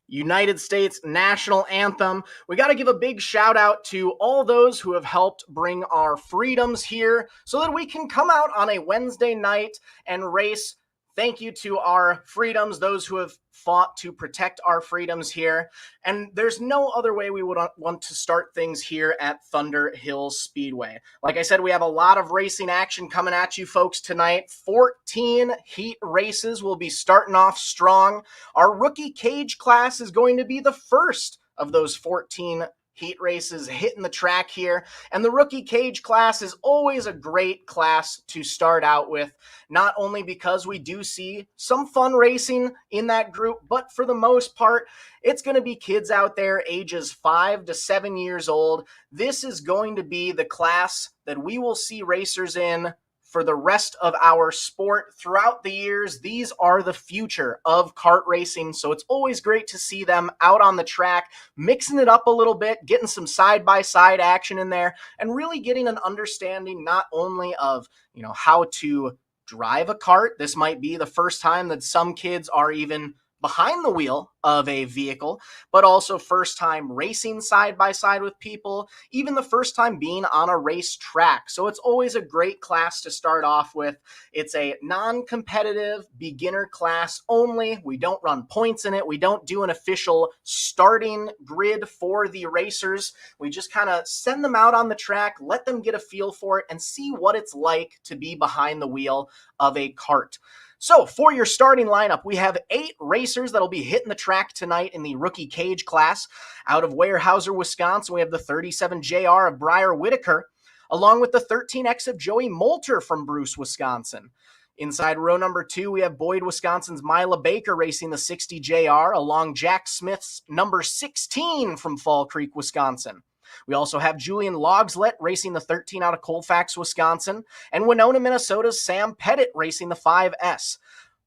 United States national anthem. We got to give a big shout out to all those who have helped bring our freedoms here so that we can come out on a Wednesday night and race. Thank you to our freedoms, those who have fought to protect our freedoms here. And there's no other way we would want to start things here at Thunder Hill Speedway. Like I said, we have a lot of racing action coming at you folks tonight. 14 heat races will be starting off strong. Our rookie cage class is going to be the first of those 14 heat races hitting the track here. And the rookie cage class is always a great class to start out with, not only because we do see some fun racing in that group, but for the most part, it's going to be kids out there ages 5 to 7 years old. This is going to be the class that we will see racers in for the rest of our sport throughout the years. These are the future of kart racing, so it's always great to see them out on the track, mixing it up a little bit, getting some side-by-side action in there, and really getting an understanding not only of, how to drive a kart. This might be the first time that some kids are even behind the wheel of a vehicle, but also first time racing side by side with people, even the first time being on a race track. So it's always a great class to start off with. It's a non-competitive beginner class only. We don't run points in it. We don't do an official starting grid for the racers. We just kind of send them out on the track, let them get a feel for it, and see what it's like to be behind the wheel of a kart. So for your starting lineup, we have 8 racers that'll be hitting the track tonight in the rookie cage class. Out of Weyerhaeuser, Wisconsin, we have the 37JR of Briar Whitaker, along with the 13X of Joey Moulter from Bruce, Wisconsin. Inside row number 2, we have Boyd, Wisconsin's Mila Baker racing the 60JR, along Jack Smith's number 16 from Fall Creek, Wisconsin. We also have Julian Logslet racing the 13 out of Colfax, Wisconsin, and Winona, Minnesota's Sam Pettit racing the 5S.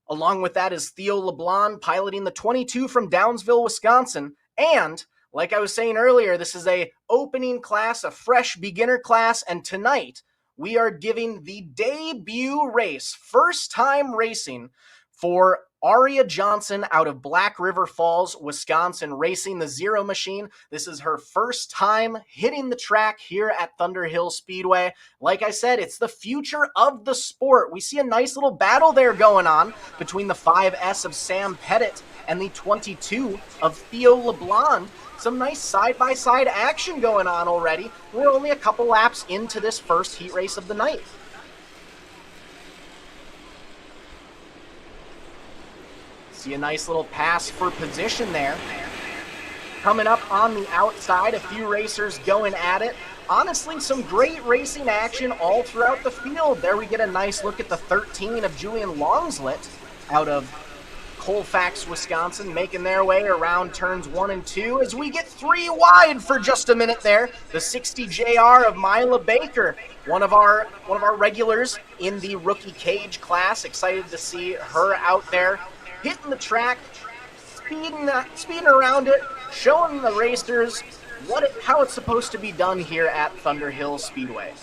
Along with that is Theo LeBlanc piloting the 22 from Downsville, Wisconsin. And like I was saying earlier, this is a opening class, a fresh beginner class, and tonight we are giving the debut race, first time racing for Aria Johnson out of Black River Falls, Wisconsin, racing the Zero Machine. This is her first time hitting the track here at Thunder Hill Speedway. Like I said, it's the future of the sport. We see a nice little battle there going on between the 5S of Sam Pettit and the 22 of Theo LeBlanc. Some nice side-by-side action going on already. We're only a couple laps into this first heat race of the night. See a nice little pass for position there. Coming up on the outside, a few racers going at it. Honestly, some great racing action all throughout the field. There we get a nice look at the 13 of Julian Longslet out of Colfax, Wisconsin, making their way around turns 1 and 2 as we get 3 wide for just a minute there. The 60JR of Mila Baker, one of our regulars in the rookie cage class. Excited to see her out there hitting the track, speeding around it, showing the racers how it's supposed to be done here at Thunder Hill Speedway.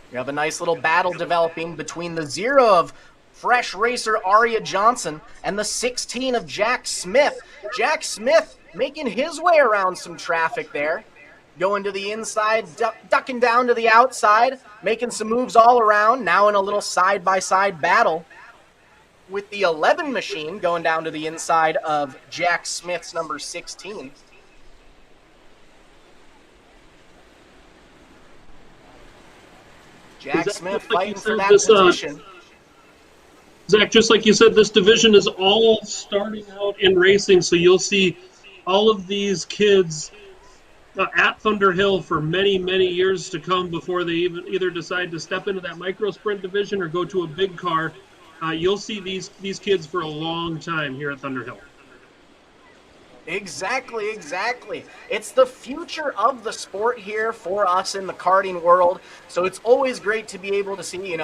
We have a nice little battle developing between the 0 of fresh racer Aria Johnson and the 16 of Jack Smith. Jack Smith making his way around some traffic there, going to the inside, ducking down to the outside, making some moves all around, now in a little side-by-side battle with the 11 machine going down to the inside of Jack Smith's number 16. Jack Smith fighting for that position. Zach, just like you said, this division is all starting out in racing, so you'll see all of these kids at Thunder Hill for many, many years to come before they either decide to step into that micro sprint division or go to a big car. You'll see these kids for a long time here at Thunder Hill. Exactly. It's the future of the sport here for us in the karting world. So it's always great to be able to see,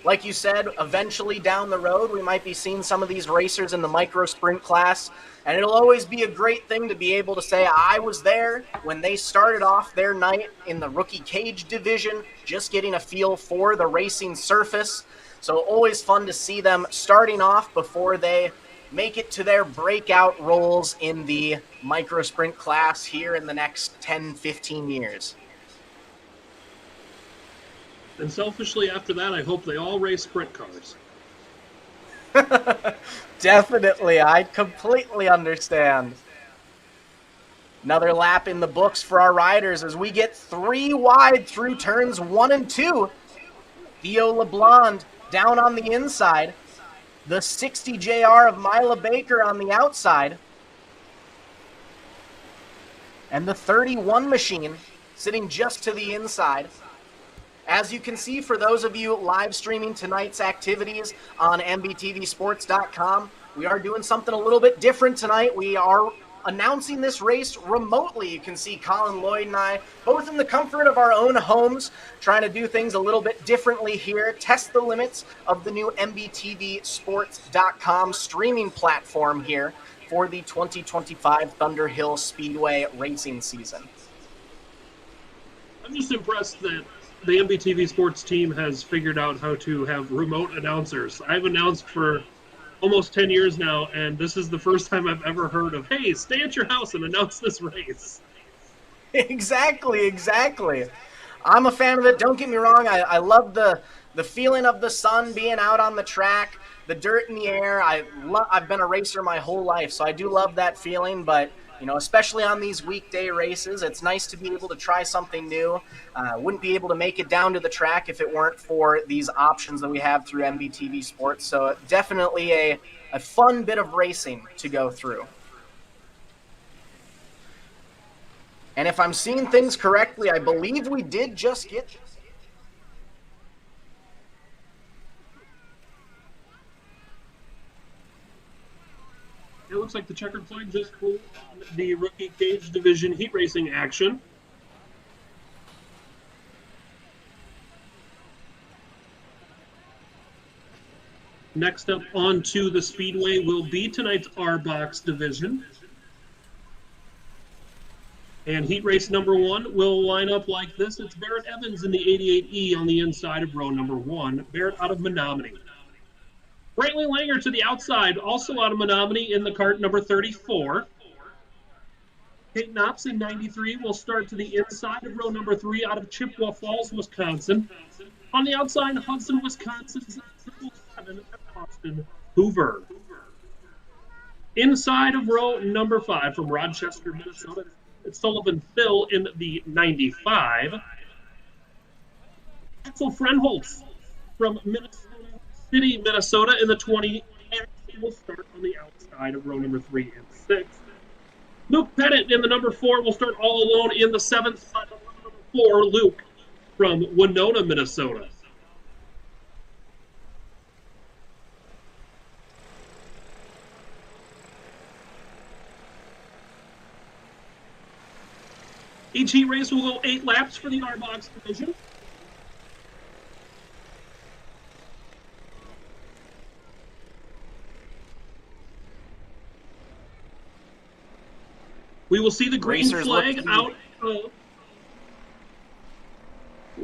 like you said, eventually down the road, we might be seeing some of these racers in the micro sprint class. And it'll always be a great thing to be able to say, I was there when they started off their night in the rookie cage division, just getting a feel for the racing surface. So always fun to see them starting off before they make it to their breakout roles in the micro sprint class here in the next 10, 15 years. And selfishly, after that, I hope they all race sprint cars. Definitely, I completely understand. Another lap in the books for our riders as we get 3 wide through turns 1 and 2. Theo LeBlond down on the inside. The 60 JR of Mila Baker on the outside. And the 31 machine sitting just to the inside. As you can see, for those of you live streaming tonight's activities on MBTVsports.com, we are doing something a little bit different tonight. We are announcing this race remotely. You can see Colin Lloyd and I, both in the comfort of our own homes, trying to do things a little bit differently here, test the limits of the new MBTVsports.com streaming platform here for the 2025 Thunder Hill Speedway racing season. I'm just impressed that the MBTV Sports team has figured out how to have remote announcers. I've announced for almost 10 years now, and this is the first time I've ever heard of, hey, stay at your house and announce this race. Exactly. I'm a fan of it. Don't get me wrong. I love the feeling of the sun being out on the track, the dirt in the air. I've been a racer my whole life, so I do love that feeling, but especially on these weekday races, it's nice to be able to try something new. Wouldn't be able to make it down to the track if it weren't for these options that we have through MBTV Sports. So definitely a fun bit of racing to go through. And if I'm seeing things correctly, I believe we did just get... It looks like the checkered flag just pulled the rookie cage division heat racing action. Next up onto the speedway will be tonight's R-Box division. And heat race number 1 will line up like this. It's Barrett Evans in the 88E on the inside of row number 1. Barrett out of Menominee. Brantley Langer to the outside, also out of Menominee in the cart number 34. Kate Knops in 93 will start to the inside of row number 3 out of Chippewa Falls, Wisconsin. On the outside, Hudson, Wisconsin, 7 Austin Hoover. Inside of row number 5 from Rochester, Minnesota, it's Sullivan Phil in the 95. Axel Frenholtz from Minnesota City, Minnesota in the 20. Will start on the outside of row number 3 and 6. Luke Pettit in the number 4 will start all alone in the 7th spot of row number 4. Luke from Winona, Minnesota. Each heat race will go 8 laps for the R-Box division. We will see the green flag out. We'll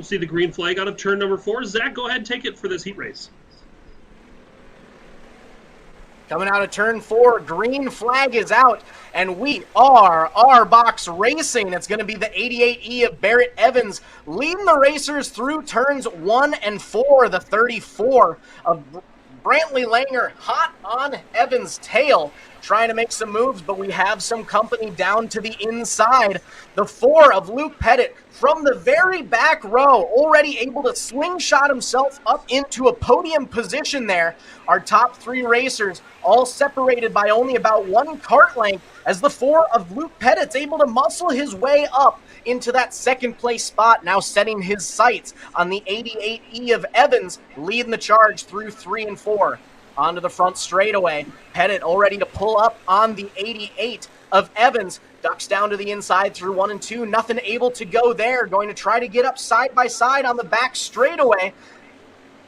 see the green flag out of turn number 4. Zach, go ahead and take it for this heat race. Coming out of turn 4, green flag is out, and we are R-Box Racing. It's going to be the 88E of Barrett Evans leading the racers through turns 1 and 4. The 34 of Brantley Langer hot on Evans' tail, trying to make some moves, but we have some company down to the inside. The 4 of Luke Pettit from the very back row, already able to slingshot himself up into a podium position there. Our top 3 racers all separated by only about 1 cart length, as the 4 of Luke Pettit's able to muscle his way up into that second place spot, now setting his sights on the 88E of Evans, leading the charge through 3 and 4. Onto the front straightaway. Pettit all ready to pull up on the 88 of Evans. Ducks down to the inside through 1 and 2. Nothing able to go there. Going to try to get up side by side on the back straightaway.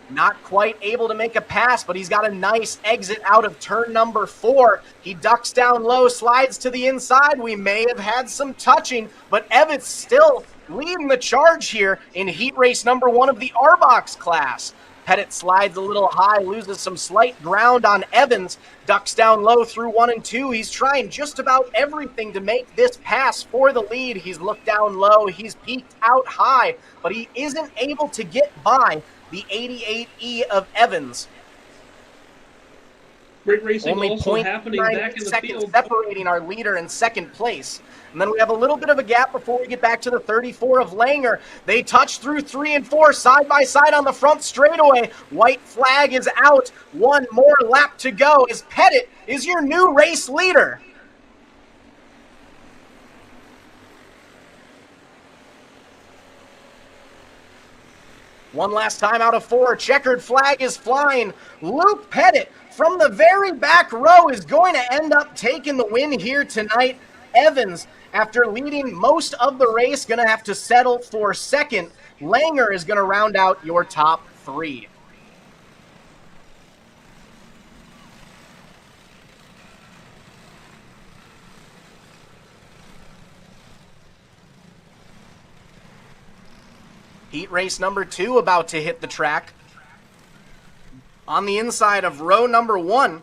Not quite able to make a pass, but he's got a nice exit out of turn number 4. He ducks down low, slides to the inside. We may have had some touching, but Evans still leading the charge here in heat race number 1 of the R-Box class. Pettit slides a little high, loses some slight ground on Evans, ducks down low through 1 and 2. He's trying just about everything to make this pass for the lead. He's looked down low, he's peeked out high, but he isn't able to get by the 88E of Evans. Great racing Only also happening back in the field. Separating our leader in second place. And then we have a little bit of a gap before we get back to the 34 of Langer. They touch through 3 and 4 side by side on the front straightaway. White flag is out. One more lap to go as Pettit is your new race leader. One last time out of 4. Checkered flag is flying. Luke Pettit from the very back row is going to end up taking the win here tonight. Evans, after leading most of the race, going to have to settle for second. Langer is going to round out your top 3. Heat race number 2 about to hit the track. On the inside of row number 1,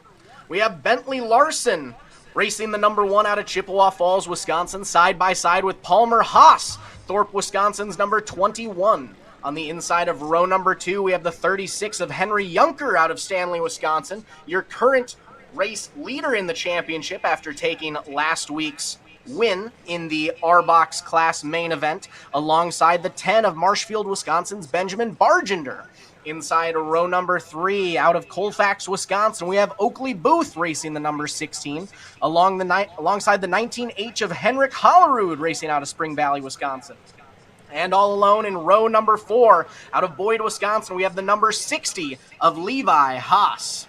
we have Bentley Larson racing the number 1 out of Chippewa Falls, Wisconsin, side by side with Palmer Haas, Thorpe, Wisconsin's number 21. On the inside of row number 2, we have the 36 of Henry Junker out of Stanley, Wisconsin, your current race leader in the championship after taking last week's win in the R-Box class main event, alongside the 10 of Marshfield, Wisconsin's Benjamin Bargender. Inside row number 3, out of Colfax, Wisconsin, we have Oakley Booth racing the number 16, alongside the 19H of Henrik Hollerud racing out of Spring Valley, Wisconsin. And all alone in row number 4, out of Boyd, Wisconsin, we have the number 60 of Levi Haas.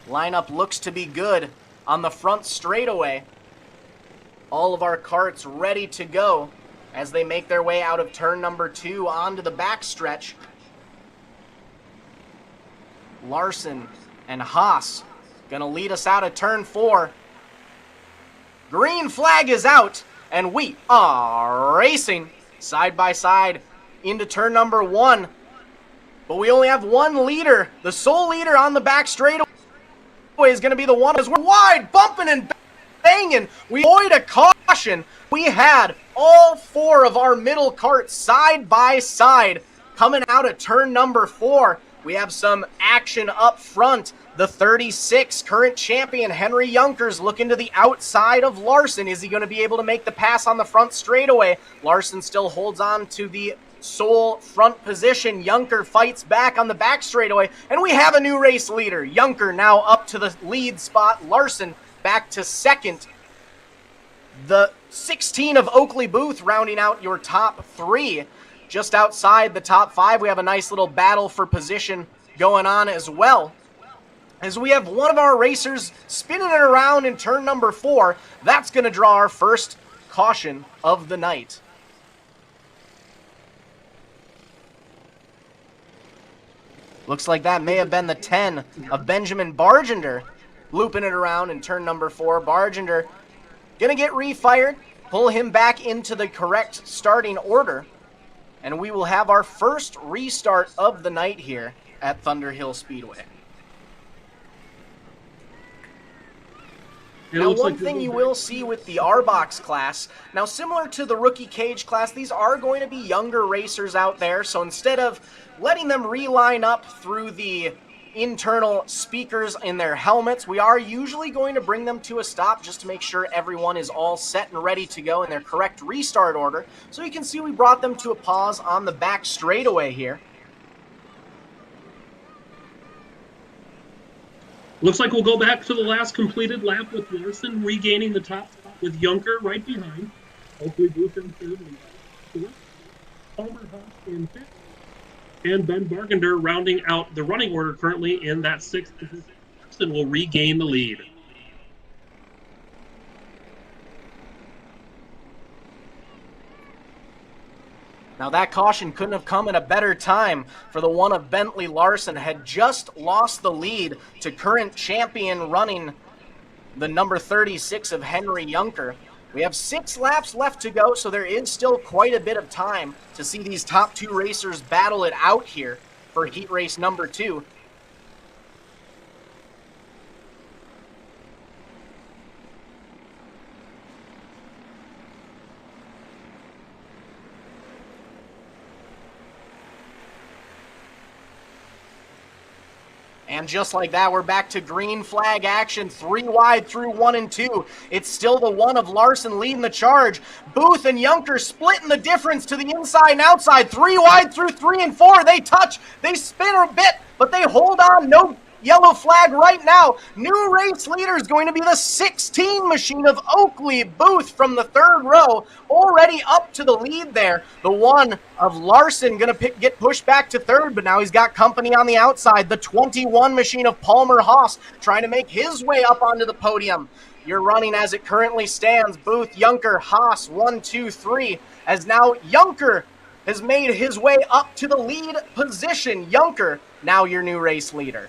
Lineup looks to be good on the front straightaway. All of our carts ready to go as they make their way out of turn number 2 onto the backstretch. Larson and Haas gonna lead us out of turn 4. Green flag is out, and we are racing side by side into turn number 1. But we only have one leader. The sole leader on the back straightaway is gonna be the one as we're wide, bumping and banging. We avoid a caution. We had all 4 of our middle carts side by side coming out of turn number 4. We have some action up front. The 36, current champion, Henry Junkers, looking to the outside of Larson. Is he going to be able to make the pass on the front straightaway? Larson still holds on to the sole front position. Junker fights back on the back straightaway, and we have a new race leader. Junker now up to the lead spot. Larson back to second. The 16 of Oakley Booth rounding out your top 3. Just outside the top 5, we have a nice little battle for position going on as well, as we have one of our racers spinning it around in turn number 4. That's going to draw our first caution of the night. Looks like that may have been the 10 of Benjamin Bargender looping it around in turn number 4. Bargender gonna get refired, pull him back into the correct starting order, and we will have our first restart of the night here at Thunder Hill Speedway. Now, one thing you will see with the R-Box class, now similar to the rookie cage class, these are going to be younger racers out there, so instead of letting them reline up through the internal speakers in their helmets, we are usually going to bring them to a stop just to make sure everyone is all set and ready to go in their correct restart order. So you can see we brought them to a pause on the back straightaway here. Looks like we'll go back to the last completed lap with Larson regaining the top spot with Junker right behind. Hopefully Booth in third and Palmer Haas in fifth. And Ben Bargender rounding out the running order currently in that 6th position. Larson will regain the lead. Now that caution couldn't have come at a better time, for the one of Bentley Larson had just lost the lead to current champion running the number 36 of Henry Junker. We have 6 laps left to go, so there is still quite a bit of time to see these top 2 racers battle it out here for heat race number 2. And just like that, we're back to green flag action, 3 wide through 1 and 2. It's still the one of Larson leading the charge. Booth and Junker splitting the difference to the inside and outside. 3 wide through 3 and 4. They touch, they spin a bit, but they hold on. No yellow flag right now. New race leader is going to be the 16 machine of Oakley Booth from the 3rd row, already up to the lead there. The one of Larson going to get pushed back to 3rd, but now he's got company on the outside. The 21 machine of Palmer Haas trying to make his way up onto the podium. You're running as it currently stands. Booth, Junker, Haas, 1, 2, 3, as now Junker has made his way up to the lead position. Junker, now your new race leader.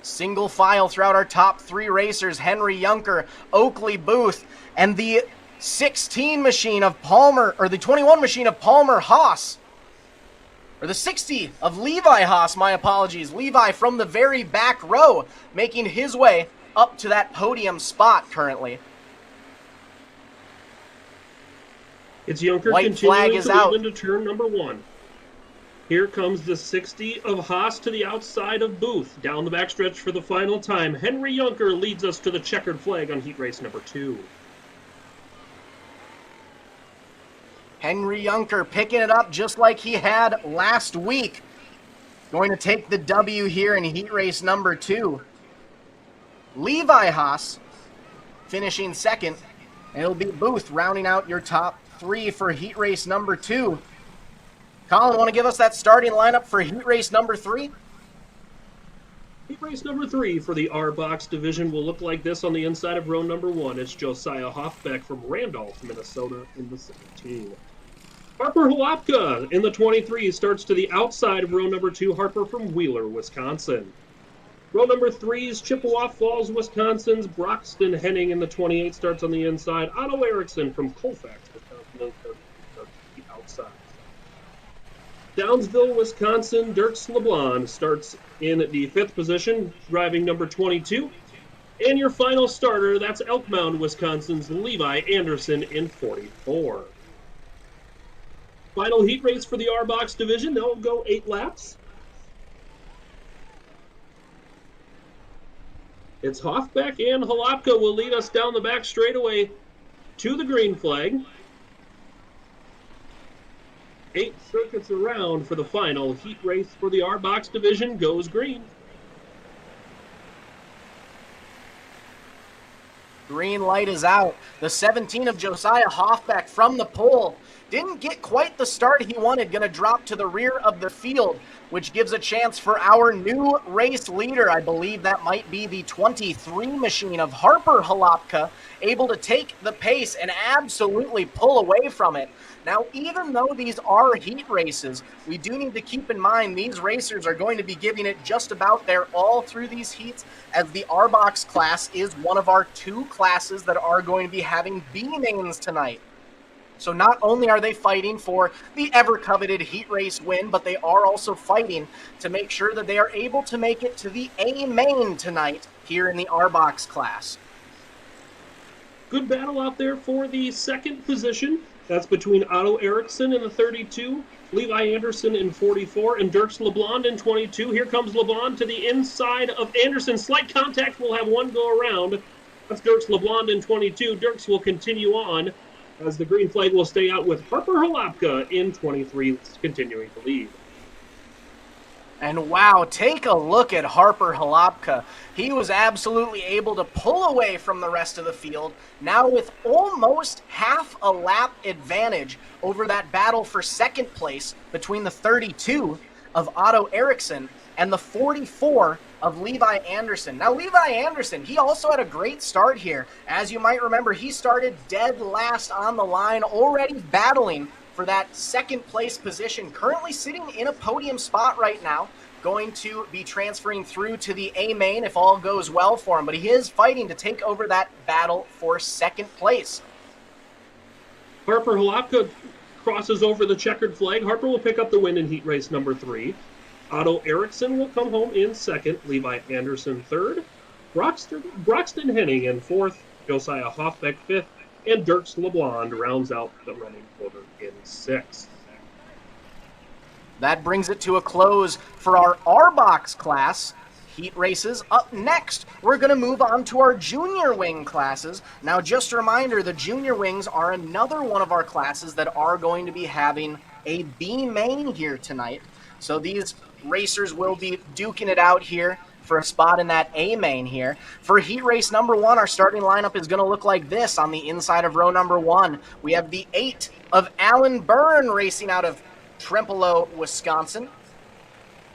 Single file throughout our top 3 racers, Henry Junker, Oakley Booth, and the 16 machine of Palmer, or the 21 machine of Palmer Haas, or the 60 of Levi Haas, my apologies. Levi from the very back row, making his way up to that podium spot currently. It's Junker White flag continuing is to out. move into turn number 1. Here comes the 60 of Haas to the outside of Booth. Down the backstretch for the final time. Henry Junker leads us to the checkered flag on heat race number 2. Henry Junker picking it up just like he had last week. Going to take the W here in heat race number 2. Levi Haas finishing 2nd. And it'll be Booth rounding out your top 3 for heat race number 2. Colin, want to give us that starting lineup for heat race number 3? Heat race number 3 for the R-Box division will look like this on the inside of row number 1. It's Josiah Hoffbeck from Randolph, Minnesota in the 17. Harper Hlopka in the 23 starts to the outside of row number 2. Harper from Wheeler, Wisconsin. Row number 3 is Chippewa Falls, Wisconsin's Broxton Henning in the 28 starts on the inside. Otto Erickson from Colfax, Wisconsin starts to the outside. Downsville, Wisconsin, Dirks LeBlanc starts in the 5th position, driving number 22. And your final starter, that's Elk Mound, Wisconsin's Levi Anderson in 44. Final heat race for the R-Box division. They'll go 8 laps. It's Hoffbeck and Hlopka will lead us down the back straightaway to the green flag. 8 circuits around for the final heat race for the R-Box division goes green. Green light is out. The 17 of Josiah Hoffbeck from the pole. Didn't get quite the start he wanted. Going to drop to the rear of the field, which gives a chance for our new race leader. I believe that might be the 23 machine of Harper Hlopka, able to take the pace and absolutely pull away from it. Now, even though these are heat races, we do need to keep in mind these racers are going to be giving it just about their all through these heats, as the R-Box class is one of our 2 classes that are going to be having B-mains tonight. So not only are they fighting for the ever-coveted heat race win, but they are also fighting to make sure that they are able to make it to the A-main tonight here in the R-Box class. Good battle out there for the 2nd position. That's between Otto Erickson in the 32, Levi Anderson in 44, and Dirks LeBlanc in 22. Here comes LeBlanc to the inside of Anderson. Slight contact, will have one go around. That's Dirks LeBlanc in 22. Dirks will continue on, as the green flag will stay out with Harper Hlopka in 23, continuing to lead. And wow, take a look at Harper Hlopka. He was absolutely able to pull away from the rest of the field, now with almost half a lap advantage over that battle for 2nd place between the 32 of Otto Erickson and the 44 of Levi Anderson. Now, Levi Anderson, he also had a great start here. As you might remember, he started dead last on the line, already battling for that second place position, currently sitting in a podium spot right now, going to be transferring through to the A main if all goes well for him, but he is fighting to take over that battle for second place. Harper Halapka crosses over the checkered flag. Harper will pick up the win in heat race number 3. Otto Eriksson will come home in second. Levi Anderson third. Broxton Henning in fourth. Josiah Hoffbeck fifth. And Dirks LeBlond rounds out the running order in sixth. That brings it to a close for our R-Box class heat races. Up next, we're going to move on to our junior wing classes. Now, just a reminder, the junior wings are another one of our classes that are going to be having a B main here tonight. So these racers will be duking it out here for a spot in that A main here. For heat race number 1, our starting lineup is going to look like this on the inside of row number 1. We have the 8 of Alan Byrne racing out of Trempealeau, Wisconsin.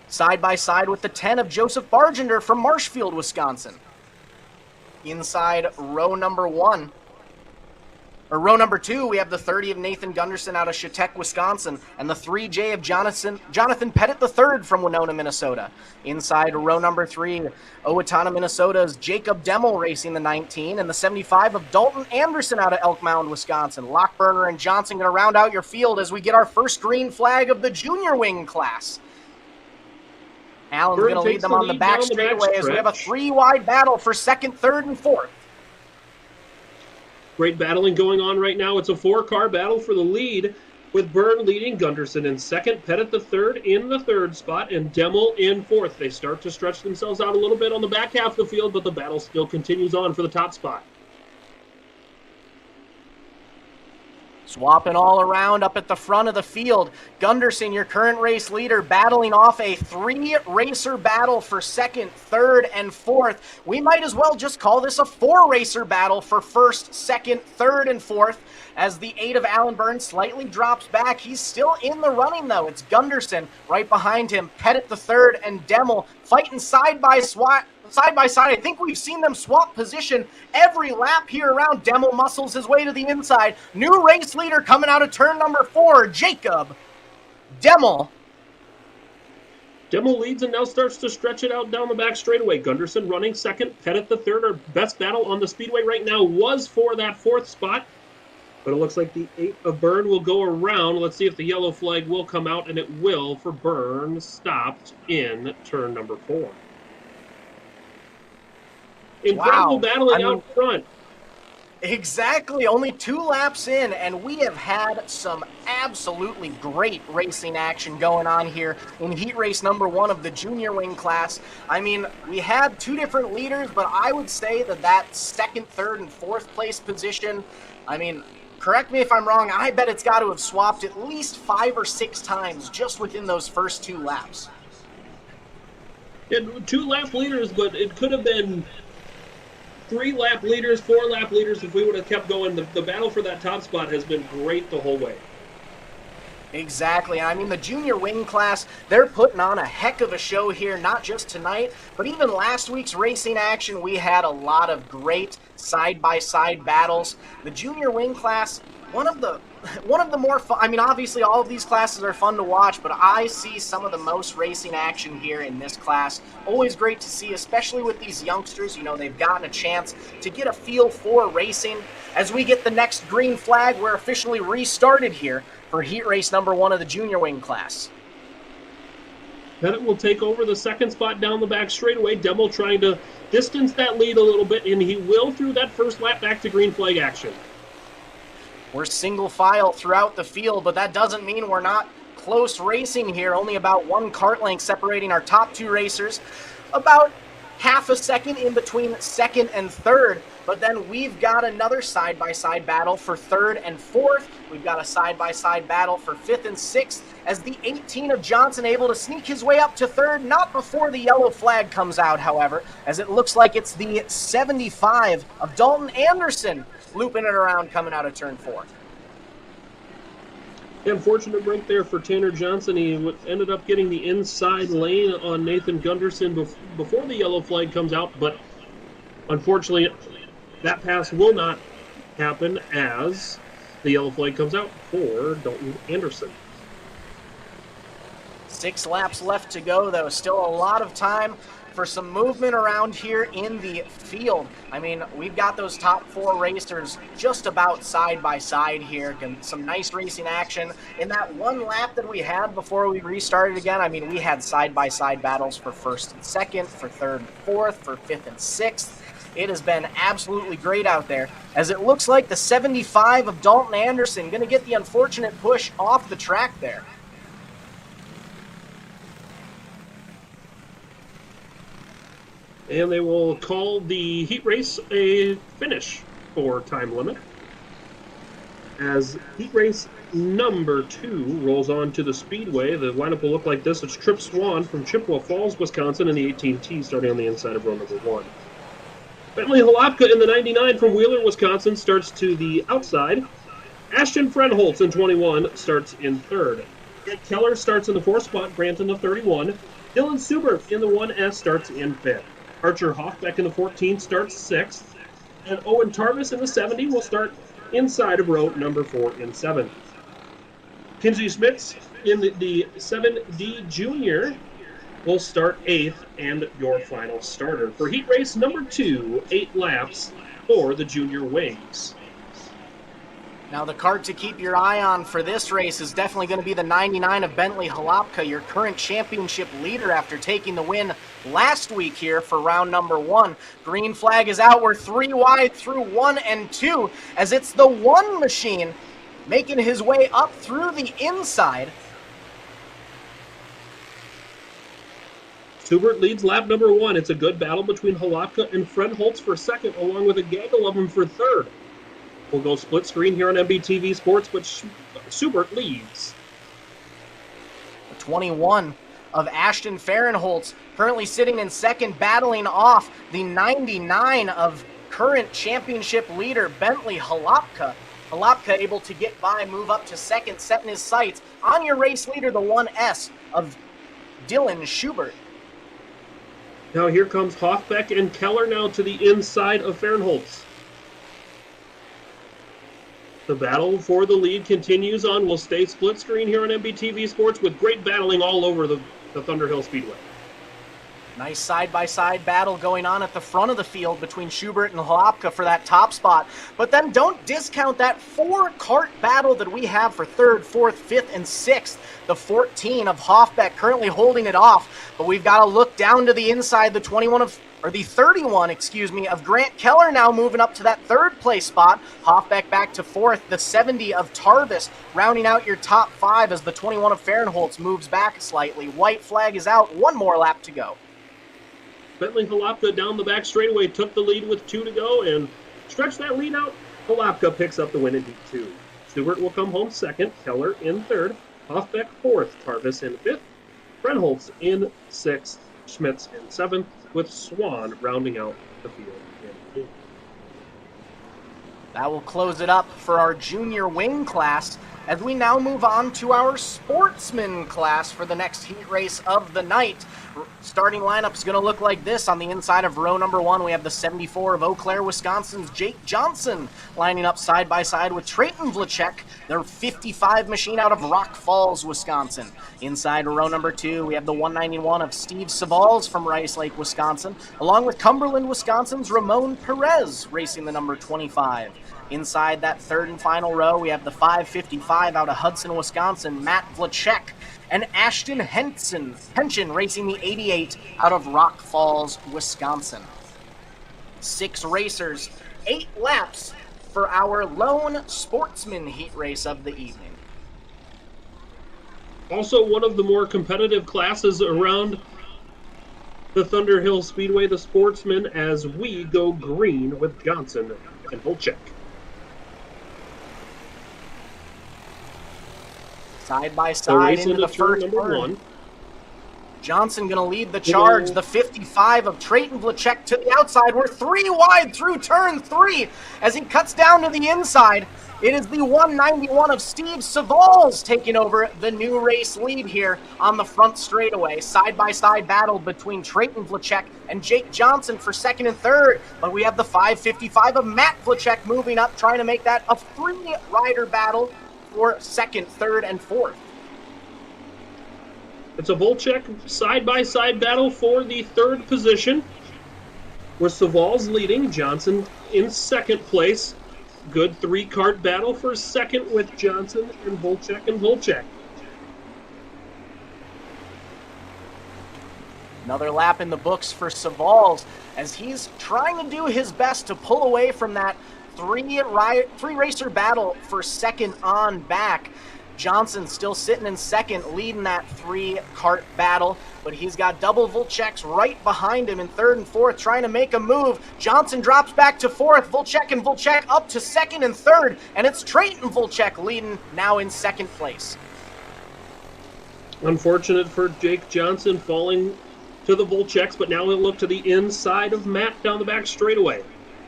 Side by side with the 10 of Joseph Bargender from Marshfield, Wisconsin. Inside row number 1, or row number 2, we have the 30 of Nathan Gunderson out of Chautauqua, Wisconsin, and the 3J of Jonathan Pettit III from Winona, Minnesota. Inside row number 3, Owatonna, Minnesota's Jacob Demmel racing the 19, and the 75 of Dalton Anderson out of Elk Mound, Wisconsin. Lockburner and Johnson going to round out your field as we get our first green flag of the junior wing class. Allen's going to lead them on the back straightaway as we have a 3-wide battle for second, third, and fourth. Great battling going on right now. It's a 4-car battle for the lead, with Byrne leading, Gunderson in second, Pettit the third in the third spot, and Demmel in fourth. They start to stretch themselves out a little bit on the back half of the field, but the battle still continues on for the top spot. Swapping all around up at the front of the field. Gunderson, your current race leader, battling off a 3-racer battle for second, third, and fourth. We might as well just call this a 4-racer battle for first, second, third, and fourth, as the 8 of Alan Byrne slightly drops back. He's still in the running, though. It's Gunderson right behind him, Pettit the third, and Demmel fighting side by side. I think we've seen them swap position every lap here around. Demmel muscles his way to the inside. New race leader coming out of turn number 4, Jacob Demmel. Demmel leads and now starts to stretch it out down the back straightaway. Gunderson running second, Pettit the third. Our best battle on the speedway right now was for that 4th spot. But it looks like the 8 of Byrne will go around. Let's see if the yellow flag will come out, and it will for Byrne, stopped in turn number 4. Incredible battling out front. Exactly. Only 2 laps in, and we have had some absolutely great racing action going on here in heat race number 1 of the junior wing class. I mean, we had 2 different leaders, but I would say that second, third, and fourth place position, I mean, correct me if I'm wrong, I bet it's got to have swapped at least 5 or 6 times just within those first 2 laps. 2 lap leaders, but it could have been 3 lap leaders, 4 lap leaders if we would have kept going. The battle for that top spot has been great the whole way. Exactly. I mean, the junior wing class, they're putting on a heck of a show here, not just tonight, but even last week's racing action, we had a lot of great side-by-side battles. The junior wing class, one of the more fun, I mean, obviously all of these classes are fun to watch, but I see some of the most racing action here in this class. Always great to see, especially with these youngsters. You know, they've gotten a chance to get a feel for racing. As we get the next green flag, we're officially restarted here for heat race number 1 of the junior wing class. Pettit will take over the second spot down the back straightaway. Demmel trying to distance that lead a little bit, and he will through that first lap back to green flag action. We're single file throughout the field, but that doesn't mean we're not close racing here. Only about 1 kart length separating our top 2 racers. About half a second in between second and third. But then we've got another side-by-side battle for third and fourth. We've got a side-by-side battle for fifth and sixth, as the 18 of Johnson able to sneak his way up to third, not before the yellow flag comes out, however, as it looks like it's the 75 of Dalton Anderson looping it around coming out of turn 4. Unfortunate break there for Tanner Johnson. He ended up getting the inside lane on Nathan Gunderson before the yellow flag comes out, but unfortunately that pass will not happen, as The yellow flag comes out for Dalton Anderson. 6 laps left to go, though. Still a lot of time for some movement around here in the field. I mean, we've got those top 4 racers just about side by side here. Some nice racing action. In that one lap that we had before we restarted again, I mean, we had side by side battles for first and second, for third and fourth, for fifth and sixth. It has been absolutely great out there, as it looks like the 75 of Dalton Anderson going to get the unfortunate push off the track there. And they will call the heat race a finish for time limit. As heat race number 2 rolls on to the speedway, the lineup will look like this. It's Trip Swan from Chippewa Falls, Wisconsin in the 18T, starting on the inside of row number 1. Bentley Halopka in the 99 from Wheeler, Wisconsin, starts to the outside. Ashton Frenholtz in 21 starts in 3rd. Ed Keller starts in the 4th spot, Grant in the 31. Dylan Subert in the 1S starts in 5th. Archer Hoffbeck in the 14 starts 6th. And Owen Tarvis in the 70 will start inside of row number 4 and 7. Kinsey Schmitz in the 7D Junior will start 8th and your final starter. For heat race number 2, 8 laps for the junior wings. Now, the cart to keep your eye on for this race is definitely going to be the 99 of Bentley Halopka, your current championship leader after taking the win last week here for round number 1. Green flag is out. We're 3 wide through 1 and 2, as it's the 1 machine making his way up through the inside. Subert leads lap number 1. It's a good battle between Halopka and Frenholtz for 2nd, along with a gaggle of them for 3rd. We'll go split screen here on MBTV Sports, but Subert leads. The 21 of Ashton Fahrenholtz currently sitting in 2nd, battling off the 99 of current championship leader Bentley Halopka. Halopka able to get by, move up to 2nd, setting his sights on your race leader, the 1S of Dylan Schubert. Now here comes Hoffbeck and Keller now to the inside of Fahrenholtz. The battle for the lead continues on. We'll stay split screen here on MBTV Sports with great battling all over the Thunder Hill Speedway. Nice side-by-side battle going on at the front of the field between Schubert and Halopka for that top spot. But then don't discount that 4-cart battle that we have for 3rd, 4th, 5th, and 6th. The 14 of Hoffbeck currently holding it off. But we've got to look down to the inside, the 31, of Grant Keller now moving up to that 3rd place spot. Hoffbeck back to 4th. The 70 of Tarvis rounding out your top 5 as the 21 of Fahrenholtz moves back slightly. White flag is out. 1 more lap to go. Bentley Halopka down the back straightaway took the lead with 2 to go and stretched that lead out. Halopka picks up the win in heat 2. Subert will come home 2nd, Keller in 3rd, Hoffbeck 4th, Tarvis in 5th, Frenholtz in 6th, Schmitz in 7th, with Swan rounding out the field in 8th. That will close it up for our junior wing class as we now move on to our sportsman class for the next heat race of the night. Starting lineup is going to look like this. On the inside of row number 1, we have the 74 of Eau Claire, Wisconsin's Jake Johnson lining up side by side with Trayton Vlachek, their 55 machine out of Rock Falls, Wisconsin. Inside row number 2, we have the 191 of Steve Savals from Rice Lake, Wisconsin, along with Cumberland, Wisconsin's Ramon Perez racing the number 25. Inside that 3rd and final row, we have the 555 out of Hudson, Wisconsin, Matt Vlachek, and Ashton Henson racing the 88 out of Rock Falls, Wisconsin. 6 racers, 8 laps for our lone sportsman heat race of the evening. Also one of the more competitive classes around the Thunder Hill Speedway, the sportsman, as we go green with Johnson and Volchek. Side by side into the first number turn. 1. Johnson going to lead the charge. The 55 of Trayton Vlachek to the outside. We're 3 wide through turn 3 as he cuts down to the inside. It is the 191 of Steve Savals taking over the new race lead here on the front straightaway. Side-by-side battle between Trayton Vlachek and Jake Johnson for second and third. But we have the 555 of Matt Vlachek moving up, trying to make that a 3-rider battle for second, third, and fourth. It's a Volchek side-by-side battle for the third position, with Savals leading, Johnson in second place. Good 3-cart battle for second with Johnson and Volchek. Another lap in the books for Savals as he's trying to do his best to pull away from that three-racer battle for second on back. Johnson still sitting in second, leading that 3-cart battle, but he's got double Volcheks right behind him in third and fourth, trying to make a move. Johnson drops back to fourth. Volchek up to second and third, and it's Trayton Vlachek leading now in second place. Unfortunate for Jake Johnson falling to the Volcheks, but now he'll look to the inside of Matt down the back straightaway.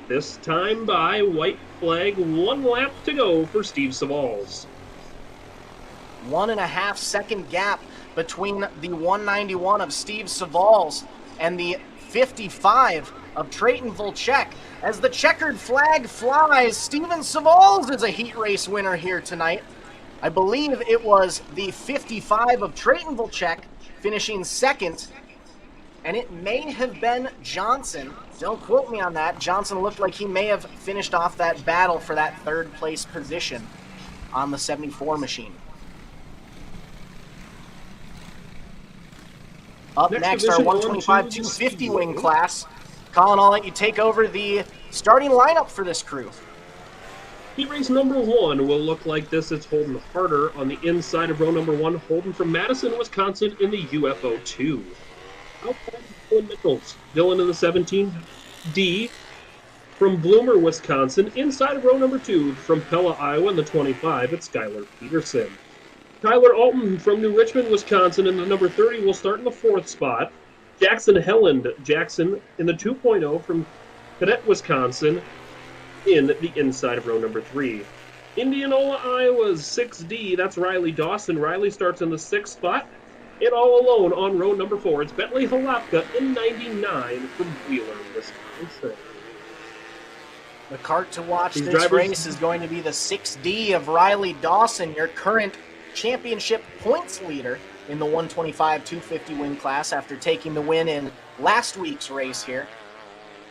This time by white flag, 1 lap to go for Steve Savals. 1.5 second gap between the 191 of Steve Savals and the 55 of Trayton Vlachek. As the checkered flag flies, Steven Savals is a heat race winner here tonight. I believe it was the 55 of Trayton Vlachek finishing second, and it may have been Johnson. Don't quote me on that. Johnson looked like he may have finished off that battle for that third place position on the 74 machine. Up next, our 125-250 wing class. Colin, I'll let you take over the starting lineup for this crew. Heat race number 1 will look like this. It's Holden Harder on the inside of row number 1. Holden from Madison, Wisconsin in the UFO 2. Outside Dylan Michels. Dylan in the 17D from Bloomer, Wisconsin. Inside of row number 2 from Pella, Iowa in the 25. It's Skylar Peterson. Tyler Alton from New Richmond, Wisconsin in the number 30 will start in the 4th spot. Jackson Jackson in the 2.0 from Cadet, Wisconsin in the inside of row number 3. Indianola, Iowa's 6D, that's Riley Dawson. Riley starts in the 6th spot. And all alone on row number 4, it's Bentley Halapka in 99 from Wheeler, Wisconsin. The cart to watch this race is going to be the 6D of Riley Dawson, your current championship points leader in the 125-250 win class after taking the win in last week's race here.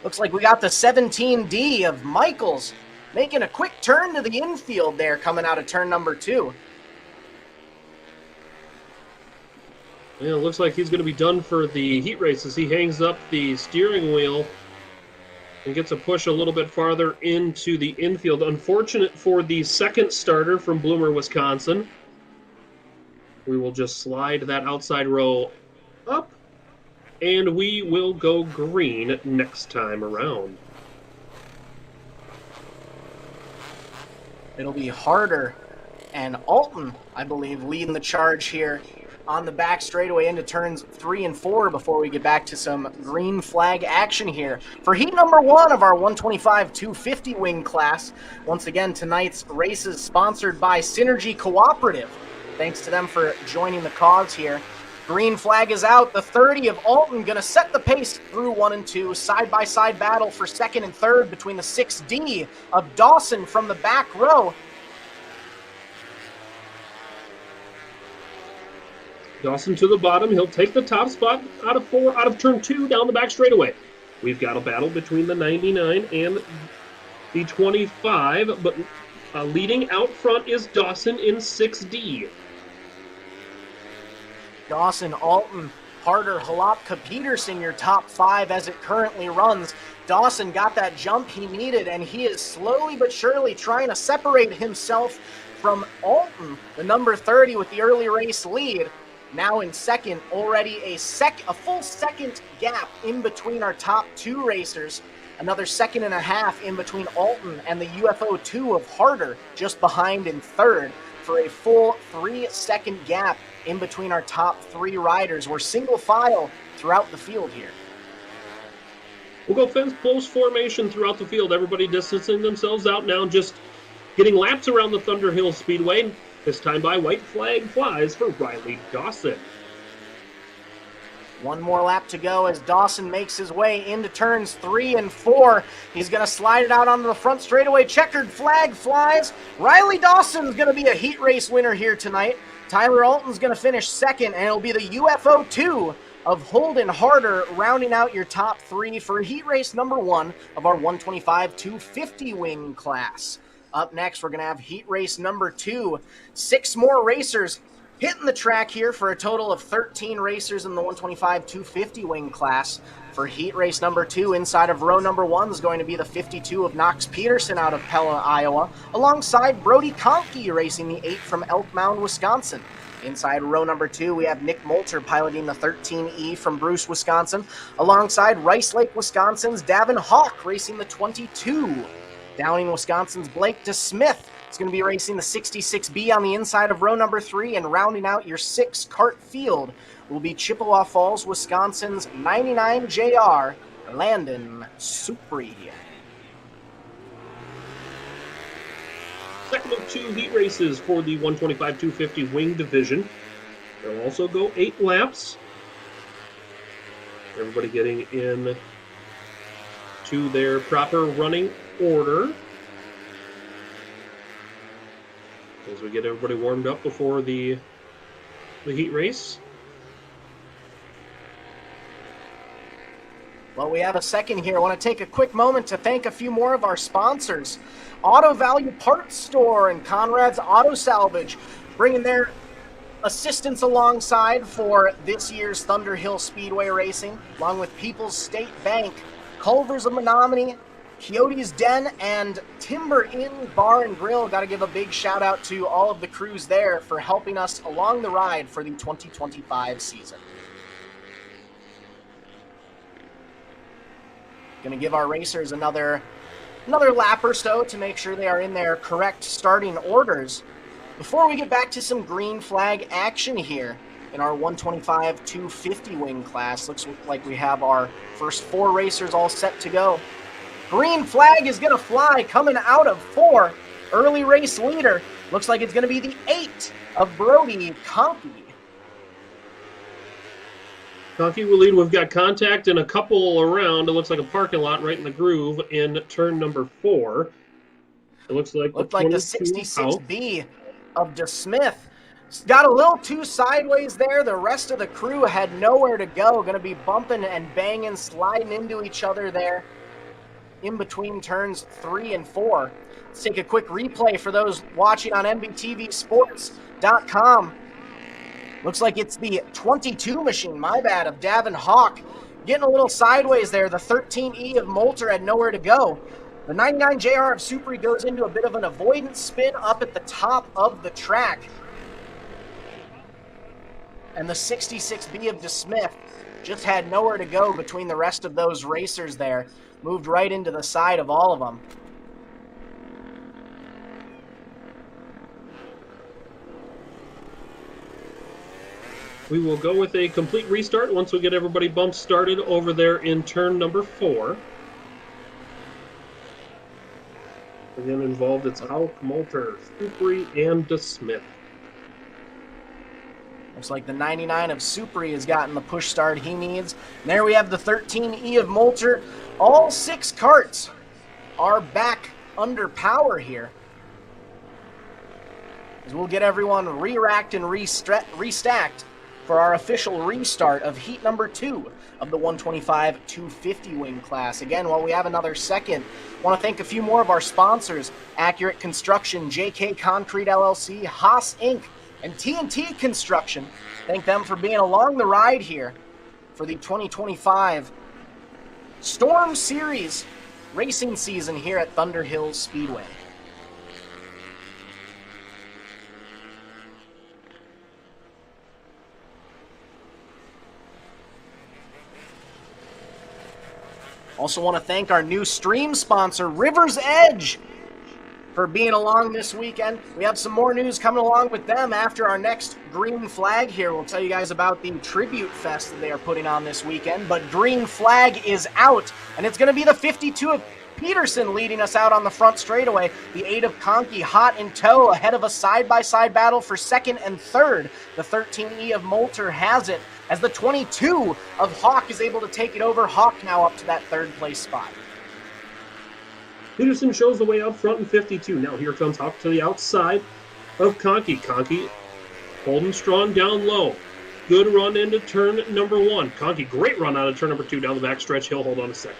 Looks like we got the 17D of Michaels making a quick turn to the infield there coming out of turn number 2. Yeah, it looks like he's going to be done for the heat race as he hangs up the steering wheel and gets a push a little bit farther into the infield. Unfortunate for the second starter from Bloomer, Wisconsin. We will just slide that outside row up, and we will go green next time around. It'll be Harder and Alton, I believe, leading the charge here on the back straightaway into turns 3 and 4 before we get back to some green flag action here. For heat number 1 of our 125-250 wing class, once again, tonight's race is sponsored by Synergy Cooperative. Thanks to them for joining the cause here. Green flag is out. The 30 of Alton going to set the pace through 1 and 2. Side-by-side battle for second and third between the 6D of Dawson from the back row. Dawson to the bottom. He'll take the top spot out of turn 2 down the back straightaway. We've got a battle between the 99 and the 25, but leading out front is Dawson in 6D. Dawson, Alton, Harder, Halapka, Peterson, your top 5 as it currently runs. Dawson got that jump he needed, and he is slowly but surely trying to separate himself from Alton, the number 30 with the early race lead. Now in second, already a full second gap in between our top 2 racers. Another 1.5 seconds in between Alton and the UFO 2 of Harder, just behind in third. for a full 3-second gap in between our top 3 riders. We're single file throughout the field here. We'll go fence close formation throughout the field. Everybody distancing themselves out now, just getting laps around the Thunder Hill Speedway. This time by white flag flies for Riley Dawson. One more lap to go as Dawson makes his way into turns 3 and 4. He's going to slide it out onto the front straightaway. Checkered flag flies. Riley Dawson's going to be a heat race winner here tonight. Tyler Alton's going to finish second, and it'll be the UFO 2 of Holden Harder rounding out your top 3 for heat race number 1 of our 125-250 wing class. Up next, we're going to have heat race number 2. 6 more racers hitting the track here for a total of 13 racers in the 125-250 wing class. For heat race number 2, inside of row number 1 is going to be the 52 of Knox Peterson out of Pella, Iowa, alongside Brody Conkey racing the 8 from Elk Mound, Wisconsin. Inside row number 2, we have Nick Moulter piloting the 13E from Bruce, Wisconsin, alongside Rice Lake, Wisconsin's Davin Hawk racing the 22. Downing, Wisconsin's Blake DeSmith is going to be racing the 66B on the inside of row number 3, and rounding out your 6-cart field will be Chippewa Falls, Wisconsin's 99JR, Landon Supri. Second of 2 heat races for the 125-250 wing division. They'll also go 8 laps. Everybody getting in to their proper running order as we get everybody warmed up before the heat race. Well, we have a second here. I want to take a quick moment to thank a few more of our sponsors. Auto Value Parts Store and Conrad's Auto Salvage, bringing their assistance alongside for this year's Thunder Hill Speedway racing, along with People's State Bank, Culver's of Menominee, Coyote's Den, and Timber Inn Bar and Grill. Got to give a big shout out to all of the crews there for helping us along the ride for the 2025 season. Going to give our racers another lap or so to make sure they are in their correct starting orders before we get back to some green flag action here in our 125-250 wing class. Looks like we have our first 4 racers all set to go. Green flag is going to fly coming out of 4. Early race leader looks like it's going to be the 8 of Brody Conkey. Conkey will lead. We've got contact and a couple around. It looks like a parking lot right in the groove in turn number 4. It looks like the 66B of DeSmith got a little too sideways there. The rest of the crew had nowhere to go. Going to be bumping and banging, sliding into each other there in between turns 3 and 4. Let's take a quick replay for those watching on MBTVsports.com. Looks like it's the 22 machine, my bad, of Davin Hawk. Getting a little sideways there. The 13E of Moulter had nowhere to go. The 99JR of Supri goes into a bit of an avoidance spin up at the top of the track. And the 66B of DeSmith just had nowhere to go between the rest of those racers there. Moved right into the side of all of them. We will go with a complete restart once we get everybody bumped started over there in turn number 4. Again, involved, it's Hawk, Moulter, Supri, and DeSmith. Looks like the 99 of Supri has gotten the push start he needs. And there we have the 13E of Moulter. All 6 carts are back under power here, as we'll get everyone re-racked and restacked for our official restart of heat number 2 of the 125-250 wing class. Again, while we have another second, I want to thank a few more of our sponsors: Accurate Construction, JK Concrete LLC, Haas Inc., and TNT Construction. Thank them for being along the ride here for the 2025 Storm Series racing season here at Thunder Hill Speedway. Also want to thank our new stream sponsor, River's Edge. for being along this weekend. We have some more news coming along with them after our next Green Flag here. We'll tell you guys about the Tribute Fest that they are putting on this weekend. But Green Flag is out, and it's going to be the 52 of Peterson leading us out on the front straightaway. The 8 of Conkey hot in tow ahead of a side-by-side battle for second and third. The 13E of Moulter has it as the 22 of Hawk is able to take it over. Hawk now up to that third place spot. Peterson shows the way out front in 52. Now here comes Hawk to the outside of Conkey. Conkey holding strong down low. Good run into turn number 1. Conkey, great run out of turn number 2 down the backstretch. He'll hold on a second.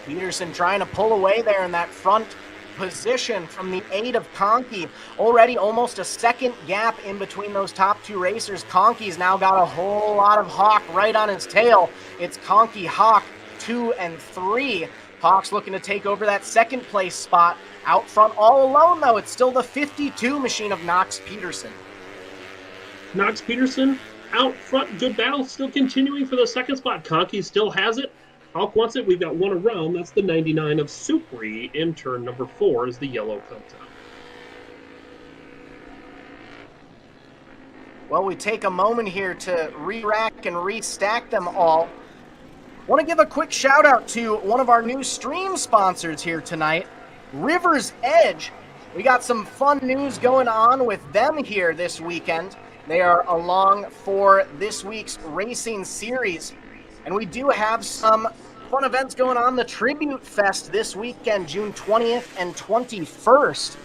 Peterson trying to pull away there in that front position from the 8 of Conkey. Already almost a second gap in between those top two racers. Conkey's now got a whole lot of Hawk right on his tail. It's Conkey, Hawk, 2 and 3. Hawk's looking to take over that second place spot. Out front all alone, though, it's still the 52 machine of Knox Peterson. Knox Peterson out front. Good battle still continuing for the second spot. Conkey still has it. Hawk wants it. We've got one around. That's the 99 of Supri in turn number 4 as the yellow comes out. Well, we take a moment here to re-rack and restack them all. Want to give a quick shout out to one of our new stream sponsors here tonight, River's Edge. We got some fun news going on with them here this weekend. They are along for this week's racing series. And we do have some fun events going on. The Tribute Fest this weekend, June 20th and 21st.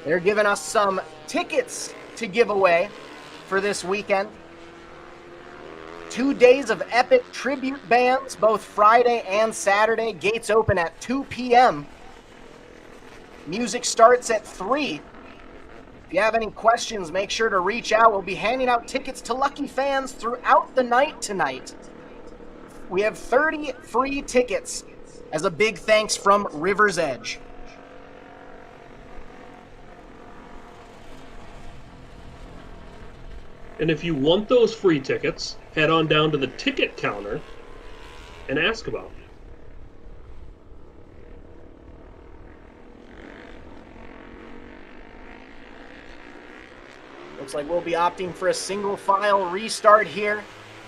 They're giving us some tickets to give away for this weekend. 2 days of epic tribute bands, both Friday and Saturday. Gates open at 2 p.m. Music starts at 3. If you have any questions, make sure to reach out. We'll be handing out tickets to lucky fans throughout the night tonight. We have 30 free tickets as a big thanks from River's Edge. And if you want those free tickets, head on down to the ticket counter and ask about them. Looks like we'll be opting for a single file restart here.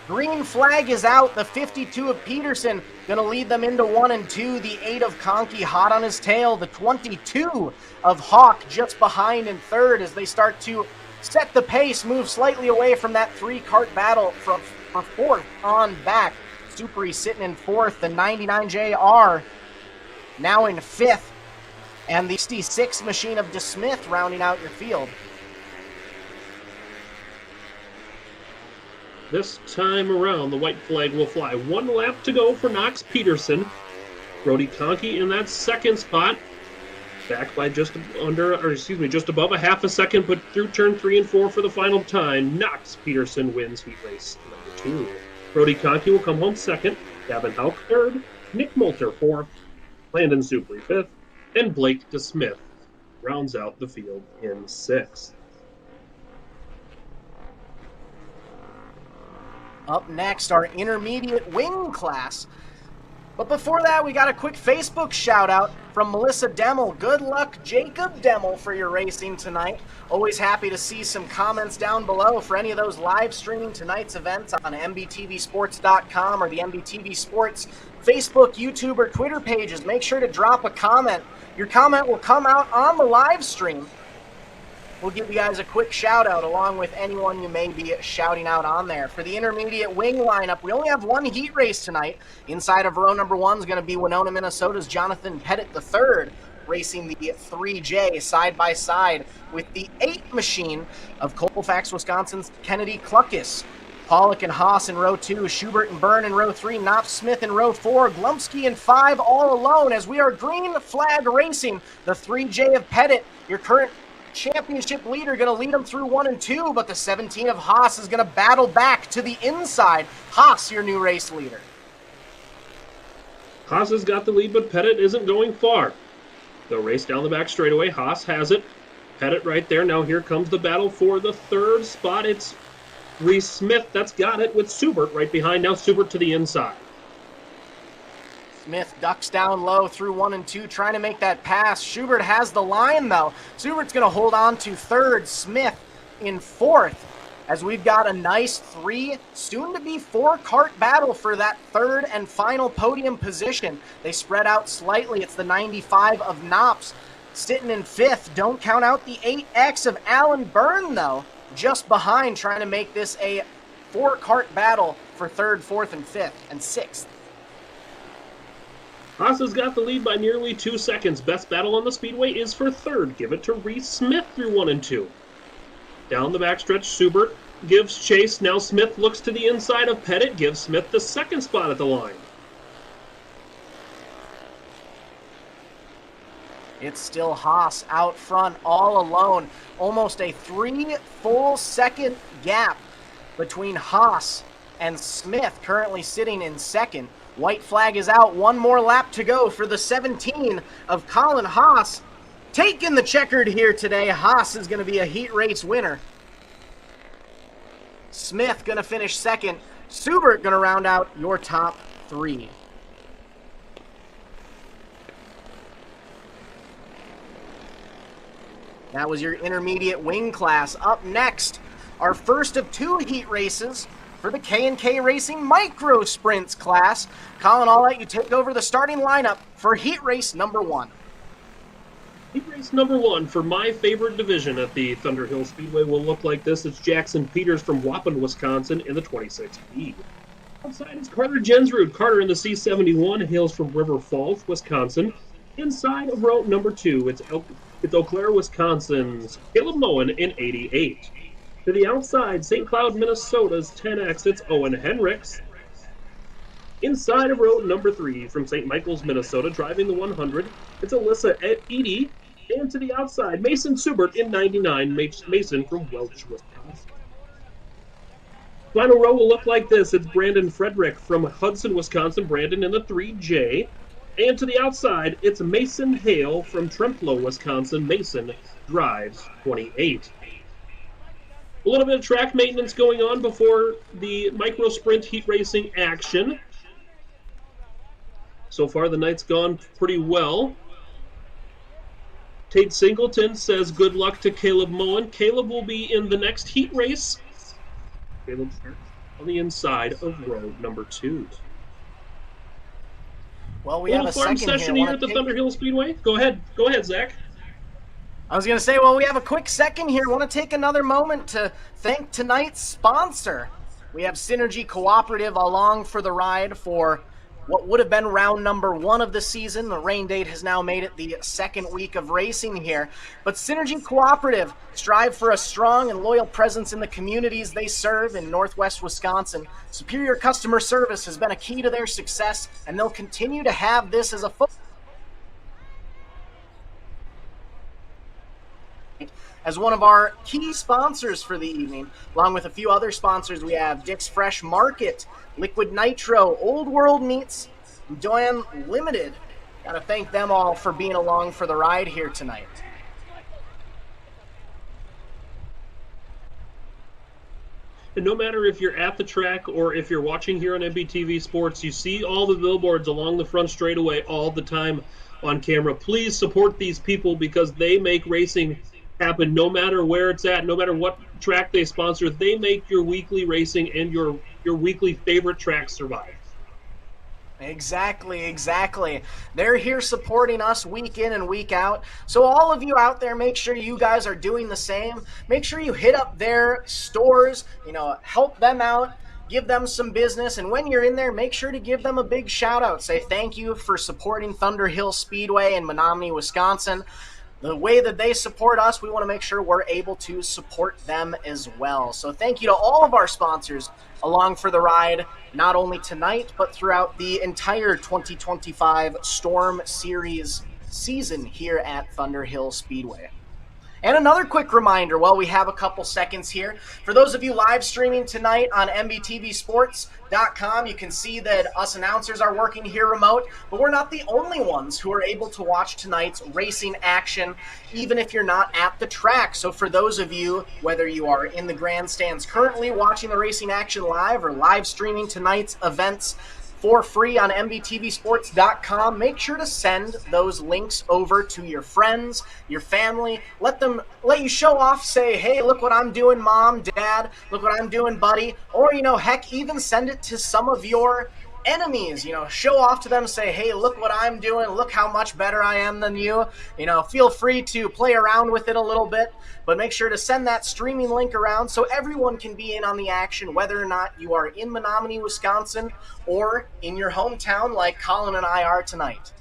Green Flag is out. The 52 of Peterson going to lead them into 1 and 2. The 8 of Conkey hot on his tail. The 22 of Hawk just behind in third as they start to set the pace, move slightly away from that 3-cart battle for fourth on back. Supri sitting in fourth. The 99JR now in fifth. And the 66 machine of DeSmith rounding out your field. This time around, the white flag will fly. 1 lap to go for Knox Peterson. Brody Conkey in that second spot. Back by just above a half a second, but through turn 3 and 4 for the final time. Knox Peterson wins heat race number 2. Brody Conkey will come home second. Gavin Houck third. Nick Moulter fourth. Landon Supri fifth. And Blake DeSmith rounds out the field in sixth. Up next, our intermediate wing class. But before that, we got a quick Facebook shout out from Melissa Demmel. Good luck, Jacob Demmel, for your racing tonight. Always happy to see some comments down below for any of those live streaming tonight's events on MBTVsports.com or the MBTV Sports Facebook, YouTube, or Twitter pages. Make sure to drop a comment. Your comment will come out on the live stream. We'll give you guys a quick shout out along with anyone you may be shouting out on there. For the intermediate wing lineup, we only have one heat race tonight. Inside of row number 1 is going to be Winona, Minnesota's Jonathan Pettit III, racing the 3J side by side with the 8 machine of Colfax, Wisconsin's Kennedy Cluckus. Pollock and Haas in row 2, Schubert and Byrne in row 3, Knopf Smith in row 4, Glumsky in 5 all alone as we are green flag racing the 3J of Pettit, your current championship leader, going to lead them through 1 and 2, but the 17 of Haas is going to battle back to the inside. Haas, your new race leader. Haas has got the lead, but Pettit isn't going far. They'll race down the back straightaway. Haas has it. Pettit right there. Now here comes the battle for the third spot. It's Reese Smith that's got it with Subert right behind. Now Subert to the inside. Smith ducks down low through 1 and 2, trying to make that pass. Schubert has the line, though. Schubert's going to hold on to third. Smith in fourth, as we've got a nice 3, soon-to-be 4-cart battle for that third and final podium position. They spread out slightly. It's the 95 of Knops sitting in 5th. Don't count out the 8X of Alan Byrne, though, just behind, trying to make this a 4-cart battle for 3rd, 4th, and 5th, and 6th. Haas has got the lead by nearly 2 seconds. Best battle on the speedway is for 3rd. Give it to Reese Smith through 1 and 2. Down the backstretch, Schubert gives chase. Now Smith looks to the inside of Pettit, gives Smith the 2nd spot at the line. It's still Haas out front all alone. Almost a 3 full second gap between Haas and Smith, currently sitting in 2nd. White flag is out. 1 more lap to go for the 17 of Colin Haas. Taking the checkered here today. Haas is going to be a heat race winner. Smith going to finish 2nd. Schubert going to round out your top 3. That was your intermediate wing class. Up next, our first of 2 heat races for the K&K Racing Micro Sprints class. Colin, I'll let you take over the starting lineup for heat race number 1. Heat race number 1 for my favorite division at the Thunder Hill Speedway will look like this. It's Jackson Peters from Waupun, Wisconsin in the 26B. Outside is Carter Jensrud. Carter in the C71 hails from River Falls, Wisconsin. Inside of row number 2, it's Eau Claire, Wisconsin's Caleb Moen in 88. To the outside, St. Cloud, Minnesota's 10X, it's Owen Henricks. Inside of row number 3, from St. Michael's, Minnesota, driving the 100, it's Alyssa Edie. And to the outside, Mason Subert in 99, Mason from Welch, Wisconsin. Final row will look like this. It's Brandon Frederick from Hudson, Wisconsin, Brandon in the 3J. And to the outside, it's Mason Hale from Trempealeau, Wisconsin. Mason drives 28. A little bit of track maintenance going on before the micro sprint heat racing action. So far, the night's gone pretty well. Tate Singleton says good luck to Caleb Moen. Caleb will be in the next heat race. Caleb starts on the inside of row number 2. Well, we have a farm second session here. here at the Thunder Hill Speedway. Go ahead, Zach. I was going to say, well, we have a quick second here. I want to take another moment to thank tonight's sponsor. We have Synergy Cooperative along for the ride for what would have been round number 1 of the season. The rain date has now made it the 2nd week of racing here. But Synergy Cooperative strive for a strong and loyal presence in the communities they serve in Northwest Wisconsin. Superior customer service has been a key to their success, and they'll continue to have this as a focus. As one of our key sponsors for the evening, along with a few other sponsors, we have Dick's Fresh Market, Liquid Nitro, Old World Meats, and Doyen Limited. Got to thank them all for being along for the ride here tonight. And no matter if you're at the track or if you're watching here on MBTV Sports, you see all the billboards along the front straightaway all the time on camera. Please support these people because they make racing happen no matter where it's at, no matter what track they sponsor. They make your weekly racing and your weekly favorite track survive. Exactly. They're here supporting us week in and week out. So all of you out there, make sure you guys are doing the same. Make sure you hit up their stores, help them out, give them some business. And when you're in there, make sure to give them a big shout out. Say thank you for supporting Thunder Hill Speedway in Menominee, Wisconsin. The way that they support us, we want to make sure we're able to support them as well. So thank you to all of our sponsors along for the ride, not only tonight, but throughout the entire 2025 Storm Series season here at Thunder Hill Speedway. And another quick reminder, while we have a couple seconds here, for those of you live streaming tonight on MBTVsports.com, you can see that us announcers are working here remote, but we're not the only ones who are able to watch tonight's racing action, even if you're not at the track. So for those of you, whether you are in the grandstands currently watching the racing action live or live streaming tonight's events for free on mbtvsports.com. Make sure to send those links over to your friends, your family. Let you show off, say, hey, look what I'm doing, mom, dad, look what I'm doing, buddy. Or, heck, even send it to some of your enemies. Show off to them, say, hey, look what I'm doing, look how much better I am than you. Feel free to play around with it a little bit, but make sure to send that streaming link around so everyone can be in on the action, whether or not you are in Menominee, Wisconsin, or in your hometown like Colin and I are tonight.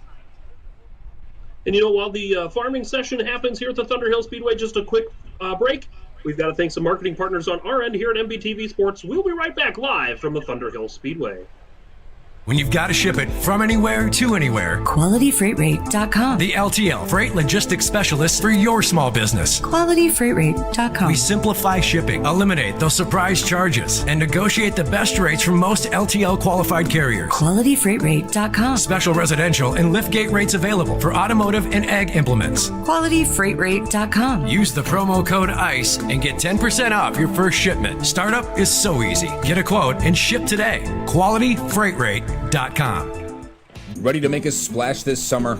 And while the farming session happens here at the Thunder Hill Speedway, just a quick break. We've got to thank some marketing partners on our end here at MBTV Sports. We'll be right back live from the Thunder Hill Speedway. When you've got to ship it from anywhere to anywhere, QualityFreightRate.com. The LTL Freight Logistics Specialist for your small business. QualityFreightRate.com. We simplify shipping, eliminate those surprise charges, and negotiate the best rates from most LTL qualified carriers. QualityFreightRate.com. Special residential and liftgate rates available for automotive and ag implements. QualityFreightRate.com. Use the promo code ICE and get 10% off your first shipment. Startup is so easy. Get a quote and ship today. QualityFreightRate.com. Ready to make a splash this summer?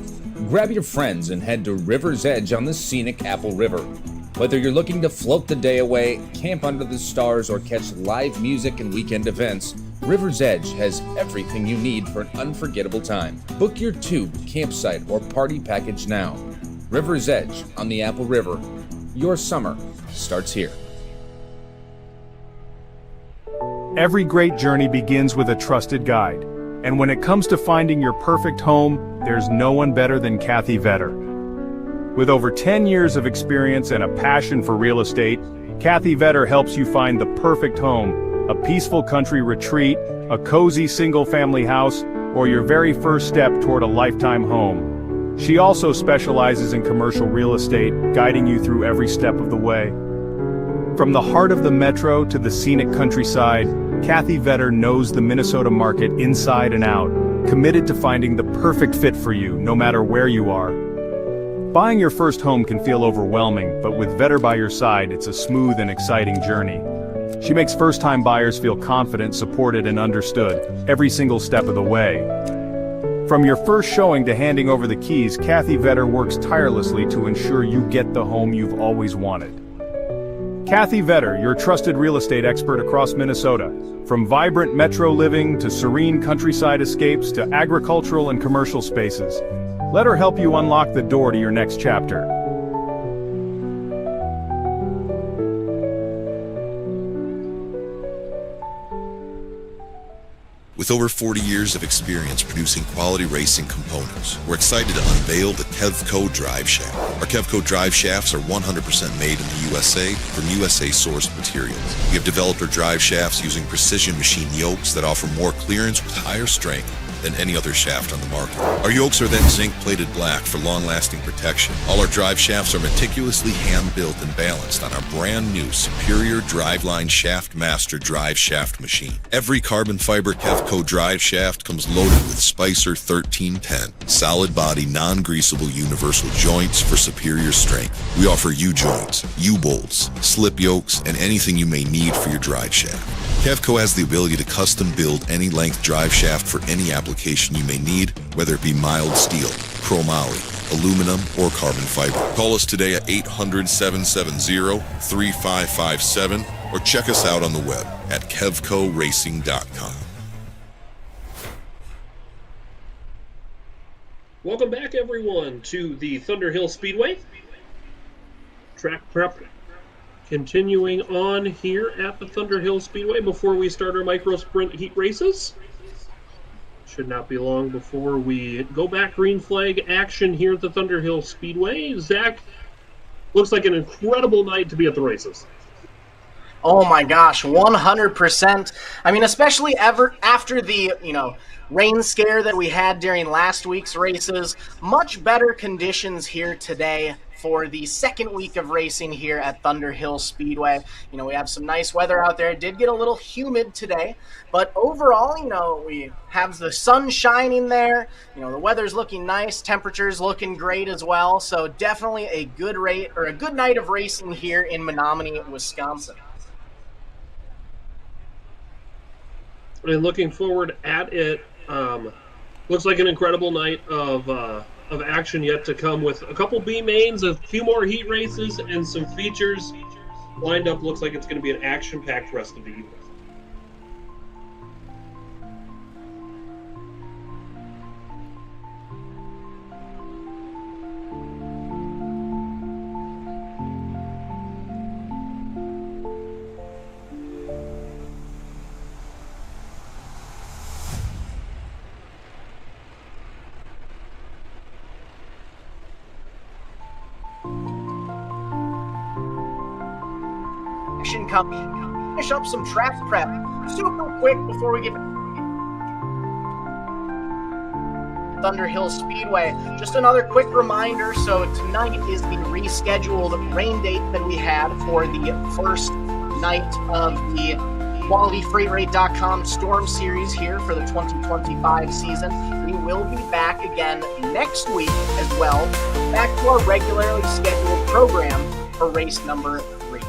Grab your friends and head to River's Edge on the scenic Apple River. Whether you're looking to float the day away, camp under the stars, or catch live music and weekend events, River's Edge has everything you need for an unforgettable time. Book your tube, campsite, or party package now. River's Edge on the Apple River. Your summer starts here. Every great journey begins with a trusted guide. And when it comes to finding your perfect home, there's no one better than Kathy Vetter. With over 10 years of experience and a passion for real estate, Kathy Vetter helps you find the perfect home, a peaceful country retreat, a cozy single-family house, or your very first step toward a lifetime home. She also specializes in commercial real estate, guiding you through every step of the way. From the heart of the metro to the scenic countryside, Kathy Vetter knows the Minnesota market inside and out, committed to finding the perfect fit for you, no matter where you are. Buying your first home can feel overwhelming, but with Vetter by your side, it's a smooth and exciting journey. She makes first-time buyers feel confident, supported, and understood, every single step of the way. From your first showing to handing over the keys, Kathy Vetter works tirelessly to ensure you get the home you've always wanted. Kathy Vetter, your trusted real estate expert across Minnesota. From vibrant metro living to serene countryside escapes to agricultural and commercial spaces. Let her help you unlock the door to your next chapter. With over 40 years of experience producing quality racing components, we're excited to unveil the Kevco Drive Shaft. Our Kevco Drive Shafts are 100% made in the USA from USA-sourced materials. We have developed our drive shafts using precision machine yokes that offer more clearance with higher strength than any other shaft on the market. Our yokes are then zinc-plated black for long-lasting protection. All our drive shafts are meticulously hand-built and balanced on our brand-new Superior Driveline Shaft Master drive shaft machine. Every carbon fiber Kevco drive shaft comes loaded with Spicer 1310, solid-body, non-greasable universal joints for superior strength. We offer U-joints, U-bolts, slip yokes, and anything you may need for your drive shaft. Kevco has the ability to custom build any length drive shaft for any application you may need, whether it be mild steel, chromoly, aluminum, or carbon fiber. Call us today at 800-770-3557 or check us out on the web at kevcoracing.com. Welcome back, everyone, to the Thunder Hill Speedway. Track prep continuing on here at the Thunder Hill Speedway before we start our micro sprint heat races. Should not be long before we go back green flag action here at the Thunder Hill Speedway. Zach, looks like an incredible night to be at the races. Oh my gosh, 100%. I mean, especially after the, rain scare that we had during last week's races, much better conditions here today for the second week of racing here at Thunder Hill Speedway. We have some nice weather out there. It did get a little humid today, but overall, we have the sun shining there. The weather's looking nice, temperatures looking great as well. So definitely a good night of racing here in Menominee, Wisconsin. And looking forward at it Looks like an incredible night of action yet to come, with a couple B mains, a few more heat races, and some features lined up. Looks like it's going to be an action-packed rest of the evening. Finish up some track prep super quick before we get Thunder Hill Speedway. Just another quick reminder, so tonight is the rescheduled rain date that we had for the first night of the QualityFreightRate.com Storm Series here for the 2025 season. We will be back again next week as well, back to our regularly scheduled program for race number 3.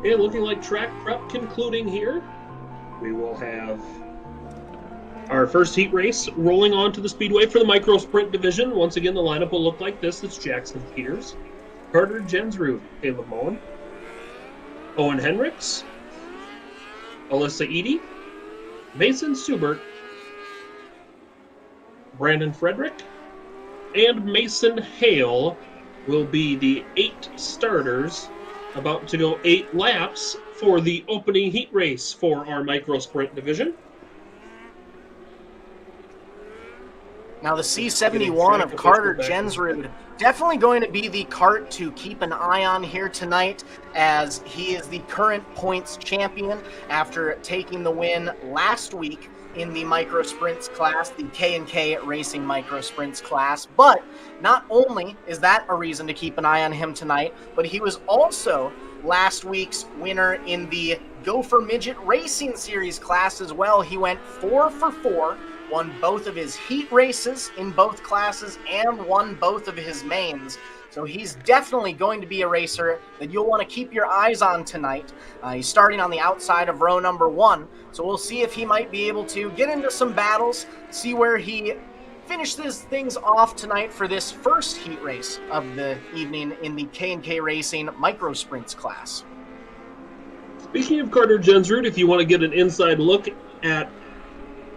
And looking like track prep concluding here, we will have our first heat race rolling onto the speedway for the micro sprint division. Once again, the lineup will look like this. It's Jackson Peters, Carter Jensrud, Caleb Mullen, Owen Henricks, Alyssa Eady, Mason Subert, Brandon Frederick, and Mason Hale will be the 8 starters about to go 8 laps for the opening heat race for our micro sprint division. Now the C71 of Carter Jensrud, definitely going to be the kart to keep an eye on here tonight, as he is the current points champion after taking the win last week in the micro sprints class, the K&K Racing micro sprints class. But not only is that a reason to keep an eye on him tonight, but he was also last week's winner in the Gopher Midget Racing Series class as well. He went 4 for 4, won both of his heat races in both classes and won both of his mains. So he's definitely going to be a racer that you'll want to keep your eyes on tonight. He's starting on the outside of row number 1, so we'll see if he might be able to get into some battles, see where he finishes things off tonight for this first heat race of the evening in the K&K Racing Micro Sprints class. Speaking of Carter Jensrud, if you want to get an inside look at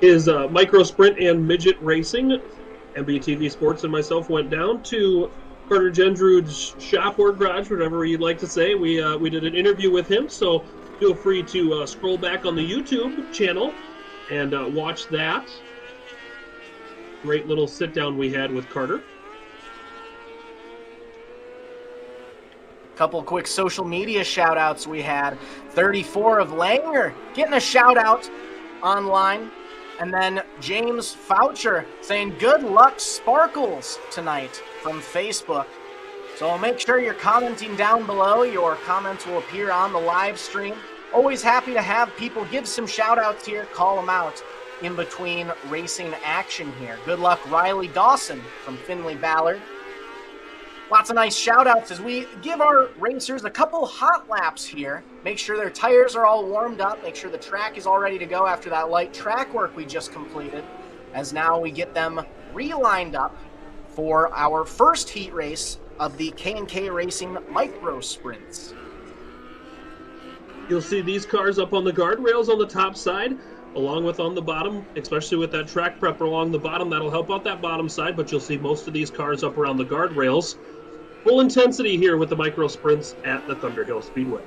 his micro sprint and midget racing, MBTV Sports and myself went down to Carter Jensrud's shop or garage, whatever you'd like to say. We did an interview with him, so feel free to scroll back on the YouTube channel and watch that. Great little sit down we had with Carter. Couple quick social media shout outs we had. 34 of Langer getting a shout out online. And then James Foucher saying good luck Sparkles tonight from Facebook. So make sure you're commenting down below. Your comments will appear on the live stream. Always happy to have people give some shout outs here, call them out in between racing action here. Good luck Riley Dawson from Finley Ballard. Lots of nice shout outs as we give our racers a couple hot laps here. Make sure their tires are all warmed up. Make sure the track is all ready to go after that light track work we just completed. As now we get them re-lined up for our first heat race of the K&K Racing Micro Sprints. You'll see these cars up on the guardrails on the top side, along with on the bottom, especially with that track prep along the bottom. That'll help out that bottom side, but you'll see most of these cars up around the guardrails. Full intensity here with the micro sprints at the Thunder Hill Speedway.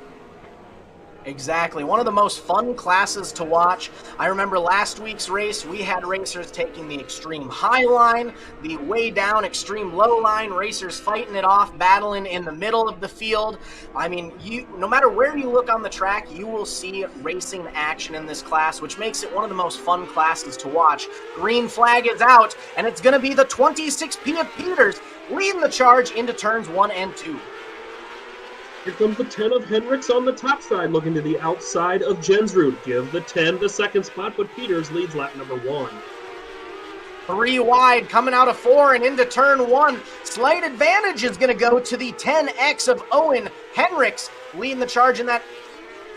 Exactly. One of the most fun classes to watch. I remember last week's race, we had racers taking the extreme high line, the way down extreme low line, racers fighting it off, battling in the middle of the field. I mean, no matter where you look on the track, you will see racing action in this class, which makes it one of the most fun classes to watch. Green flag is out, and it's going to be the 26P of Peters leading the charge into turns 1 and 2. Here comes the 10 of Hendricks on the top side, looking to the outside of Jensrud. Give the 10 the second spot, but Peters leads lap number 1. 3 wide, coming out of 4 and into turn 1. Slight advantage is going to go to the 10X of Owen Hendricks, leading the charge in that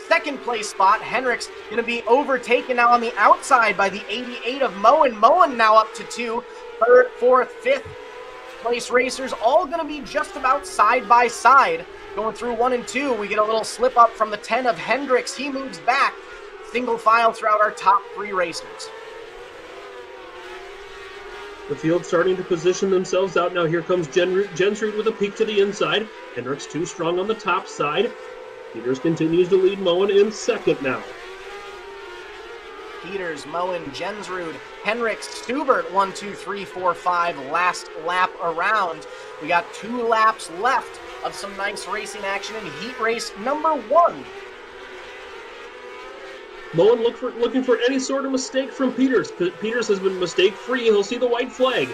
second place spot. Hendricks going to be overtaken now on the outside by the 88 of Moen. Moen now up to 2. Third, fourth, fifth place racers all going to be just about side by side. Going through 1 and 2, we get a little slip up from the 10 of Hendricks. He moves back, single file throughout our top 3 racers. The field starting to position themselves out. Now here comes Jensrud with a peek to the inside. Hendricks too strong on the top side. Peters continues to lead Moen in second now. Peters, Moen, Jensrud, Hendricks, Stubert, 1, 2, 3, 4, 5, last lap around. We got 2 laps left of some nice racing action in heat race number 1. Moen looking for any sort of mistake from Peters. Peters has been mistake-free. He'll see the white flag.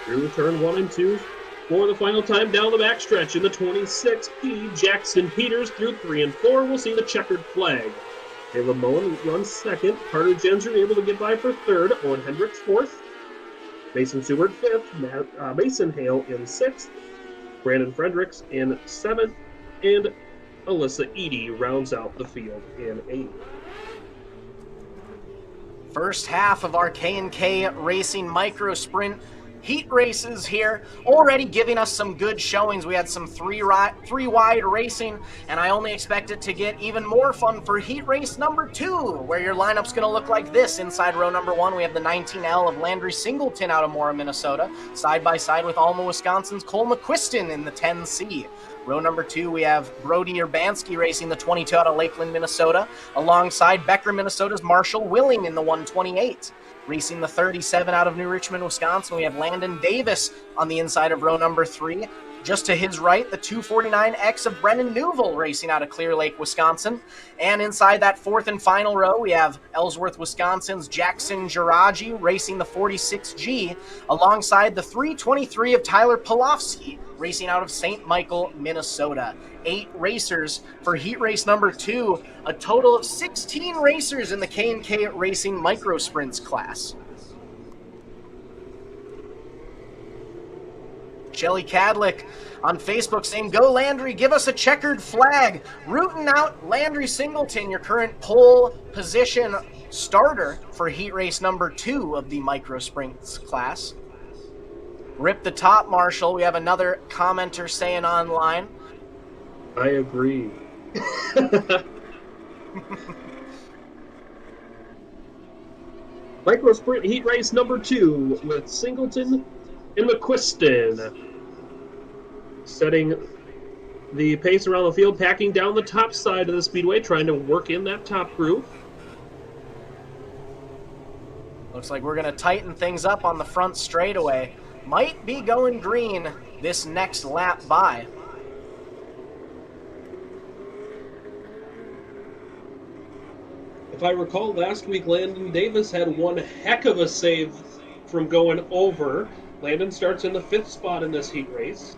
Through turn 1 and 2 for the final time down the backstretch in the 26P. Jackson Peters through 3 and 4 will see the checkered flag. Ava Moen runs second. Carter Jensrud able to get by for third. Owen Hendricks fourth. Mason Seward fifth. Mason Hale in sixth. Brandon Fredericks in seventh. And Alyssa Eady rounds out the field in eighth. First half of our K&K Racing Micro Sprint heat races here, already giving us some good showings. We had some three wide racing, and I only expect it to get even more fun for heat race number 2, where your lineup's going to look like this. Inside row number 1, we have the 19L of Landry Singleton out of Mora, Minnesota, side by side with Alma, Wisconsin's Cole McQuiston in the 10C. Row number 2, we have Brody Urbanski racing the 22 out of Lakeland, Minnesota, alongside Becker, Minnesota's Marshall Willing in the 128. Racing the 37 out of New Richmond, Wisconsin, we have Landon Davis on the inside of row number 3. Just to his right, the 249X of Brennan Newville racing out of Clear Lake, Wisconsin. And inside that fourth and final row, we have Ellsworth, Wisconsin's Jackson Giraji racing the 46G, alongside the 323 of Tyler Polofsky racing out of St. Michael, Minnesota. 8 racers for heat race number 2, a total of 16 racers in the K&K Racing Micro Sprints class. Shelly Cadlick on Facebook saying, "Go Landry, give us a checkered flag." Rooting out Landry Singleton, your current pole position starter for heat race number 2 of the Micro Sprints class. Rip the top, Marshall. We have another commenter saying online, I agree. Micro Sprint heat race number 2 with Singleton and McQuiston setting the pace around the field, packing down the top side of the speedway, trying to work in that top groove. Looks like we're going to tighten things up on the front straightaway. Might be going green this next lap by. If I recall, last week Landon Davis had one heck of a save from going over. Landon starts in the 5th spot in this heat race.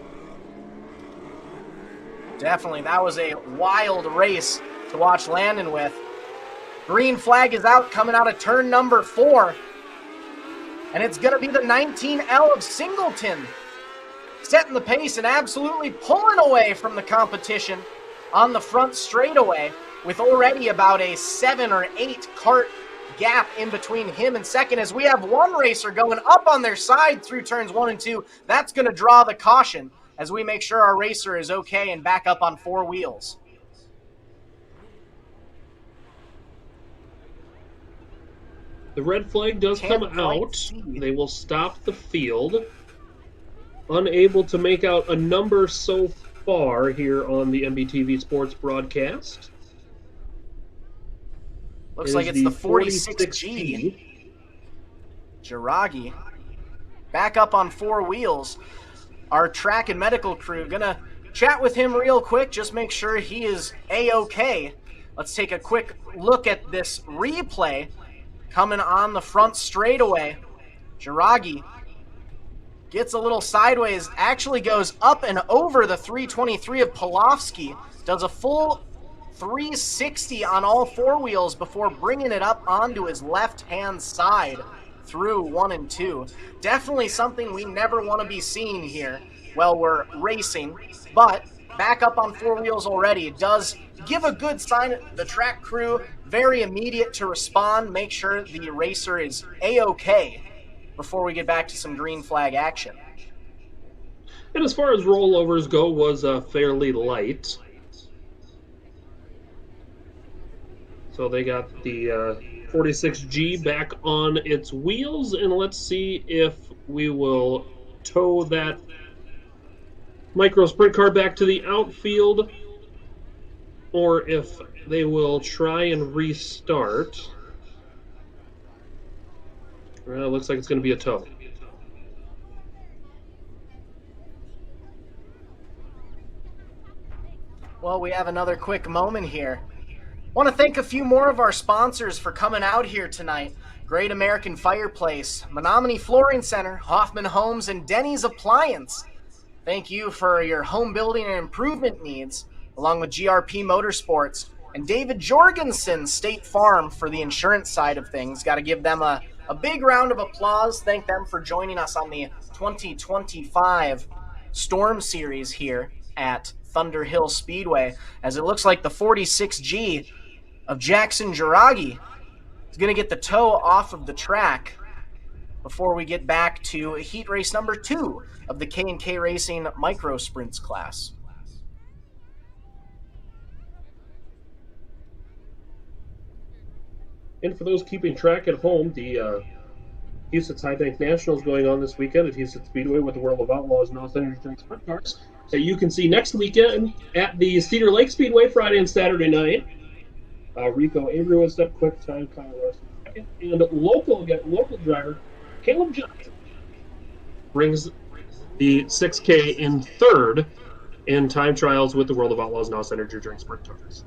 Definitely, that was a wild race to watch Landon with. Green flag is out, coming out of turn number 4. And it's going to be the 19L of Singleton, setting the pace and absolutely pulling away from the competition on the front straightaway, with already about a 7 or 8 kart gap in between him and second, as we have one racer going up on their side through turns 1 and 2. That's going to draw the caution as we make sure our racer is okay and back up on 4 wheels. The red flag does come out. They will stop the field. Unable to make out a number so far here on the MBTV Sports broadcast. Looks like it's the 46G. Jiragi. Back up on four wheels. Our track and medical crew gonna chat with him real quick, just make sure he is A-okay. Let's take a quick look at this replay coming on the front straightaway. Jiragi gets a little sideways, actually goes up and over the 323 of Polofsky, does a full 360 on all four wheels before bringing it up onto his left-hand side through 1 and 2. Definitely something we never want to be seeing here while we're racing, but back up on four wheels already. It does give a good sign. The track crew, very immediate to respond, make sure the racer is A-okay before we get back to some green flag action. And as far as rollovers go, was fairly light. So they got the 46G back on its wheels, and let's see if we will tow that micro sprint car back to the outfield, or if they will try and restart. Well, it looks like it's going to be a tow. Well, we have another quick moment here. Want to thank a few more of our sponsors for coming out here tonight. Great American Fireplace, Menominee Flooring Center, Hoffman Homes, and Denny's Appliance. Thank you for your home building and improvement needs, along with GRP Motorsports and David Jorgensen State Farm for the insurance side of things. Got to give them a big round of applause. Thank them for joining us on the 2025 Storm Series here at Thunder Hill Speedway, as it looks like the 46G of Jackson Jiragi is going to get the tow off of the track before we get back to heat race number 2 of the K&K Racing Micro Sprints class. And for those keeping track at home, the Houston High Bank National is going on this weekend at Houston Speedway with the World of Outlaws and Los Angeles Sprint Cars that you can see next weekend at the Cedar Lake Speedway Friday and Saturday night. Rico Avery was that quick time, Kyle Russell second, and local driver Caleb Johnson brings the 6K in third in time trials with the World of Outlaws and Los Energy Drink Sprint Cars.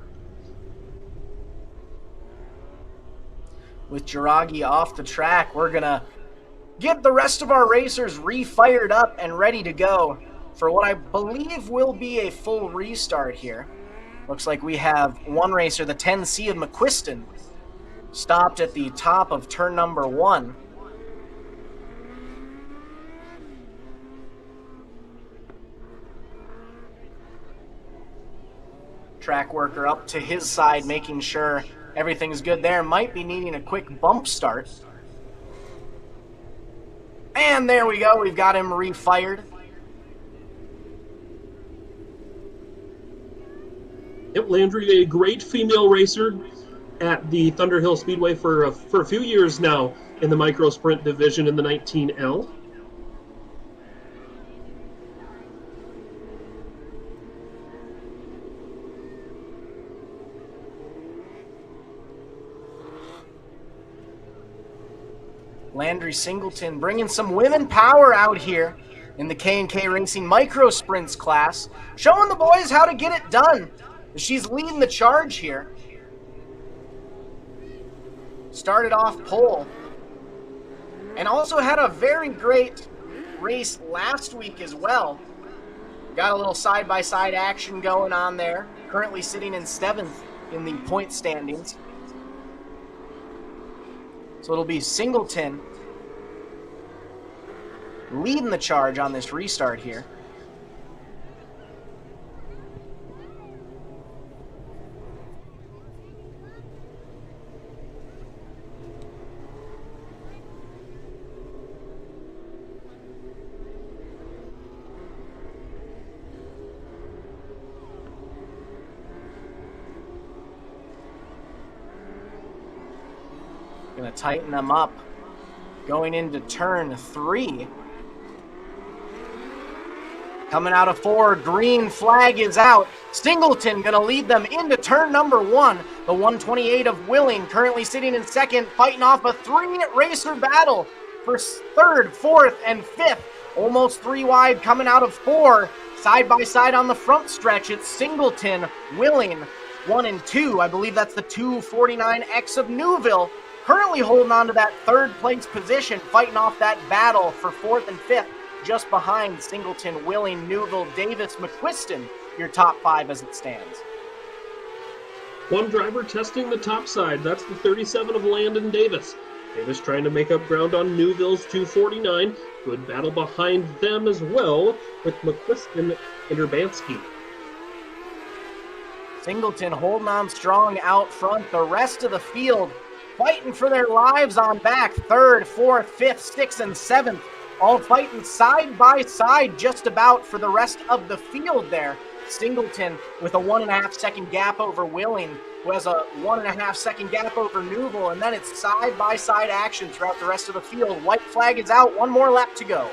With Jiragi off the track, we're going to get the rest of our racers re-fired up and ready to go for what I believe will be a full restart here. Looks like we have one racer, the 10C of McQuiston, stopped at the top of turn number 1. Track worker up to his side, making sure everything's good there. Might be needing a quick bump start. And there we go. We've got him refired. Yep, Landry, a great female racer at the Thunder Hill Speedway for a few years now in the micro sprint division in the 19L. Landry Singleton bringing some women power out here in the K&K Racing Micro Sprints class, showing the boys how to get it done. She's leading the charge here. Started off pole. And also had a very great race last week as well. Got a little side-by-side action going on there. Currently sitting in 7th in the point standings. So it'll be Singleton leading the charge on this restart here. Gonna tighten them up. Going into turn 3. Coming out of 4, green flag is out. Singleton gonna lead them into turn number 1. The 128 of Willing currently sitting in second, fighting off a three-racer battle for third, fourth, and fifth. Almost three wide coming out of four. Side by side on the front stretch, it's Singleton, Willing, 1 and 2. I believe that's the 249X of Newville. Currently holding on to that third place position, fighting off that battle for fourth and fifth, just behind Singleton, Willing, Newville, Davis, McQuiston, your top five as it stands. One driver testing the top side. That's the 37 of Landon Davis. Davis trying to make up ground on Newville's 249. Good battle behind them as well with McQuiston and Urbanski. Singleton holding on strong out front. The rest of the field fighting for their lives on back. Third, fourth, fifth, sixth, and seventh. All fighting side by side just about for the rest of the field there. Singleton with a 1.5 second gap over Willing, who has a 1.5 second gap over Newville, and then it's side by side action throughout the rest of the field. White flag is out, one more lap to go.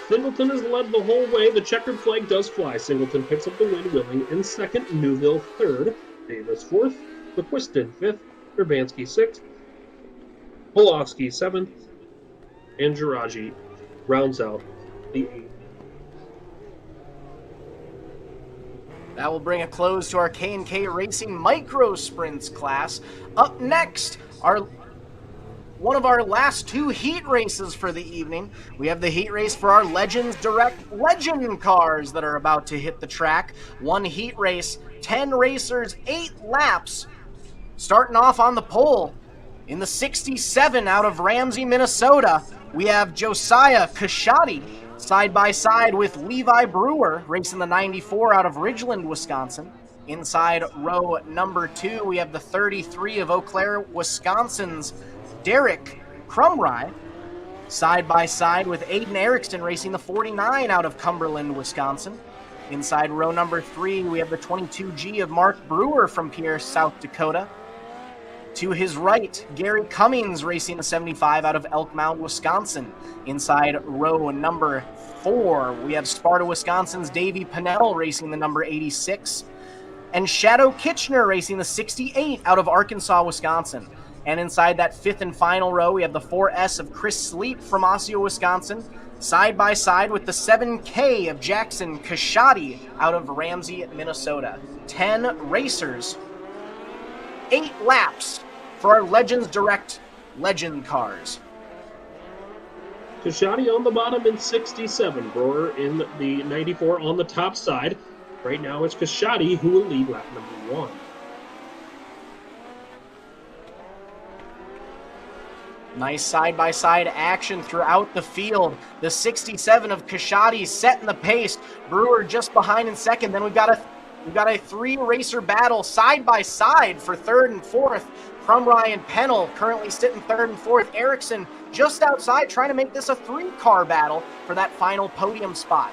Singleton has led the whole way. The checkered flag does fly. Singleton picks up the win. Willing in second, Newville third, Davis fourth, McQuiston fifth, Urbanski sixth, Polofsky seventh, and Garaji rounds out the eighth. That will bring a close to our K&K Racing Micro Sprints class. Up next, one of our last two heat races for the evening. We have the heat race for our Legends Direct Legend cars that are about to hit the track. One heat race, 10 racers, 8 laps. Starting off on the pole, in the 67 out of Ramsey, Minnesota, we have Josiah Kashadi, side by side with Levi Brewer, racing the 94 out of Ridgeland, Wisconsin. Inside row number 2, we have the 33 of Eau Claire, Wisconsin's Derek Crumrye, side by side with Aiden Erickson, racing the 49 out of Cumberland, Wisconsin. Inside row number 3, we have the 22G of Mark Brewer from Pierce, South Dakota. To his right, Gary Cummings racing the 75 out of Elk Mound, Wisconsin. Inside row number 4, we have Sparta, Wisconsin's Davey Pinnell racing the number 86. And Shadow Kitchener racing the 68 out of Arkansas, Wisconsin. And inside that fifth and final row, we have the 4S of Chris Sleep from Osseo, Wisconsin. Side by side with the 7K of Jackson Kashadi out of Ramsey, Minnesota. 10 racers, 8 laps for our Legends Direct Legend cars. Kashadi on the bottom in 67. Brewer in the 94 on the top side. Right now it's Kashadi who will lead lap number 1. Nice side-by-side action throughout the field. The 67 of Kashadi setting the pace. Brewer just behind in second. Then we've got a three-racer battle side-by-side for third and fourth. Crumrye and Pennell currently sitting third and fourth. Erickson just outside trying to make this a 3-car battle for that final podium spot.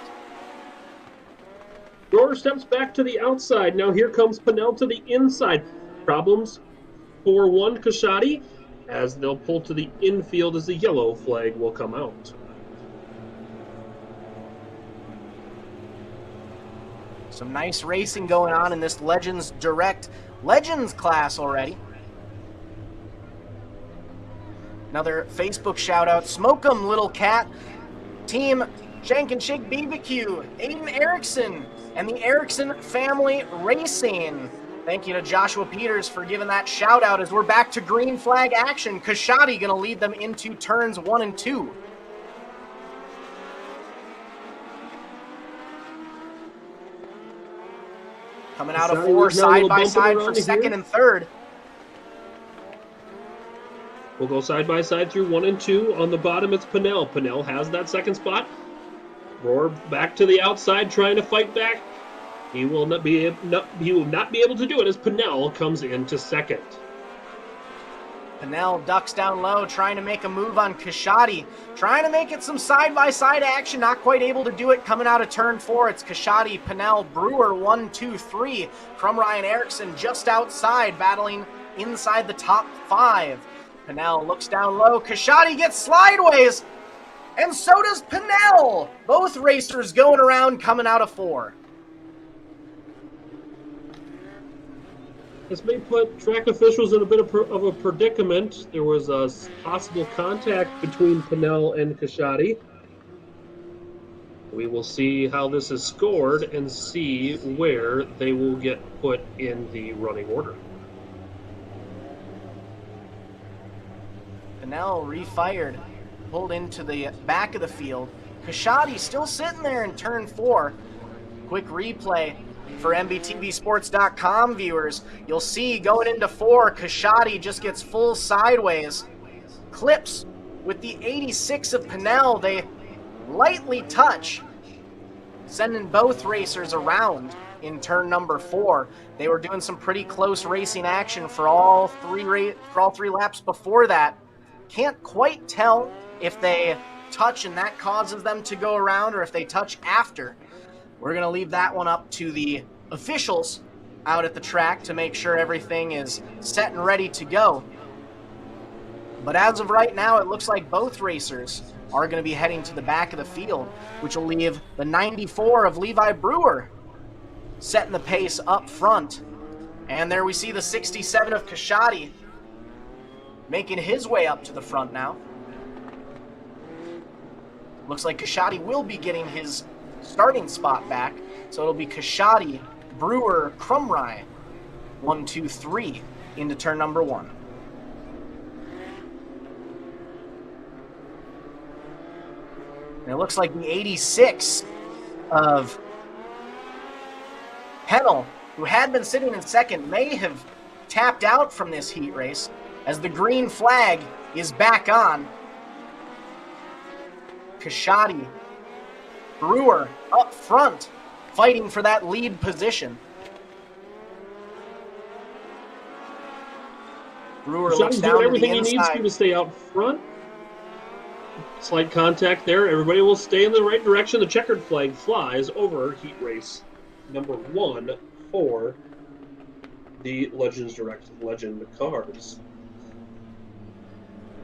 Brewer steps back to the outside. Now here comes Pennell to the inside. Problems for one Kashadi as they'll pull to the infield as the yellow flag will come out. Some nice racing going on in this Legends Direct Legends class already. Another Facebook shout out, Smoke 'em Little Cat, Team Shank and Shake BBQ, Aiden Erickson, and the Erickson Family Racing. Thank you to Joshua Peters for giving that shout out as we're back to green flag action. Kashadi gonna lead them into turns 1 and 2. Coming out of 4 side by side for second and third. We'll go side by side through 1 and 2. On the bottom, it's Pennell. Pennell has that second spot. Roar back to the outside, trying to fight back. He will not be able to do it as Pennell comes into second. Pennell ducks down low, trying to make a move on Kashadi. Trying to make it some side-by-side action, not quite able to do it. Coming out of turn 4, it's Kashadi, Pennell, Brewer, 1, 2, 3. Crumrye and Erickson just outside, battling inside the top 5. Pennell looks down low. Kashadi gets slideways, and so does Pennell. Both racers going around, coming out of 4. This may put track officials in a bit of a predicament. There was a possible contact between Pinnell and Kashadi. We will see how this is scored and see where they will get put in the running order. Pinnell refired, pulled into the back of the field. Kashadi still sitting there in turn 4. Quick replay for MBTVsports.com viewers. You'll see going into 4, Kashadi just gets full sideways. Clips with the 86 of Pinnell. They lightly touch, sending both racers around in turn number 4. They were doing some pretty close racing action for all three laps before that. Can't quite tell if they touch and that causes them to go around or if they touch after. We're going to leave that one up to the officials out at the track to make sure everything is set and ready to go. But as of right now, it looks like both racers are going to be heading to the back of the field, which will leave the 94 of Levi Brewer setting the pace up front. And there we see the 67 of Kashadi making his way up to the front now. Looks like Kashadi will be getting his starting spot back. So it'll be Kashadi, Brewer, Crumry, 1, 2, 3 into turn number 1. And it looks like the 86 of Pennell, who had been sitting in second, may have tapped out from this heat race as the green flag is back on. Kashadi, Brewer up front, fighting for that lead position. Brewer looks down doing everything to the he needs to stay out front. Slight contact there. Everybody will stay in the right direction. The checkered flag flies over heat race number 1 for the Legends Direct Legend cars.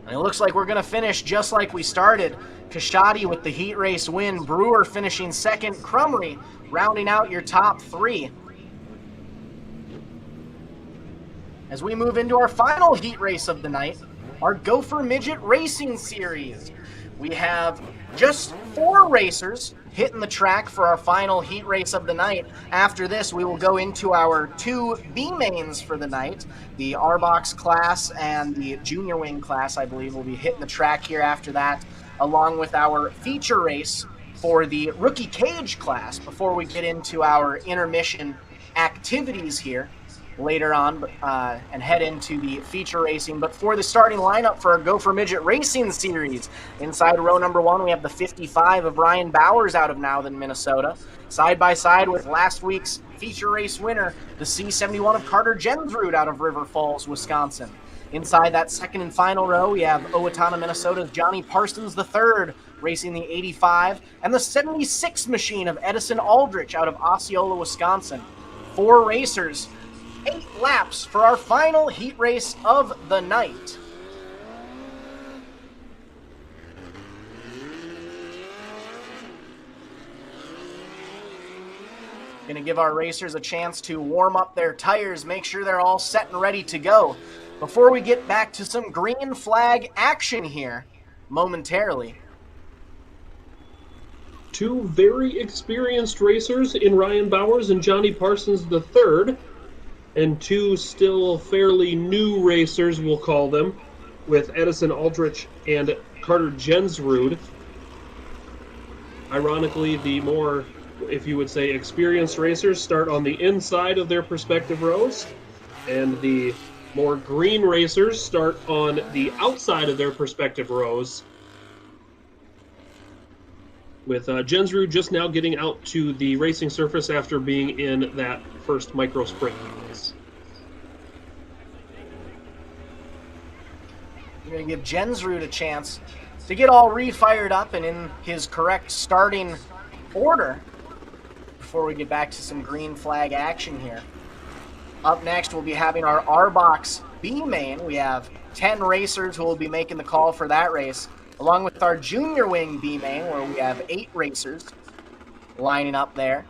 And it looks like we're going to finish just like we started. Kashadi with the heat race win. Brewer finishing second. Crumry rounding out your top 3. As we move into our final heat race of the night, our Gopher Midget Racing Series. We have just 4 racers hitting the track for our final heat race of the night. After this, we will go into our 2 B mains for the night. The R-Box class and the Junior Wing class, I believe, will be hitting the track here after that, along with our feature race for the Rookie Cage class before we get into our intermission activities here later on and head into the feature racing. But for the starting lineup for our Gopher Midget Racing Series, inside row number 1, we have the 55 of Ryan Bowers out of Nowthen, Minnesota, side by side with last week's feature race winner, the C71 of Carter Jensrud out of River Falls, Wisconsin. Inside that second and final row, we have Owatonna, Minnesota's Johnny Parsons III racing the 85, and the 76 machine of Edison Aldrich out of Osceola, Wisconsin. 4 racers, 8 laps for our final heat race of the night. Going to give our racers a chance to warm up their tires, make sure they're all set and ready to go before we get back to some green flag action here momentarily. 2 very experienced racers in Ryan Bowers and Johnny Parsons III, and 2 still fairly new racers, we'll call them, with Edison Aldrich and Carter Jensrud. Ironically, the more, if you would say, experienced racers start on the inside of their respective rows, and the more green racers start on the outside of their respective rows, with Jensrud just now getting out to the racing surface after being in that first micro sprint race. We're going to give Jensrud a chance to get all refired up and in his correct starting order before we get back to some green flag action here. Up next, we'll be having our R-Box B main. We have 10 racers who will be making the call for that race, along with our Junior Wing B main, where we have 8 racers lining up there.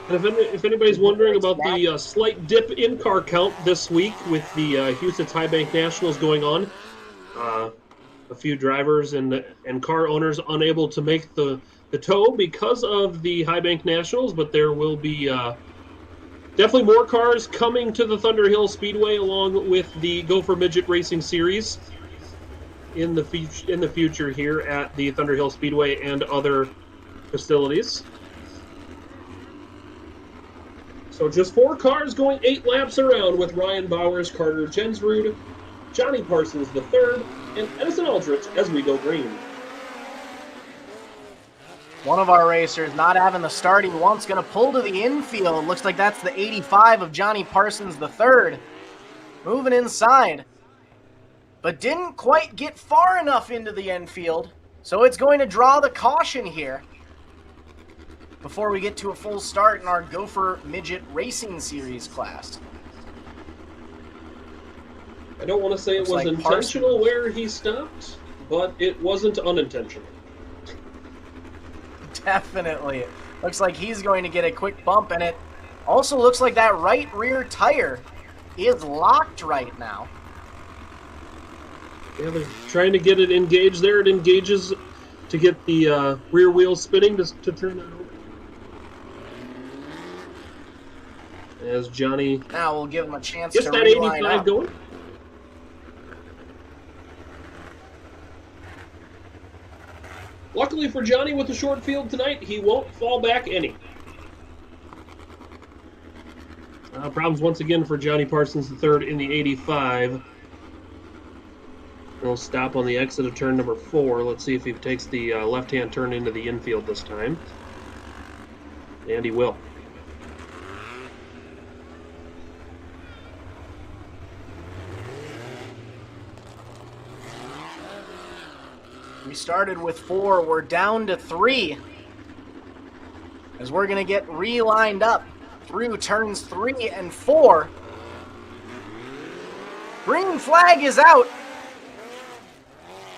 And if anybody's wondering about the slight dip in car count this week with the Houston's High Bank Nationals going on, a few drivers and car owners unable to make the tow because of the High Bank Nationals, but there will be definitely more cars coming to the Thunder Hill Speedway along with the Gopher Midget Racing Series in the future here at the Thunder Hill Speedway and other facilities. So just 4 cars going 8 laps around with Ryan Bowers, Carter Jensrud, Johnny Parsons III, and Edison Aldrich as we go green. One of our racers not having the starting once, going to pull to the infield. Looks like that's the 85 of Johnny Parsons III. Moving inside. But didn't quite get far enough into the infield, so it's going to draw the caution here before we get to a full start in our Gopher Midget Racing Series class. I don't want to say it was intentional where he stopped, but it wasn't unintentional. Definitely. Looks like he's going to get a quick bump, and it also looks like that right rear tire is locked right now. Yeah, they're trying to get it engaged there. It engages to get the rear wheel spinning to turn that over. As Johnny now we'll give him a chance gets to that 85 going. Luckily for Johnny with the short field tonight, he won't fall back any. Problems once again for Johnny Parsons III in the 85. He'll stop on the exit of turn number 4. Let's see if he takes the left-hand turn into the infield this time. And he will. We started with 4, we're down to 3. As we're going to get relined up through turns 3 and 4. Green flag is out.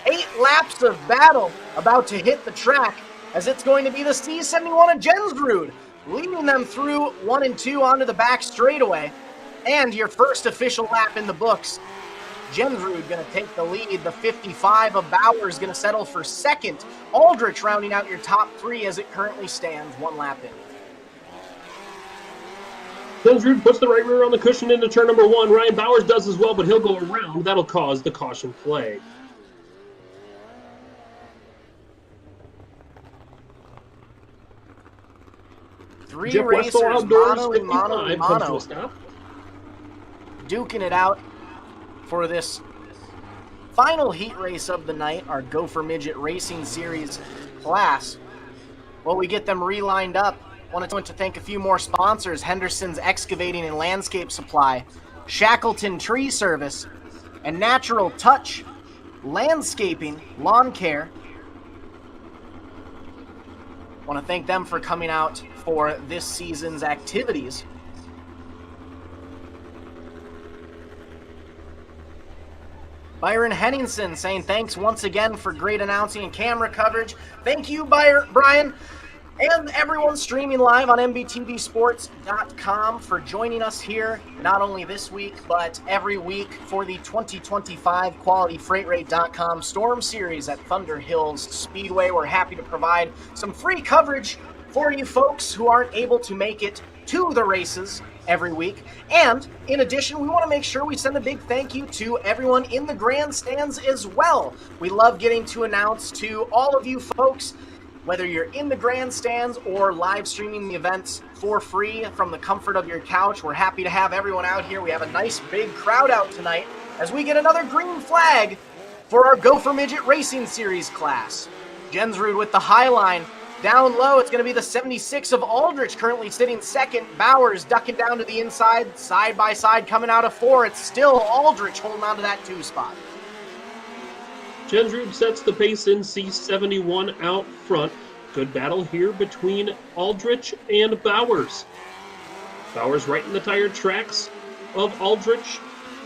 8 laps of battle about to hit the track, as it's going to be the C71 of Jensrud, leading them through 1 and 2 onto the back straightaway. And your first official lap in the books. Jensrud going to take the lead. The 55 of Bowers going to settle for second. Aldrich rounding out your top 3 as it currently stands 1 lap in. Jensrud puts the right rear on the cushion into turn number 1. Ryan Bowers does as well, but he'll go around. That'll cause the caution flag. Three Jeff racers, Westphal outdoors, mono 55, and comes to mono, a stop. duking it out for this final heat race of the night, our Gopher Midget Racing Series class. While we get them relined up, wanted to thank a few more sponsors: Henderson's Excavating and Landscape Supply, Shackleton Tree Service, and Natural Touch Landscaping Lawn Care. Want to thank them for coming out for this season's activities. Byron Henningsen saying thanks once again for great announcing and camera coverage. Thank you, Brian, and everyone streaming live on MBTVsports.com for joining us here, not only this week, but every week for the 2025 QualityFreightRate.com Storm Series at Thunder Hills Speedway. We're happy to provide some free coverage for you folks who aren't able to make it to the races every week. And in addition, we want to make sure we send a big thank you to everyone in the grandstands as well. We love getting to announce to all of you folks, whether you're in the grandstands or live streaming the events for free from the comfort of your couch. We're happy to have everyone out here. We have a nice big crowd out tonight as we get another green flag for our Gopher Midget Racing Series class. Jensrud with the high line. Down low, it's going to be the 76 of Aldrich currently sitting second. Bowers ducking down to the inside, side by side coming out of 4. It's still Aldrich holding on to that 2 spot. Jensrud sets the pace in C71 out front. Good battle here between Aldrich and Bowers. Bowers right in the tire tracks of Aldrich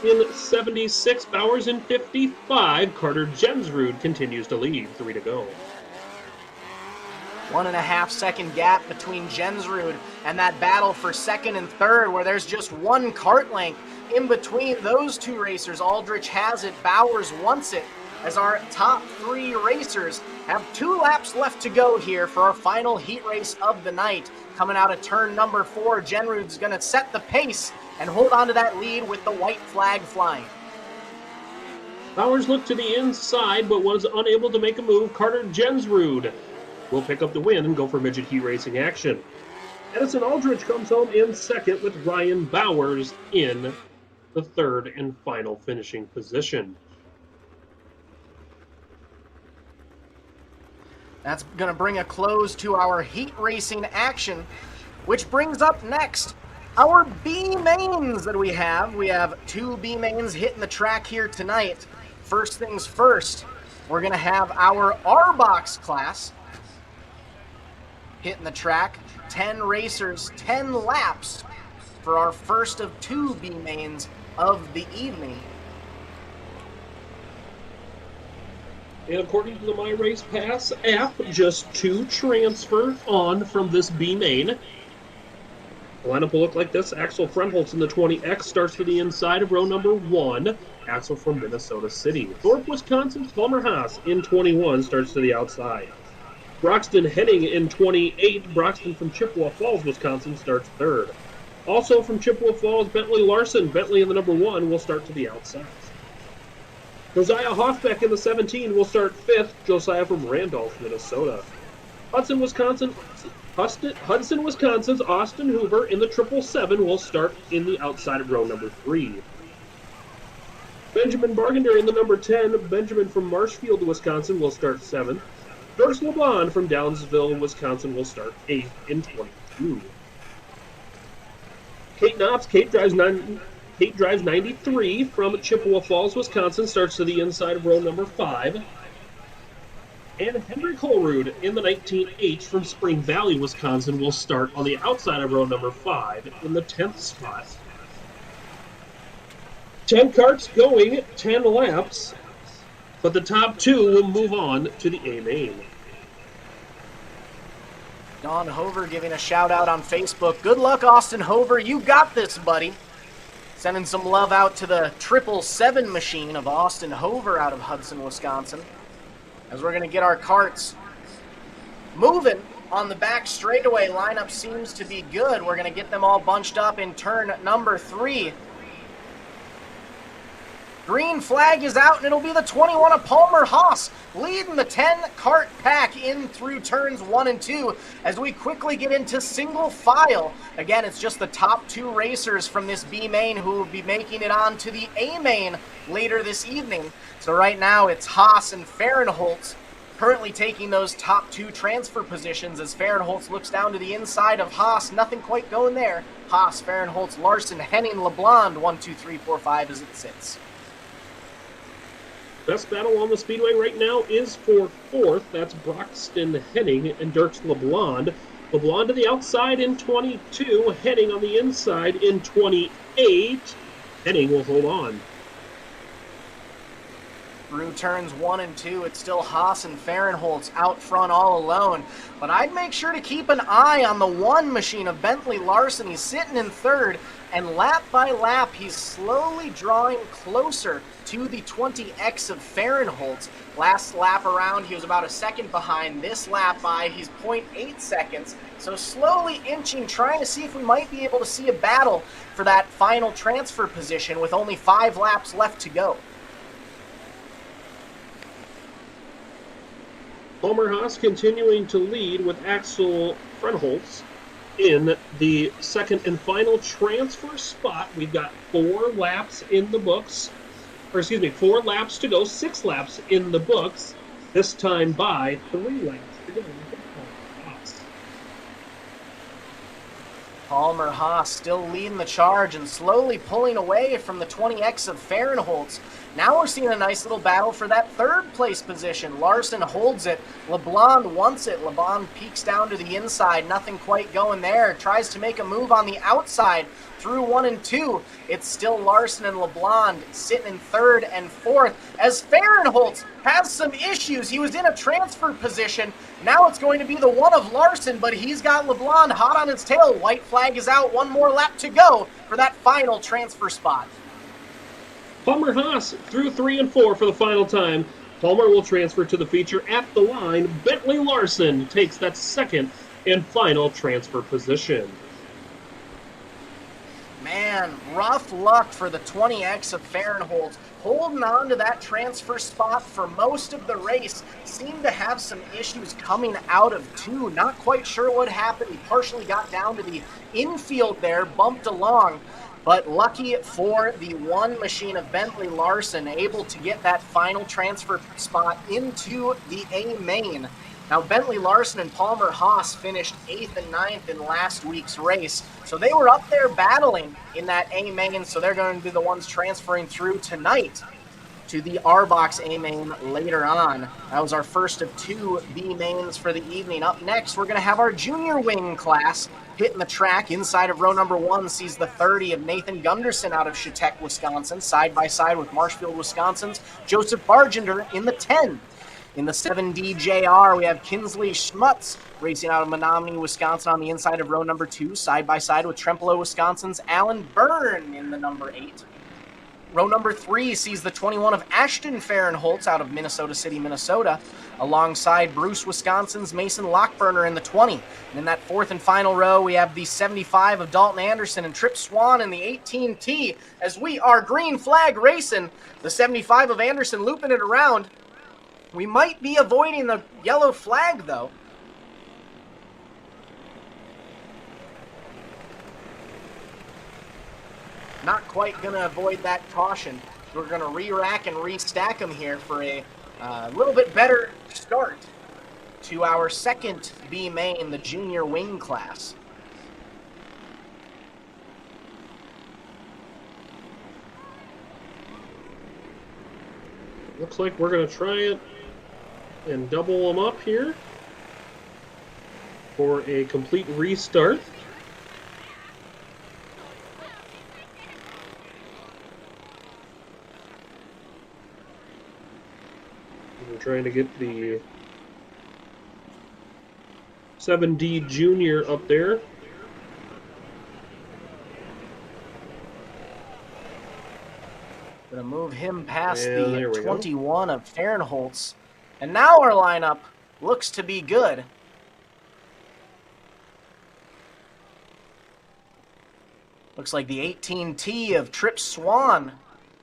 in 76. Bowers in 55. Carter Jensrud continues to lead. 3 to go. 1.5-second gap between Jensrud and that battle for second and third, where there's just one cart length in between those two racers. Aldrich has it, Bowers wants it, as our top three racers have 2 laps left to go here for our final heat race of the night. Coming out of turn number 4, Jensrud's going to set the pace and hold on to that lead with the white flag flying. Bowers looked to the inside, but was unable to make a move. Carter Jensrud will pick up the win and go for Midget Heat Racing action. Edison Aldrich comes home in second, with Ryan Bowers in the third and final finishing position. That's going to bring a close to our heat racing action, which brings up next our B mains that we have. We have 2 B mains hitting the track here tonight. First things first, we're going to have our R-Box class hitting the track. 10 racers, 10 laps for our first of 2 B mains of the evening. And according to the My Race Pass app, just 2 transfer on from this B main. The lineup will look like this. Axel Frenholtz in the 20X starts to the inside of row number 1. Axel from Minnesota City. Thorpe, Wisconsin's Palmer Haas in 21 starts to the outside. Broxton Henning in 28. Broxton from Chippewa Falls, Wisconsin starts third. Also from Chippewa Falls, Bentley Larson. Bentley in the number 1 will start to the outside. Josiah Hoffbeck in the 17 will start 5th. Josiah from Randolph, Minnesota. Hudson, Wisconsin's Austin Hoover in the 777 will start in the outside of row number 3. Benjamin Bargender in the number 10. Benjamin from Marshfield, Wisconsin will start 7th. Doris LeBlanc from Downsville, Wisconsin will start 8th in 22. Kate Knopf, Kate drives 93 from Chippewa Falls, Wisconsin, starts to the inside of row number 5. And Henrik Holrud in the 19H from Spring Valley, Wisconsin, will start on the outside of row number 5 in the 10th spot. 10 carts going, 10 laps, but the top 2 will move on to the A main. Don Hover giving a shout out on Facebook. Good luck, Austin Hover. You got this, buddy. Sending some love out to the 777 machine of Austin Hover out of Hudson, Wisconsin, as we're going to get our carts moving on the back straightaway. Lineup seems to be good. We're going to get them all bunched up in turn number 3. Green flag is out, and it'll be the 21 of Palmer Haas leading the 10-cart pack in through turns 1 and 2 as we quickly get into single file. Again, it's just the top 2 racers from this B main who will be making it on to the A main later this evening. So right now it's Haas and Fahrenholtz currently taking those top 2 transfer positions as Fahrenholtz looks down to the inside of Haas. Nothing quite going there. Haas, Fahrenholtz, Larson, Henning, LeBlanc, 1, 2, 3, 4, 5 as it sits. Best battle on the speedway right now is for 4th. That's Broxton Henning and Dirks LeBlanc. LeBlanc to the outside in 22. Henning on the inside in 28. Henning will hold on. Through turns 1 and 2, it's still Haas and Fahrenholtz out front all alone. But I'd make sure to keep an eye on the 1 machine of Bentley Larson. He's sitting in 3rd, and lap by lap, he's slowly drawing closer to the 20X of Fahrenholtz. Last lap around, he was about a second behind. This lap by, he's 0.8 seconds. So slowly inching, trying to see if we might be able to see a battle for that final transfer position with only 5 laps left to go. Palmer Haas continuing to lead with Axel Frenholtz in the second and final transfer spot. We've got 4 laps in the books. 4 laps to go, 6 laps in the books. This time by 3 lengths to go. Palmer Haas still leading the charge and slowly pulling away from the 20X of Fahrenholtz. Now we're seeing a nice little battle for that 3rd place position. Larson holds it. LeBlanc wants it. LeBlanc peeks down to the inside. Nothing quite going there. Tries to make a move on the outside through 1 and 2. It's still Larson and LeBlond sitting in 3rd and 4th as Fahrenholtz has some issues. He was in a transfer position. Now it's going to be the one of Larson, but he's got LeBlond hot on his tail. White flag is out. 1 more lap to go for that final transfer spot. Palmer Haas through 3 and 4 for the final time. Palmer will transfer to the feature at the line. Bentley Larson takes that second and final transfer position. Man, rough luck for the 20X of Fahrenholtz. Holding on to that transfer spot for most of the race. Seemed to have some issues coming out of 2. Not quite sure what happened. He partially got down to the infield there, bumped along. But lucky for the 1 machine of Bentley Larson, able to get that final transfer spot into the A main. Now, Bentley Larson and Palmer Haas finished 8th and 9th in last week's race, so they were up there battling in that A main, so they're going to be the ones transferring through tonight to the R-Box A main later on. That was our first of 2 B mains for the evening. Up next, we're going to have our junior wing class hitting the track. Inside of row number 1 sees the 30 of Nathan Gunderson out of Chautauqua, Wisconsin, side by side with Marshfield, Wisconsin's Joseph Bargender in the 10. In the 7DJR, we have Kinsley Schmutz racing out of Menominee, Wisconsin on the inside of row number 2, side by side with Trempealeau, Wisconsin's Alan Byrne in the number 8. Row number 3 sees the 21 of Ashton Fahrenholtz out of Minnesota City, Minnesota, alongside Bruce, Wisconsin's Mason Lockburner in the 20. And in that 4th and final row, we have the 75 of Dalton Anderson and Trip Swan in the 18T as we are green flag racing. The 75 of Anderson looping it around. We might be avoiding the yellow flag, though. Not quite going to avoid that caution. We're going to re-rack and restack them here for a little bit better start to our second B main, the junior wing class. Looks like we're going to try it and double them up here for a complete restart. We're trying to get the 7D Junior up there. Gonna move him past And the 21 of Fahrenholtz. And now our lineup looks to be good. Looks like the 18T of Trip Swan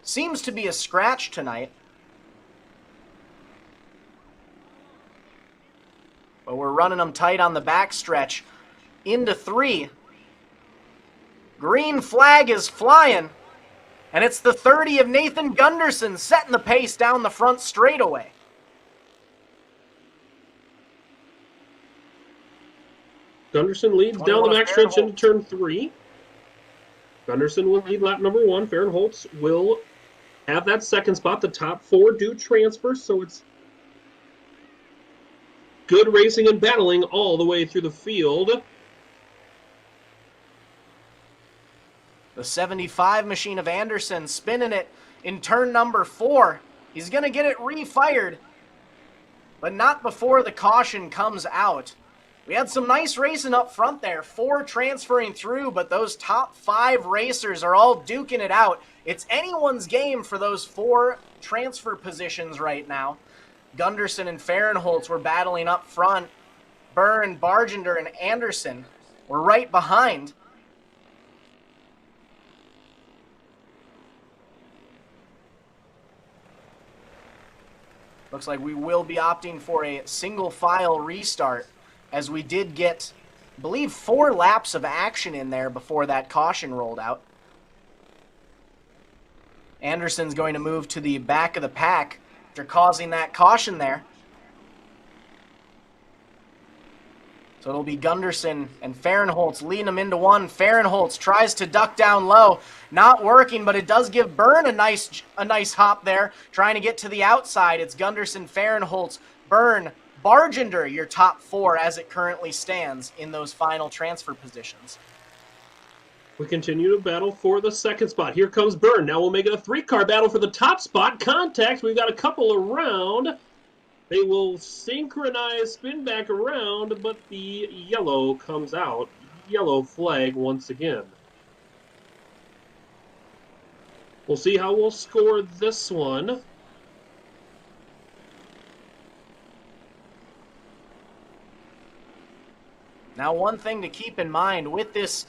seems to be a scratch tonight. But we're running them tight on the backstretch. Into 3. Green flag is flying. And it's the 30 of Nathan Gunderson setting the pace down the front straightaway. Gunderson leads down the backstretch into turn 3. Gunderson will lead lap number 1. Fahrenholtz will have that second spot. The top 4 do transfer, so it's good racing and battling all the way through the field. The 75 machine of Anderson spinning it in turn number 4. He's going to get it refired, but not before the caution comes out. We had some nice racing up front there. 4 transferring through, but those top 5 racers are all duking it out. It's anyone's game for those 4 transfer positions right now. Gunderson and Fahrenholtz were battling up front. Byrne, Bargender, and Anderson were right behind. Looks like we will be opting for a single file restart, as we did get, I believe, 4 laps of action in there before that caution rolled out. Anderson's going to move to the back of the pack after causing that caution there. So it'll be Gunderson and Fahrenholtz leading them into 1. Fahrenholtz tries to duck down low. Not working, but it does give Byrne a nice hop there, trying to get to the outside. It's Gunderson, Fahrenholtz, Byrne, Bargender, your top 4 as it currently stands in those final transfer positions. We continue to battle for the second spot. Here comes Byrne. Now we'll make it a 3-car battle for the top spot. Contact. We've got a couple around. They will synchronize, spin back around, but the yellow comes out. Yellow flag once again. We'll see how we'll score this one. Now, one thing to keep in mind with this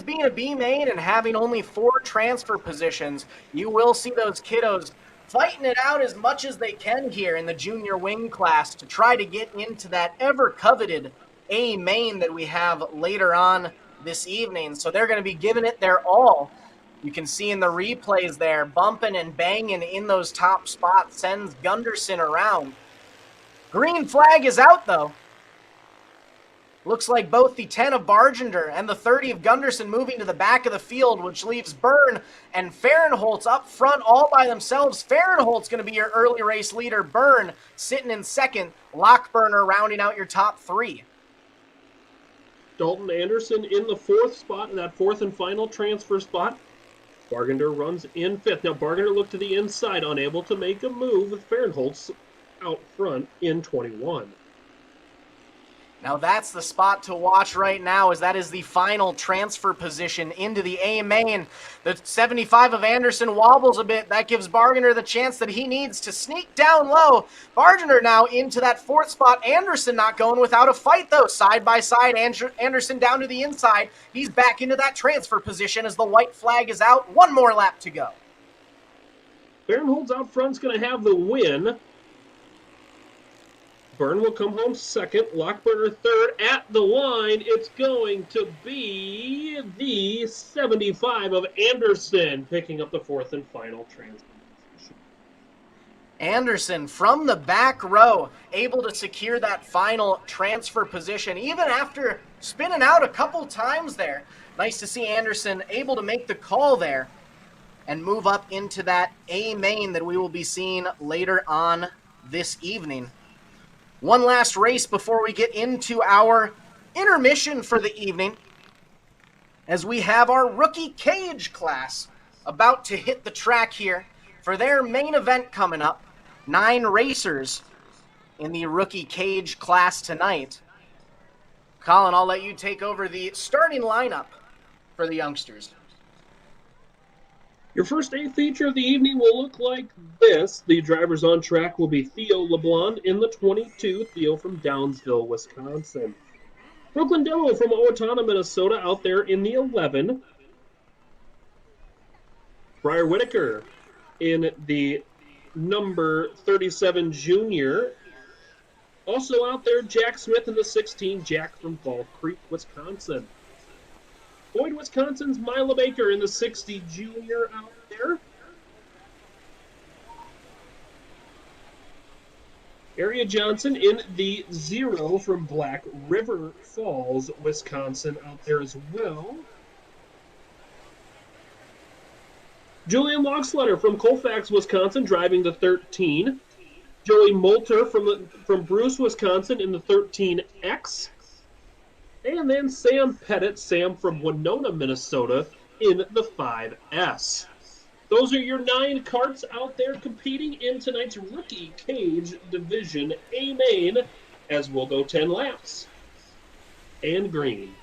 being a B main and having only 4 transfer positions, you will see those kiddos fighting it out as much as they can here in the junior wing class to try to get into that ever coveted A main that we have later on this evening. So they're going to be giving it their all. You can see in the replays there, bumping and banging in those top spots, sends Gunderson around. Green flag is out though. Looks like both the 10 of Bargender and the 30 of Gunderson moving to the back of the field, which leaves Byrne and Fahrenholtz up front all by themselves. Fahrenholtz going to be your early race leader. Byrne sitting in second. Lockburner rounding out your top 3. Dalton Anderson in the 4th spot, in that 4th and final transfer spot. Bargender runs in 5th. Now Bargender looked to the inside, unable to make a move with Fahrenholtz out front in 21. Now that's the spot to watch right now, as that is the final transfer position into the A main. The 75 of Anderson wobbles a bit. That gives Bargender the chance that he needs to sneak down low. Bargender now into that 4th spot. Anderson not going without a fight though. Side by side, Anderson down to the inside. He's back into that transfer position as the white flag is out. One more lap to go. Fahrenholtz out front's going to have the win. Byrne will come home second. Lockburner third. At the line, it's going to be the 75 of Anderson picking up the 4th and final transfer. Anderson from the back row, able to secure that final transfer position, even after spinning out a couple times there. Nice to see Anderson able to make the call there and move up into that A main that we will be seeing later on this evening. One last race before we get into our intermission for the evening, as we have our rookie cage class about to hit the track here for their main event coming up. 9 racers in the rookie cage class tonight. Colin, I'll let you take over the starting lineup for the youngsters. Your first A feature of the evening will look like this. The drivers on track will be Theo LeBlanc in the 22. Theo from Downsville, Wisconsin. Brooklyn Demo from Owatonna, Minnesota, out there in the 11. Briar Whitaker in the number 37 junior. Also out there, Jack Smith in the 16. Jack from Fall Creek, Wisconsin. Boyd, Wisconsin's Mila Baker in the 60 junior out there. Area Johnson in the 0 from Black River Falls, Wisconsin out there as well. Julian Logsletter from Colfax, Wisconsin, driving the 13. Joey Moulter from Bruce, Wisconsin in the 13X. And then Sam Pettit, Sam from Winona, Minnesota, in the 5S. Those are your 9 karts out there competing in tonight's Rookie Cage Division A main, as we'll go 10 laps. And green.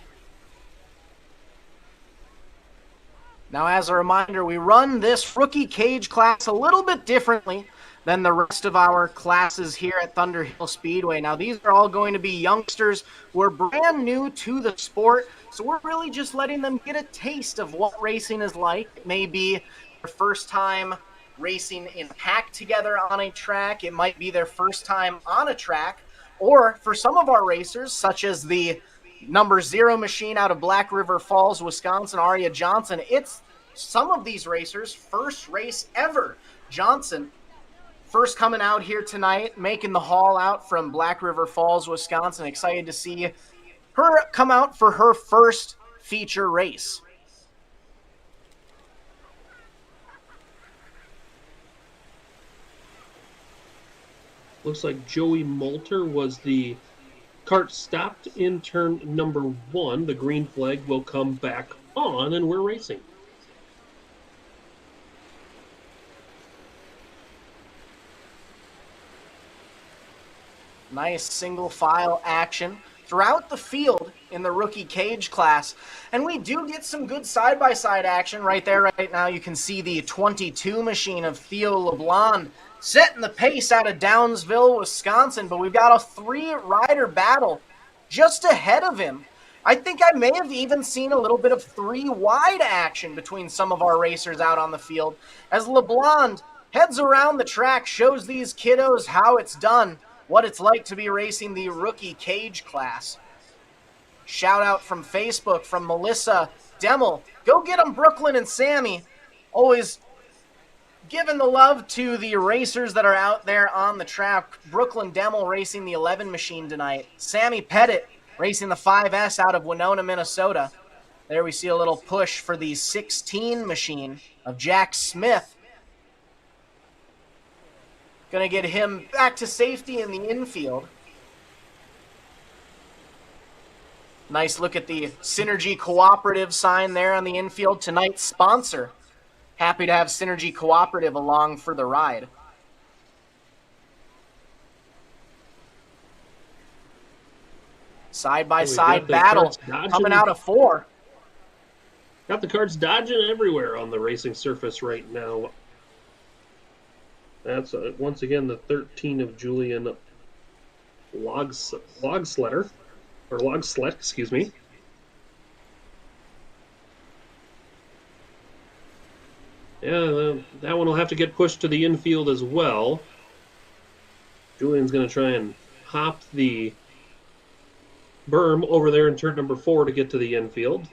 Now, as a reminder, we run this rookie cage class a little bit differently than the rest of our classes here at Thunder Hill Speedway. Now, these are all going to be youngsters who are brand new to the sport, so we're really just letting them get a taste of what racing is like. It may be their first time racing in pack together on a track. It might be their first time on a track, or for some of our racers, such as the number 0 machine out of Black River Falls, Wisconsin, Aria Johnson, it's some of these racers' first race ever. Johnson, first coming out here tonight, making the haul out from Black River Falls, Wisconsin. Excited to see her come out for her first feature race. Looks like Joey Moulter was the kart stopped in turn number 1. The green flag will come back on and we're racing. Nice single file action throughout the field in the rookie cage class. And we do get some good side-by-side action right there. Right now you can see the 22 machine of Theo LeBlanc setting the pace out of Downsville, Wisconsin. But we've got a 3-rider battle just ahead of him. I think I may have even seen a little bit of 3-wide action between some of our racers out on the field as LeBlanc heads around the track, shows these kiddos how it's done, what it's like to be racing the rookie cage class. Shout out from Facebook from Melissa Demmel. Go get them, Brooklyn and Sammy. Always giving the love to the racers that are out there on the track. Brooklyn Demmel racing the 11 machine tonight. Sammy Pettit racing the 5S out of Winona, Minnesota. There we see a little push for the 16 machine of Jack Smith. Going to get him back to safety in the infield. Nice look at the Synergy Cooperative sign there on the infield. Tonight's sponsor. Happy to have Synergy Cooperative along for the ride. Side-by-side battle coming out of 4. Got the carts dodging everywhere on the racing surface right now. That's once again the 13 of Julian Logsletter, or Logslet, excuse me. Yeah, that one will have to get pushed to the infield as well. Julian's going to try and hop the berm over there in turn number 4 to get to the infield.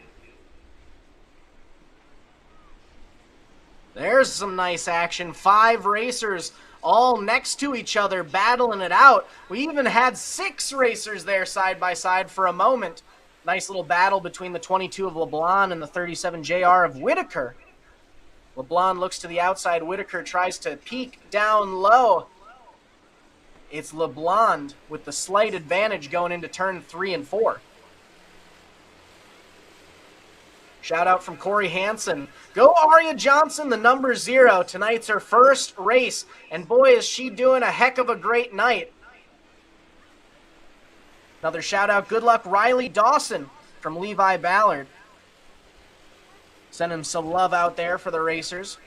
There's some nice action. 5 racers all next to each other battling it out. We even had 6 racers there side by side for a moment. Nice little battle between the 22 of LeBlanc and the 37 JR of Whitaker. LeBlanc looks to the outside. Whitaker tries to peek down low. It's LeBlanc with the slight advantage going into turn 3 and 4. Shout out from Corey Hansen. Go Aria Johnson, the number 0. Tonight's her first race, and boy, is she doing a heck of a great night. Another shout out, good luck, Riley Dawson from Levi Ballard. Sending some love out there for the racers.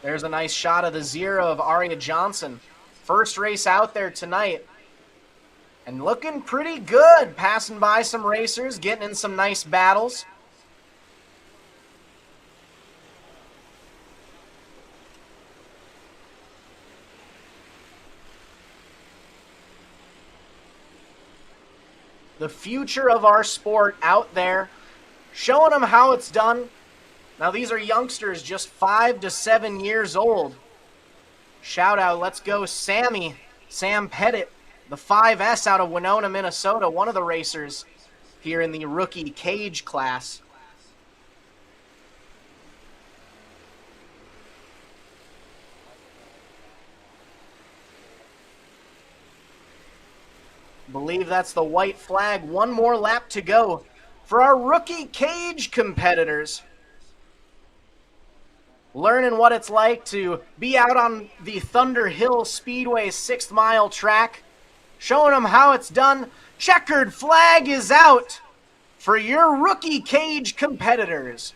There's a nice shot of the 0 of Aria Johnson. First race out there tonight. And looking pretty good. Passing by some racers, getting in some nice battles. The future of our sport out there. Showing them how it's done. Now these are youngsters just 5 to 7 years old. Shout out, let's go Sam Pettit, the 5S out of Winona, Minnesota, one of the racers here in the rookie cage class. Believe that's the white flag. One more lap to go for our rookie cage competitors. Learning what it's like to be out on the Thunder Hill Speedway 6th mile track. Showing them how it's done. Checkered flag is out for your rookie cage competitors.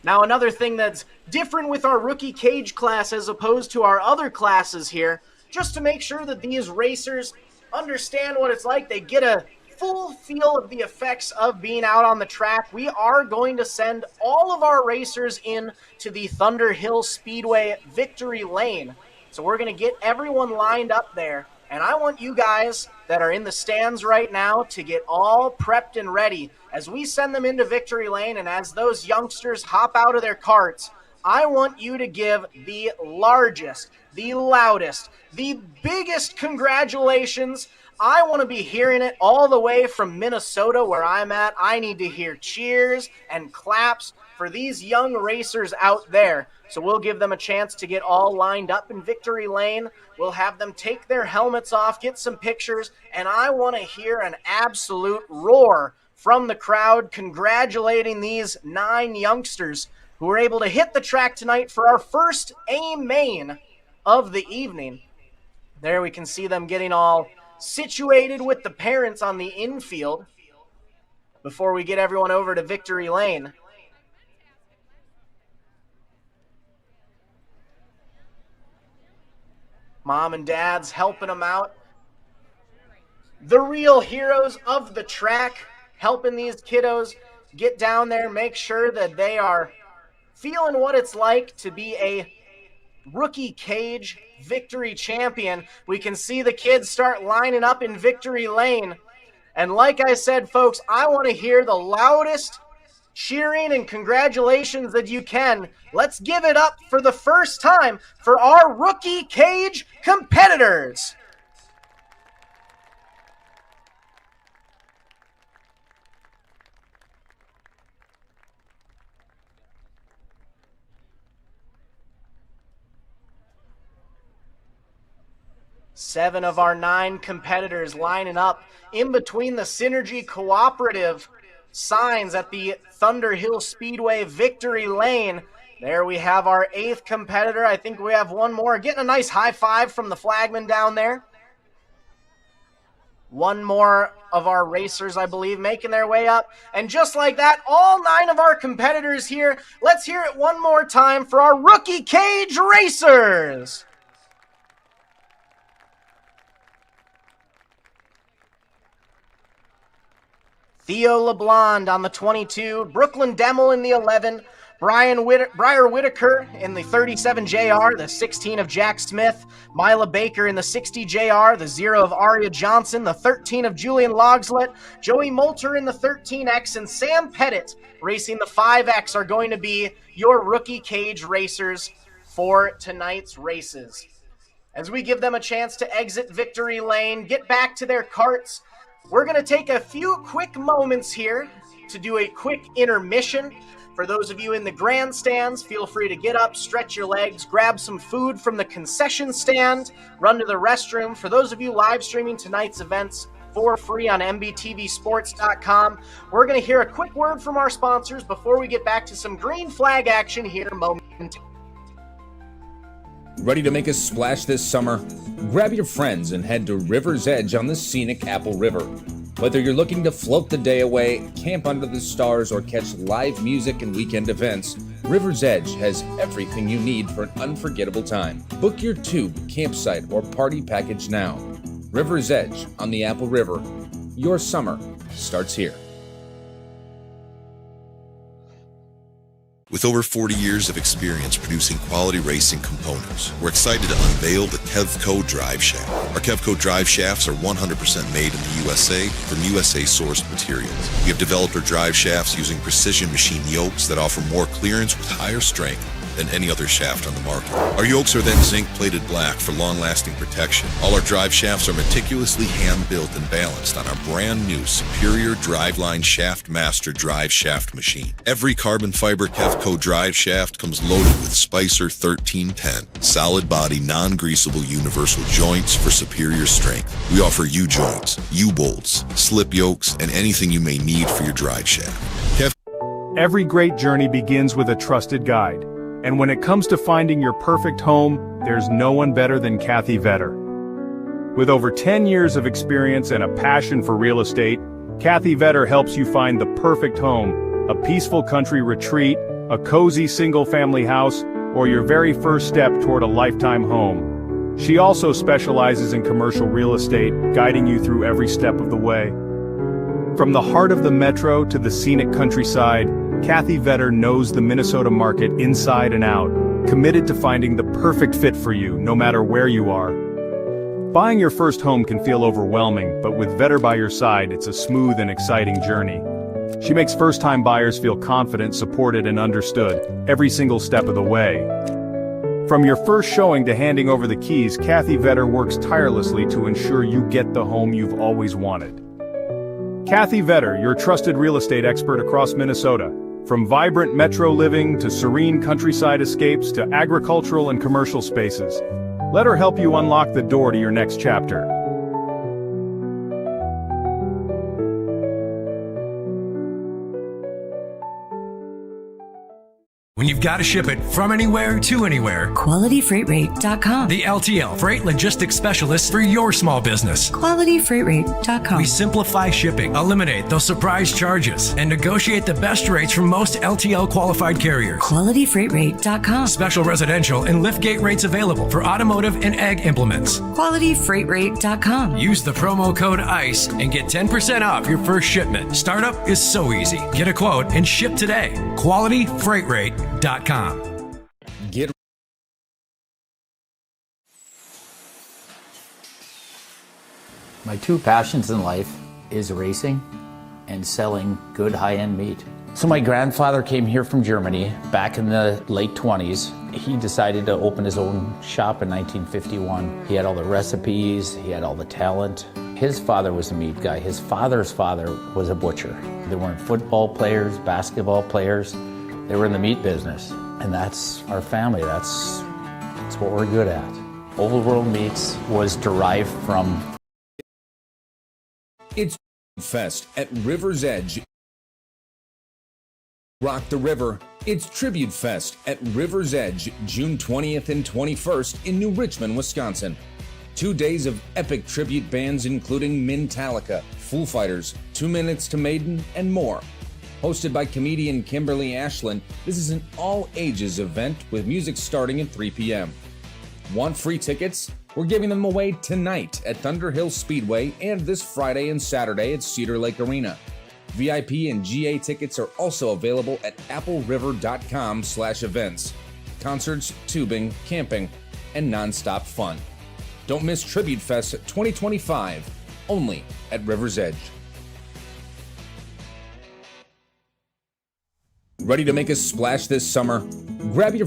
Now another thing that's different with our rookie cage class as opposed to our other classes here, just to make sure that these racers understand what it's like, they get a full feel of the effects of being out on the track, we are going to send all of our racers in to the Thunder Hill Speedway victory lane. So we're going to get everyone lined up there. And I want you guys that are in the stands right now to get all prepped and ready as we send them into victory lane. And as those youngsters hop out of their carts, I want you to give the largest, the loudest, the biggest congratulations. I want to be hearing it all the way from Minnesota where I'm at. I need to hear cheers and claps for these young racers out there So we'll give them a chance to get all lined up in victory lane. We'll have them take their helmets off, get some pictures, and I want to hear an absolute roar from the crowd congratulating these 9 youngsters who were able to hit the track tonight for our first A main of the evening. There we can see them getting all situated with the parents on the infield before we get everyone over to victory lane. Mom and dad's helping them out. The real heroes of the track helping these kiddos get down there, make sure that they are feeling what it's like to be a rookie cage victory champion. We can see the kids start lining up in victory lane. And like I said, folks, I want to hear the loudest cheering and congratulations that you can. Let's give it up for the first time for our rookie cage competitors. Seven of our 9 competitors lining up in between the Synergy Cooperative signs at the Thunder Hill Speedway victory lane. There we have our 8th competitor. I think we have one more. Getting a nice high five from the flagman down there. One more of our racers, I believe, making their way up. And just like that, all 9 of our competitors here. Let's hear it one more time for our rookie cage racers. Theo LeBlond on the 22, Brooklyn Demmel in the 11, Briar Whitaker in the 37 JR, the 16 of Jack Smith, Mila Baker in the 60 JR, the 0 of Aria Johnson, the 13 of Julian Logslet, Joey Moulter in the 13X, and Sam Pettit racing the 5X are going to be your rookie cage racers for tonight's races. As we give them a chance to exit victory lane, get back to their carts, we're going to take a few quick moments here to do a quick intermission. For those of you in the grandstands, feel free to get up, stretch your legs, grab some food from the concession stand, run to the restroom. For those of you live streaming tonight's events for free on MBTVsports.com, we're going to hear a quick word from our sponsors before we get back to some green flag action here momentarily. Ready to make a splash this summer? Grab your friends and head to River's Edge on the scenic Apple River. Whether you're looking to float the day away, camp under the stars, or catch live music and weekend events, River's Edge has everything you need for an unforgettable time. Book your tube, campsite, or party package now. River's Edge on the Apple River. Your summer starts here. With over 40 years of experience producing quality racing components, we're excited to unveil the Kevco Drive Shaft. Our Kevco Drive Shafts are 100% made in the USA from USA-sourced materials. We have developed our drive shafts using precision machine yokes that offer more clearance with higher strength than any other shaft on the market. Our yokes are then zinc-plated black for long-lasting protection. All our drive shafts are meticulously hand-built and balanced on our brand-new Superior Driveline Shaft Master drive shaft machine. Every carbon fiber Kevco drive shaft comes loaded with Spicer 1310, solid-body, non-greasable universal joints for superior strength. We offer U-joints, U-bolts, slip yokes, and anything you may need for your drive shaft. Every great journey begins with a trusted guide. And when it comes to finding your perfect home, there's no one better than Kathy Vetter. With over 10 years of experience and a passion for real estate, Kathy Vetter helps you find the perfect home, a peaceful country retreat, a cozy single-family house, or your very first step toward a lifetime home. She also specializes in commercial real estate, guiding you through every step of the way. From the heart of the metro to the scenic countryside, Kathy Vetter knows the Minnesota market inside and out, committed to finding the perfect fit for you, no matter where you are. Buying your first home can feel overwhelming, but with Vetter by your side, it's a smooth and exciting journey. She makes first-time buyers feel confident, supported, and understood, every single step of the way. From your first showing to handing over the keys, Kathy Vetter works tirelessly to ensure you get the home you've always wanted. Kathy Vetter, your trusted real estate expert across Minnesota. From vibrant metro living to serene countryside escapes to agricultural and commercial spaces. Let her help you unlock the door to your next chapter. When you've got to ship it from anywhere to anywhere, QualityFreightRate.com. the LTL Freight Logistics Specialist for your small business. QualityFreightRate.com. We simplify shipping, eliminate those surprise charges, and negotiate the best rates from most LTL qualified carriers. QualityFreightRate.com. Special residential and liftgate rates available for automotive and ag implements. QualityFreightRate.com. Use the promo code ICE and get 10% off your first shipment. Startup is so easy. Get a quote and ship today. QualityFreightRate.com. Get My two passions in life is racing and selling good high-end meat. So my grandfather came here from Germany back in the late 20s. He decided to open his own shop in 1951. He had all the recipes, he had all the talent. His father was a meat guy. His father's father was a butcher. They weren't football players, basketball players. They were in the meat business. And that's our family. That's what we're good at. Old World Meats was derived from... It's Fest at River's Edge. Rock the River. It's Tribute Fest at River's Edge, June 20th and 21st in New Richmond, Wisconsin. 2 days of epic tribute bands including Metallica, Foo Fighters, 2 Minutes to Maiden, and more. Hosted by comedian Kimberly Ashland, this is an all-ages event with music starting at 3 p.m. Want free tickets? We're giving them away tonight at Thunder Hill Speedway and this Friday and Saturday at Cedar Lake Arena. VIP and GA tickets are also available at appleriver.com/events. Concerts, tubing, camping, and non-stop fun. Don't miss Tribute Fest 2025, only at River's Edge. Ready to make a splash this summer? Grab your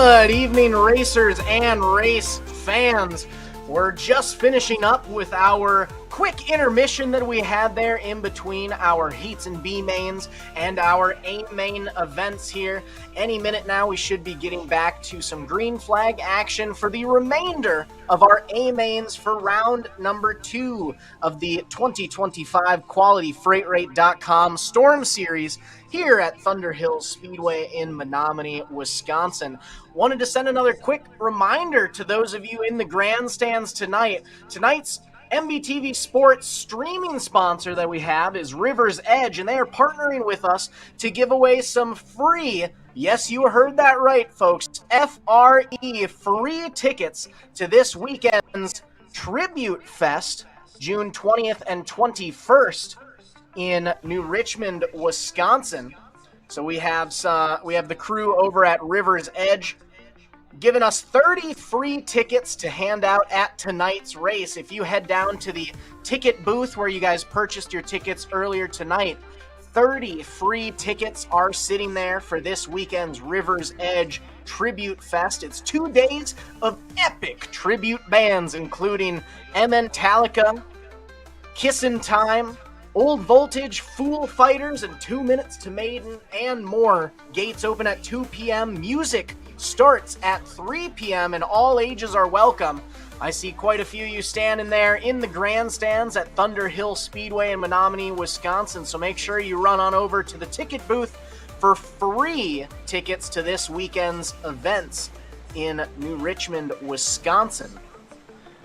Good evening, racers and race fans. We're just finishing up with our quick intermission that we had there in between our heats and B mains and our A main events here. Any minute now, we should be getting back to some green flag action for the remainder of our A mains for round number 2 of the 2025 QualityFreightRate.com Storm Series here at Thunder Hill Speedway in Menominee, Wisconsin. Wanted to send another quick reminder to those of you in the grandstands tonight. Tonight's MBTV Sports streaming sponsor that we have is River's Edge, and they are partnering with us to give away some free, yes, you heard that right, folks, FRE, free tickets to this weekend's Tribute Fest, June 20th and 21st in New Richmond, Wisconsin. So we have the crew over at River's Edge giving us 30 free tickets to hand out at tonight's race. If you head down to the ticket booth where you guys purchased your tickets earlier tonight, 30 free tickets are sitting there for this weekend's River's Edge Tribute Fest. It's 2 days of epic tribute bands, including Metallica, Kissin' Time, Old Voltage, Fool Fighters, and 2 Minutes to Maiden, and more. Gates open at 2 p.m. Music starts at 3 p.m. and all ages are welcome. I see quite a few of you standing there in the grandstands at Thunder Hill Speedway in Menominee, Wisconsin, so make sure you run on over to the ticket booth for free tickets to this weekend's events in New Richmond, Wisconsin.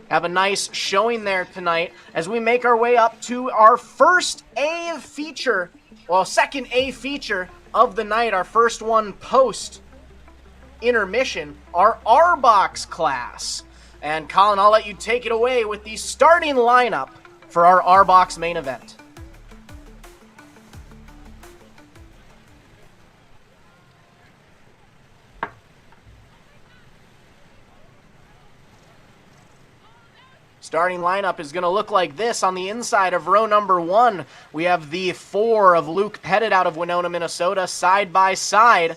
Have a nice showing there tonight as we make our way up to our second A feature of the night, our first one post intermission, our R-Box class. And Colin, I'll let you take it away with the starting lineup for our R-Box main event. Starting lineup is going to look like this. On the inside of row number 1, we have the 4 of Luke Pettit out of Winona, Minnesota, side by side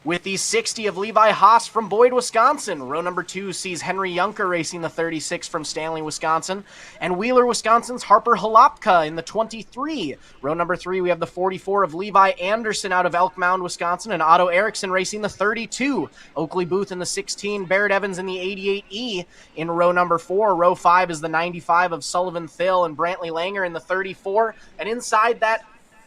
with the 60 of Levi Haas from Boyd, Wisconsin. Row number 2 sees Henry Junker racing the 36 from Stanley, Wisconsin, and Wheeler, Wisconsin's Harper Halopka in the 23. Row number 3, we have the 44 of Levi Anderson out of Elk Mound, Wisconsin, and Otto Erickson racing the 32. Oakley Booth in the 16, Barrett Evans in the 88E in row number 4. Row 5 is the 95 of Sullivan Thill and Brantley Langer in the 34, and inside that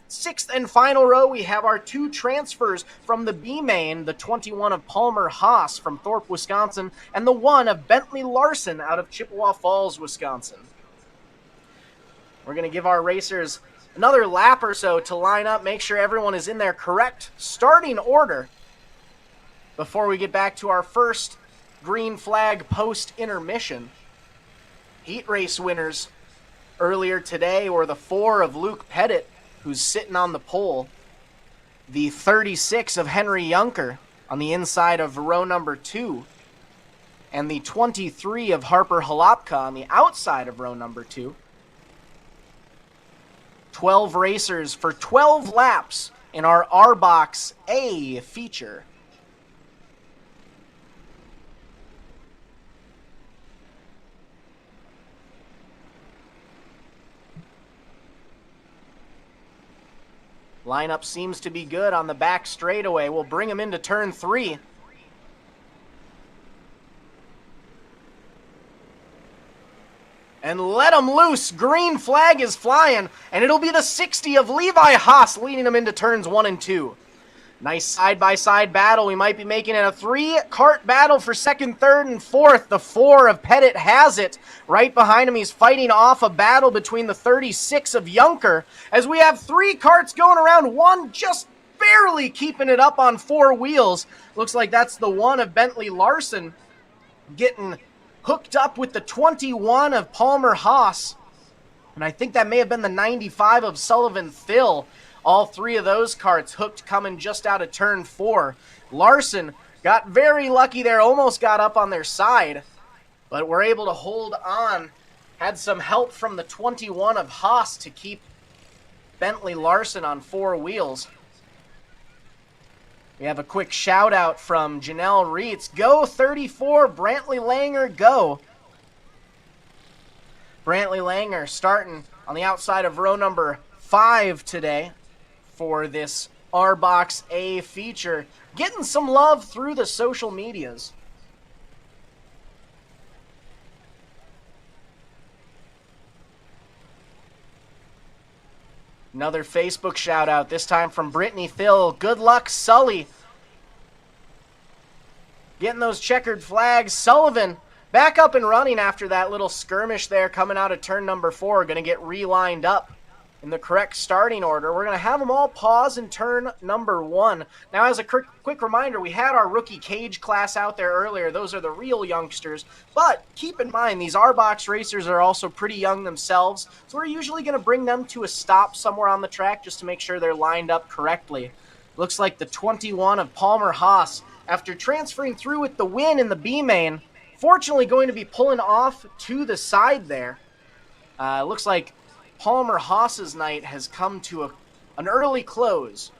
6th and final row, we have our 2 transfers from the B main, the 21 of Palmer Haas from Thorpe, Wisconsin, and the 1 of Bentley Larson out of Chippewa Falls, Wisconsin. We're going to give our racers another lap or so to line up, make sure everyone is in their correct starting order before we get back to our first green flag post-intermission. Heat race winners earlier today were the 4 of Luke Pettit, who's sitting on the pole, the 36 of Henry Junker on the inside of row number 2, and the 23 of Harper Halopka on the outside of row number 2. 12 racers for 12 laps in our R-Box A feature. Lineup seems to be good on the back straightaway. We'll bring him into turn 3. And let him loose. Green flag is flying, and it'll be the 60 of Levi Haas leading him into turns 1 and 2. Nice side-by-side battle. We might be making it a 3-cart battle for 2nd, 3rd, and 4th. The 4 of Pettit has it. Right behind him, he's fighting off a battle between the 36 of Junker, as we have 3 carts going around, one just barely keeping it up on 4 wheels. Looks like that's the 1 of Bentley Larson getting hooked up with the 21 of Palmer Haas. And I think that may have been the 95 of Sullivan Thill. All 3 of those carts hooked coming just out of turn 4. Larson got very lucky there, almost got up on their side, but were able to hold on. Had some help from the 21 of Haas to keep Bentley Larson on 4 wheels. We have a quick shout out from Janelle Reitz. Go 34, Brantley Langer, go. Brantley Langer starting on the outside of row number 5 today for this R-Box A feature. Getting some love through the social medias. Another Facebook shout out, this time from Brittany Thill. Good luck, Sully. Getting those checkered flags. Sullivan back up and running after that little skirmish there coming out of turn number 4. Going to get relined up in the correct starting order. We're going to have them all pause in turn number 1. Now, as a quick reminder, we had our rookie cage class out there earlier. Those are the real youngsters. But keep in mind, these R-Box racers are also pretty young themselves. So we're usually going to bring them to a stop somewhere on the track just to make sure they're lined up correctly. Looks like the 21 of Palmer Haas, after transferring through with the win in the B-main, fortunately going to be pulling off to the side there. Looks like Palmer Haas's night has come to an early close.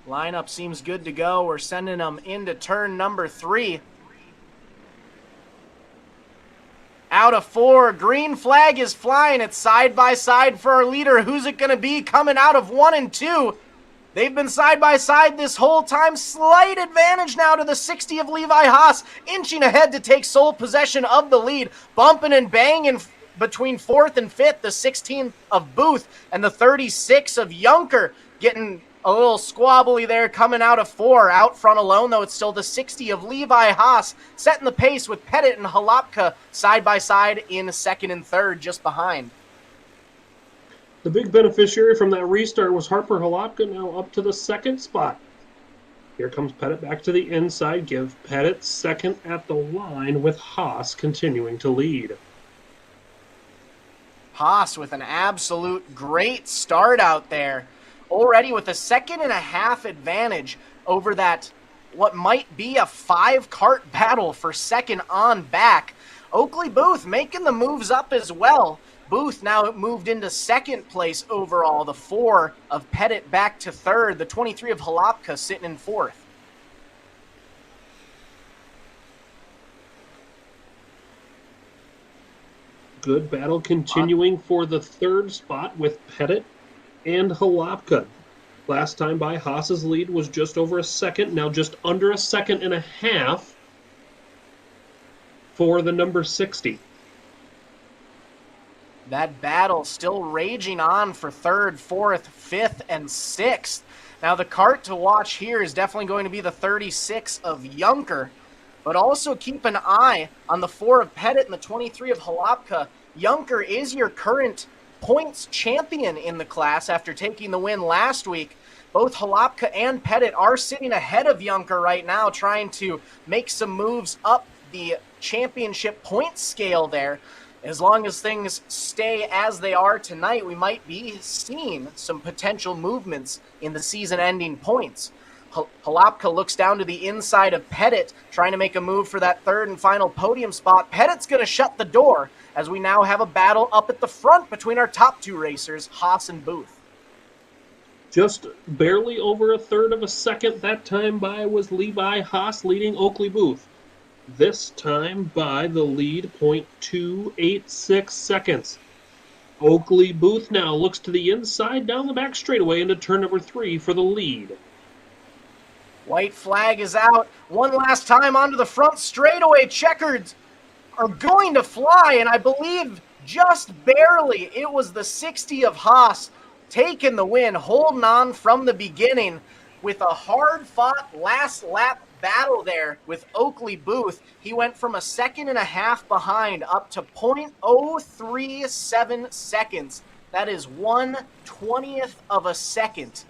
Lineup seems good to go. We're sending them into turn number 3. Out of 4, green flag is flying. It's side by side for our leader. Who's it going to be coming out of 1 and 2? They've been side by side this whole time. Slight advantage now to the 60 of Levi Haas, inching ahead to take sole possession of the lead. Bumping and banging between 4th and 5th, the 16 of Booth and the 36 of Junker, getting a little squabbly there coming out of 4. Out front alone, though, it's still the 60 of Levi Haas setting the pace with Pettit and Halapka side by side in 2nd and 3rd just behind. The big beneficiary from that restart was Harper Halapka, now up to the 2nd spot. Here comes Pettit back to the inside. Give Pettit 2nd at the line with Haas continuing to lead. Haas with an absolute great start out there. Already with a 2.5 advantage over that, what might be a 5-cart battle for 2nd on back. Oakley Booth making the moves up as well. Booth now moved into 2nd place overall. The 4 of Pettit back to 3rd. The 23 of Halapka sitting in 4th. Good battle continuing for the 3rd spot with Pettit and Halapka. Last time by, Haas's lead was just over a 2nd, now just under a 2.5 for the number 60. That battle still raging on for 3rd, 4th, 5th, and 6th. Now the cart to watch here is definitely going to be the 36 of Junker, but also keep an eye on the 4 of Pettit and the 23 of Halapka. Junker is your current points champion in the class after taking the win last week. Both Halapka and Pettit are sitting ahead of Junker right now, trying to make some moves up the championship point scale there. As long as things stay as they are tonight, we might be seeing some potential movements in the season-ending points. Halapka looks down to the inside of Pettit, trying to make a move for that 3rd and final podium spot. Pettit's going to shut the door, as we now have a battle up at the front between our top 2 racers, Haas and Booth. Just barely over a 1/3 of a second that time by was Levi Haas leading Oakley Booth. This time by the lead, 0.286 seconds. Oakley Booth now looks to the inside down the back straightaway into turn number 3 for the lead. White flag is out. One last time onto the front straightaway. Checkers are going to fly, and I believe just barely it was the 60 of Haas taking the win, holding on from the beginning with a hard-fought last lap battle there with Oakley Booth. He went from a 2.5 behind up to 0.037 seconds. That is 1/20th of a second,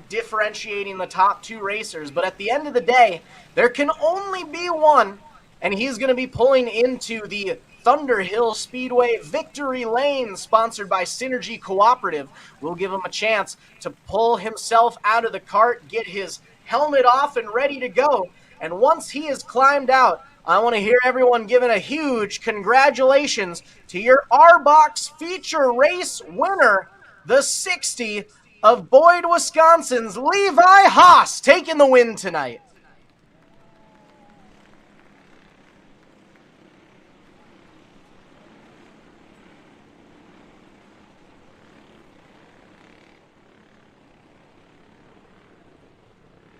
differentiating the top 2 racers. But at the end of the day, there can only be one, and he's going to be pulling into the Thunder Hill Speedway Victory Lane, sponsored by Synergy Cooperative. We'll give him a chance to pull himself out of the cart, get his helmet off and ready to go. And once he is climbed out, I want to hear everyone giving a huge congratulations to your R-Box feature race winner, the 60 of Boyd, Wisconsin's Levi Haas, taking the win tonight.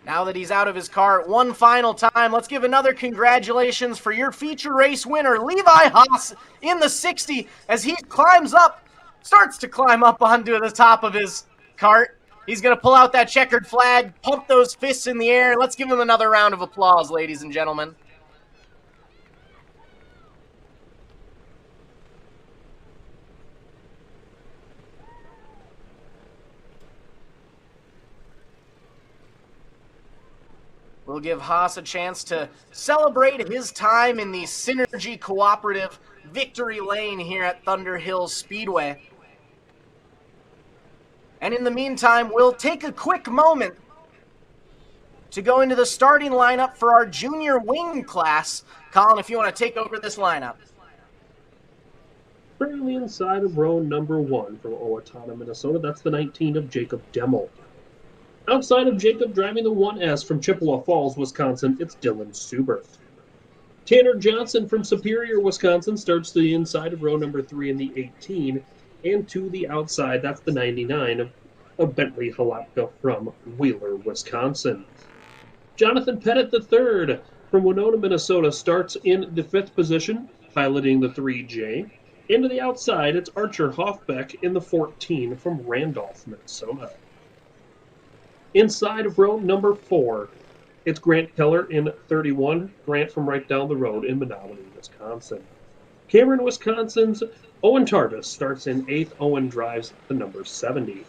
Now that he's out of his cart, one final time, let's give another congratulations for your feature race winner, Levi Haas, in the 60, as he starts to climb up onto the top of his cart. He's going to pull out that checkered flag, pump those fists in the air. Let's give him another round of applause, ladies and gentlemen. We'll give Haas a chance to celebrate his time in the Synergy Cooperative Victory Lane here at Thunder Hill Speedway. And in the meantime, we'll take a quick moment to go into the starting lineup for our junior wing class. Colin, if you want to take over this lineup. Currently inside of row number 1 from Owatonna, Minnesota, that's the 19 of Jacob Demmel. Outside of Jacob, driving the 1S from Chippewa Falls, Wisconsin, it's Dylan Subert. Tanner Johnson from Superior, Wisconsin, starts the inside of row number 3 in the 18, and to the outside, that's the 99 of Bentley Halapka from Wheeler, Wisconsin. Jonathan Pettit III from Winona, Minnesota, starts in the 5th position, piloting the 3J. And to the outside, it's Archer Hoffbeck in the 14 from Randolph, Minnesota. Inside of row number 4, it's Grant Keller in 31. Grant from right down the road in Menominee, Wisconsin. Cameron, Wisconsin's Owen Tarvis starts in 8th. Owen drives the number 70.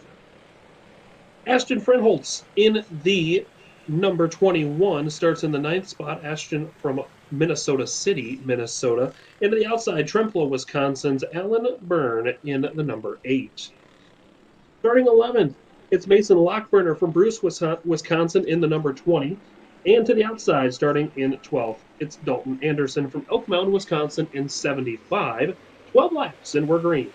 Ashton Frenholtz in the number 21 starts in the 9th spot. Ashton from Minnesota City, Minnesota. And to the outside, Trempealeau, Wisconsin's Alan Byrne in the number 8. Starting 11th, it's Mason Lockburner from Bruce, Wisconsin in the number 20. And to the outside, starting in 12th, it's Dalton Anderson from Elk Mountain, Wisconsin in 75. 12 laps, and we're green.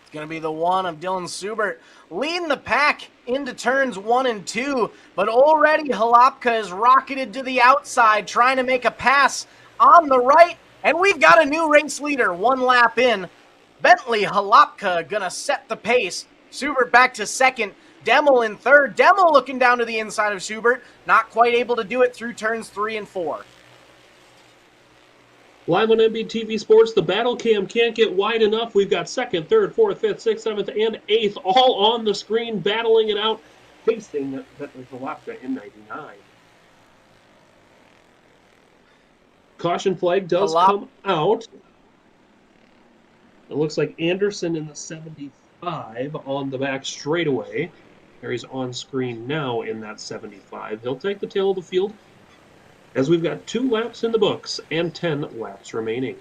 It's going to be the one of Dylan Subert leading the pack into turns 1 and 2. But already Halapka is rocketed to the outside, trying to make a pass on the right. And we've got a new race leader 1 lap in. Bentley Halapka gonna set the pace. Subert back to 2nd. Demmel in 3rd. Demmel looking down to the inside of Subert. Not quite able to do it through turns 3 and 4. Live on MBTV Sports, the battle cam can't get wide enough. We've got 2nd, 3rd, 4th, 5th, 6th, 7th, and 8th all on the screen, battling it out, facing Bentley Halapka in 99. Caution flag does come out. It looks like Anderson in the 75 on the back straightaway. There he's on screen now in that 75. He'll take the tail of the field as we've got 2 laps in the books and 10 laps remaining.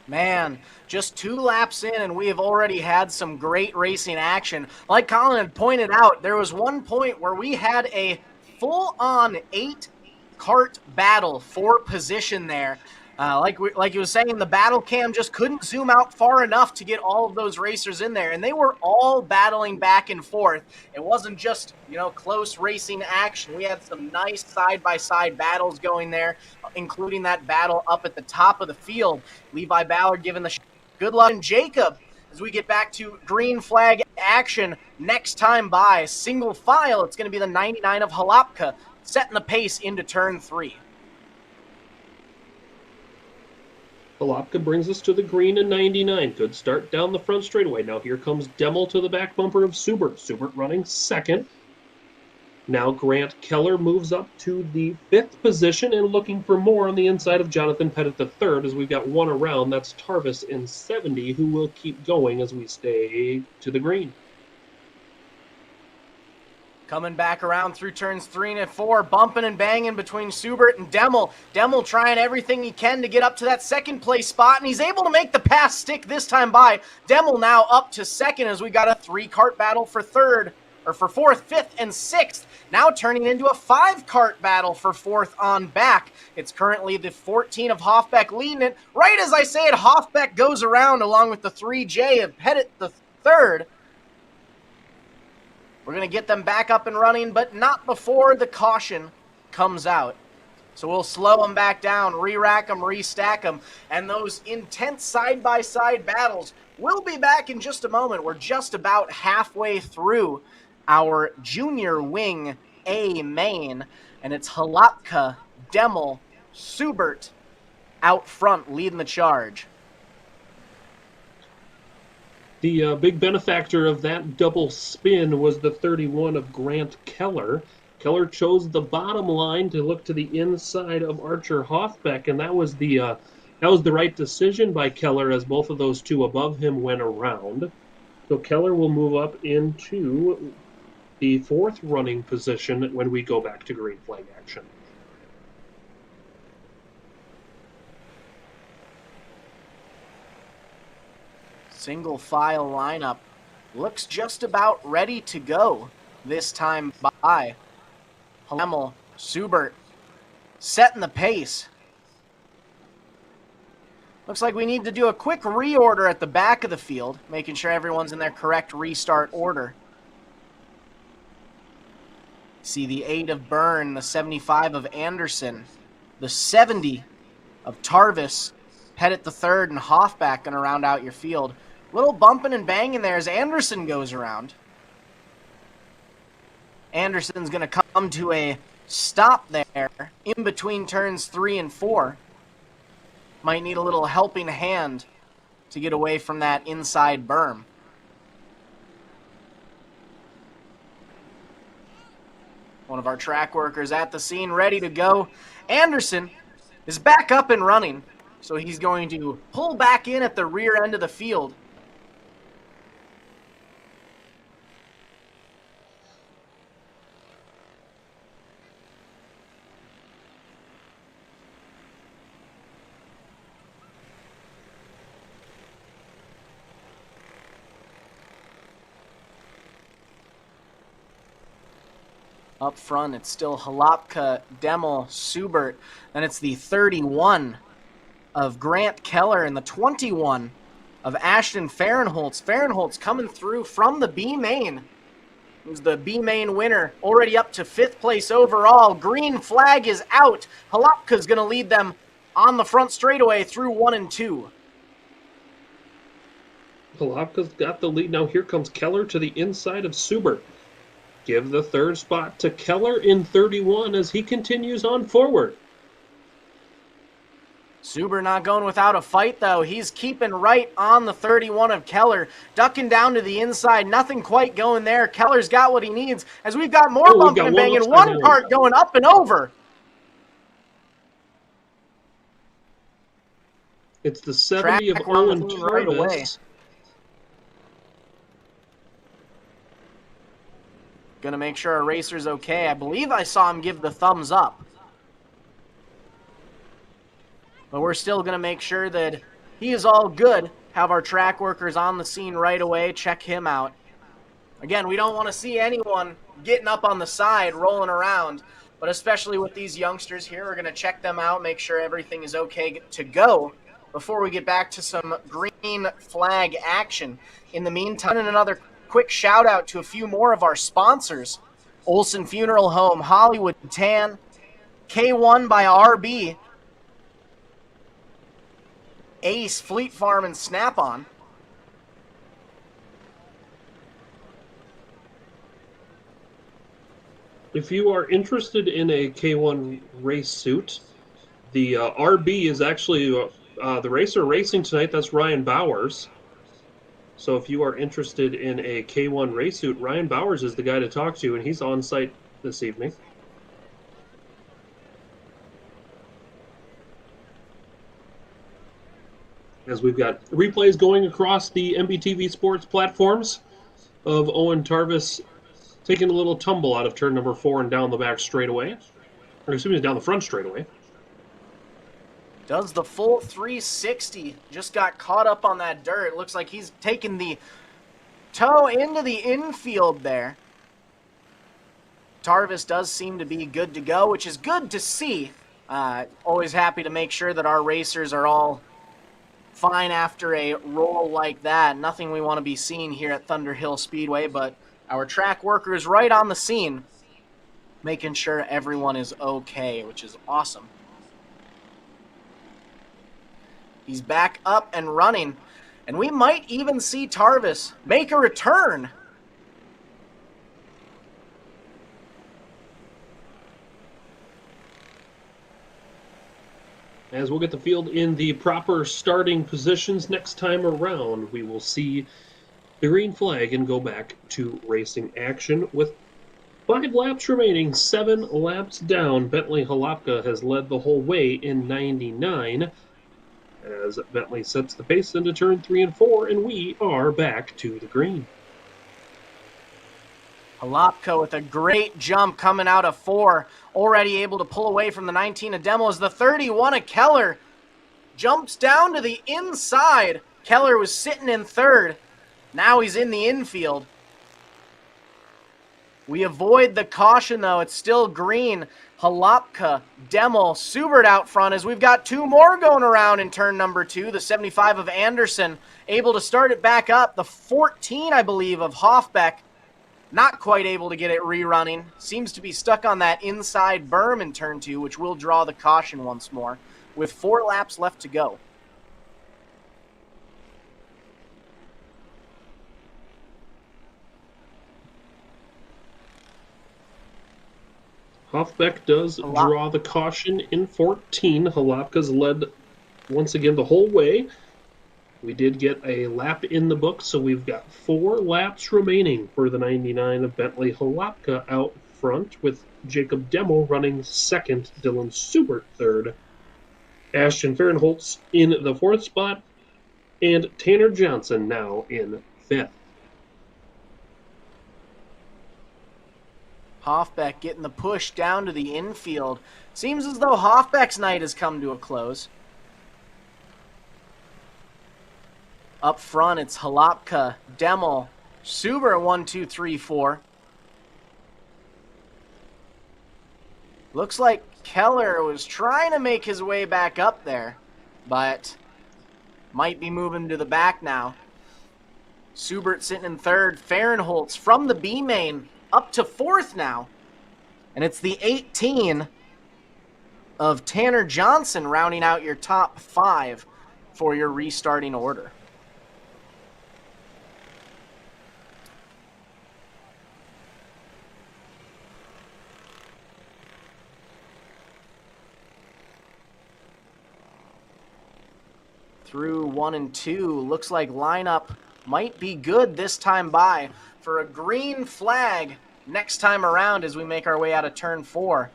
Man, just 2 laps in and we have already had some great racing action. Like Colin had pointed out, there was one point where we had a full-on 8-cart battle for position there. Like you was saying, the battle cam just couldn't zoom out far enough to get all of those racers in there, and they were all battling back and forth. It wasn't just, close racing action. We had some nice side-by-side battles going there, including that battle up at the top of the field. Levi Ballard giving the good luck. And Jacob, as we get back to green flag action next time by, single file, it's going to be the 99 of Halapka, setting the pace into turn 3. Halapka brings us to the green in 99. Good start down the front straightaway. Now here comes Demmel to the back bumper of Subert. Subert running 2nd. Now Grant Keller moves up to the 5th position and looking for more on the inside of Jonathan Pettit III as we've got 1 around. That's Tarvis in 70, who will keep going as we stay to the green. Coming back around through turns 3 and 4, bumping and banging between Subert and Demmel. Demmel trying everything he can to get up to that second place spot, and he's able to make the pass stick this time by. Demmel now up to second as we got a 3-cart battle for third, or for fourth, fifth, and sixth. Now turning into a 5-cart battle for fourth on back. It's currently the 14 of Hoffbeck leading it. Right as I say it, Hoffbeck goes around along with the 3J of Pettit the third. We're going to get them back up and running, but not before the caution comes out. So we'll slow them back down, re-rack them, restack them, and those intense side-by-side battles will be back in just a moment. We're just about halfway through our junior wing A main, and it's Halapka, Demmel, Subert out front leading the charge. The big benefactor of that double spin was the 31 of Grant Keller. Keller chose the bottom line to look to the inside of Archer Hoffbeck, and that was the right decision by Keller, as both of those two above him went around. So Keller will move up into the fourth running position when we go back to green flag action. Single file lineup looks just about ready to go this time by. Hlemel, Subert, setting the pace. Looks like we need to do a quick reorder at the back of the field, making sure everyone's in their correct restart order. See the 8 of Byrne, the 75 of Anderson, the 70 of Tarvis, Pettit the third, and Hoffback going to round out your field. Little bumping and banging there as Anderson goes around. Anderson's going to come to a stop there in between turns 3 and 4. Might need a little helping hand to get away from that inside berm. One of our track workers at the scene, ready to go. Anderson is back up and running, so he's going to pull back in at the rear end of the field. Up front, it's still Halapka, Demmel, Subert. Then it's the 31 of Grant Keller and the 21 of Ashton Fahrenholtz. Fahrenholtz coming through from the B main. Who's the B main winner, already up to 5th place overall. Green flag is out. Halapka's going to lead them on the front straightaway through 1 and 2. Halapka's got the lead. Now here comes Keller to the inside of Subert. Give the third spot to Keller in 31 as he continues on forward. Subert not going without a fight, though. He's keeping right on the 31 of Keller. Ducking down to the inside. Nothing quite going there. Keller's got what he needs as we've got more bumping and banging. One cart going up and over. It's the 70 of Owen right away. Gonna make sure our racer's okay. I believe I saw him give the thumbs up. But we're still gonna make sure that he is all good. Have our track workers on the scene right away. Check him out. Again, we don't want to see anyone getting up on the side, rolling around. But especially with these youngsters here, we're gonna check them out, make sure everything is okay to go before we get back to some green flag action. In the meantime, another quick shout out to a few more of our sponsors. Olson Funeral Home, Hollywood Tan, K1 by RB, Ace, Fleet Farm, and Snap-on. If you are interested in a K1 race suit, the RB is actually the racer racing tonight. That's Ryan Bowers. So if you are interested in a K1 race suit, Ryan Bowers is the guy to talk to, and he's on site this evening. As we've got replays going across the MBTV sports platforms of Owen Tarvis taking a little tumble out of turn number 4 and down the back straightaway. Or excuse me, down the front straightaway. Does the full 360. Just got caught up on that dirt. Looks like he's taken the toe into the infield there. Tarvis does seem to be good to go, which is good to see. Always happy to make sure that our racers are all fine after a roll like that. Nothing we want to be seeing here at Thunder Hill Speedway, but our track workers right on the scene, making sure everyone is okay, which is awesome. He's back up and running, and we might even see Tarvis make a return. As we'll get the field in the proper starting positions next time around, we will see the green flag and go back to racing action with 5 laps remaining, 7 laps down. Bentley Holopka has led the whole way in 99 as Bentley sets the pace into turn 3 and 4, and we are back to the green. Holopka with a great jump coming out of 4, already able to pull away from the 19 of Demo as the 31 of Keller jumps down to the inside. Keller was sitting in 3rd. Now he's in the infield. We avoid the caution, though. It's still green. Holopka, Demel, Subert out front as we've got 2 more going around in turn number 2. The 75 of Anderson able to start it back up. The 14, I believe, of Hoffbeck not quite able to get it rerunning. Seems to be stuck on that inside berm in turn 2, which will draw the caution once more with 4 laps left to go. Hoffbeck does draw the caution in 14. Holopka's led once again the whole way. We did get a lap in the book, so we've got 4 laps remaining for the 99 of Bentley Holopka out front, with Jacob Demo running 2nd, Dylan Subert 3rd, Ashton Fahrenholtz in the 4th spot, and Tanner Johnson now in 5th. Hoffbeck getting the push down to the infield. Seems as though Hoffbeck's night has come to a close. Up front, it's Holopka, Demel, Suber, 1, 2, 3, 4. Looks like Keller was trying to make his way back up there, but might be moving to the back now. Subert sitting in 3rd. Fahrenholtz from the B main up to 4th now. And it's the 18 of Tanner Johnson rounding out your top 5 for your restarting order. Through 1 and 2, looks like lineup might be good this time by for a green flag next time around as we make our way out of turn 4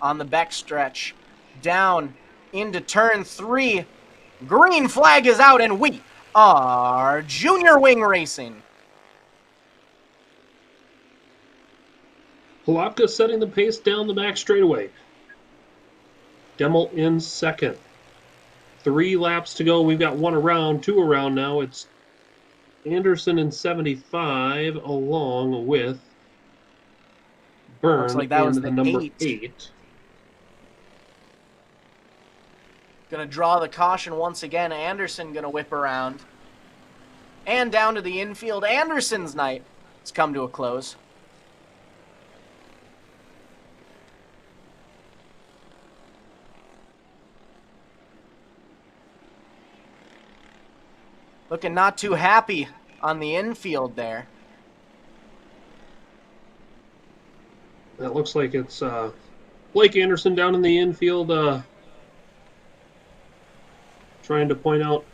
on the back stretch. Down into turn 3. Green flag is out, and we are Junior Wing Racing. Holopka setting the pace down the back straightaway. Demel in 2nd. 3 laps to go. We've got 1 around, 2 around now. It's Anderson in 75 along with Byrne. Looks like that was the number 8. 8. Gonna draw the caution once again. Anderson gonna whip around. And down to the infield. Anderson's night has come to a close. Looking not too happy on the infield there. That looks like it's Blake Anderson down in the infield trying to point out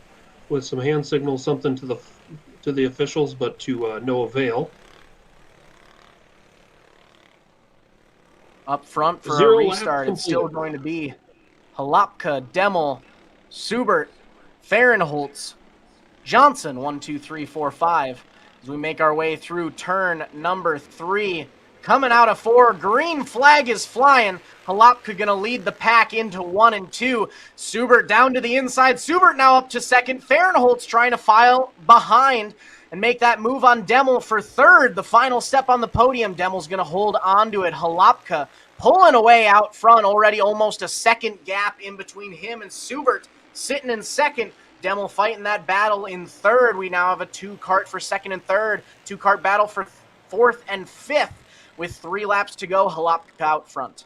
with some hand signals something to the officials, but to no avail. Up front for 0 a restart, it's still going to be Holopka, Demel, Subert, Fahrenholtz, Johnson, 1, 2, 3, 4, 5. as we make our way through turn number 3. Coming out of 4, green flag is flying. Halopka going to lead the pack into 1 and 2. Subert down to the inside. Subert now up to second. Fahrenholtz trying to file behind and make that move on Demmel for third. The final step on the podium. Demmel's going to hold on to it. Halopka pulling away out front. Already almost a second gap in between him and Subert sitting in second. Demmel fighting that battle in third. We now have a 2-cart for second and third. 2-cart battle for fourth and fifth. With 3 laps to go, Halopka out front.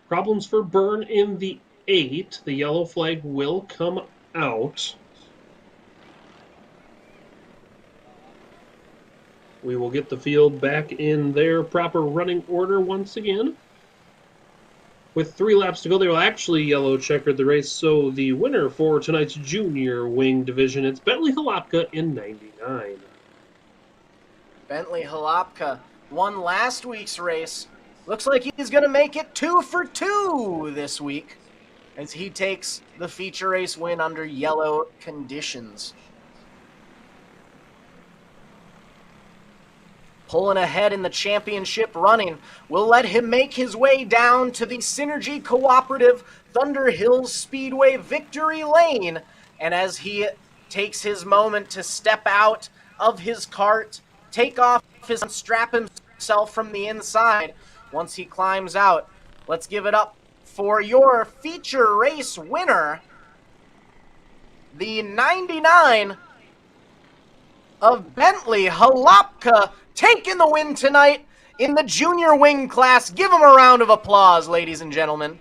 Problems for Byrne in the 8. The yellow flag will come out. We will get the field back in their proper running order once again. With 3 laps to go, they will actually yellow checkered the race. So the winner for tonight's junior wing division, it's Bentley Halopka in 99. Bentley Halopka won last week's race. Looks like he's going to make it 2 for 2 this week as he takes the feature race win under yellow conditions. Pulling ahead in the championship running, will let him make his way down to the Synergy Cooperative Thunder Hill Speedway victory lane. And as he takes his moment to step out of his cart, take off his, strap himself from the inside. Once he climbs out, let's give it up for your feature race winner, the 99 of Bentley Halopka, taking the win tonight in the junior wing class. Give him a round of applause, ladies and gentlemen.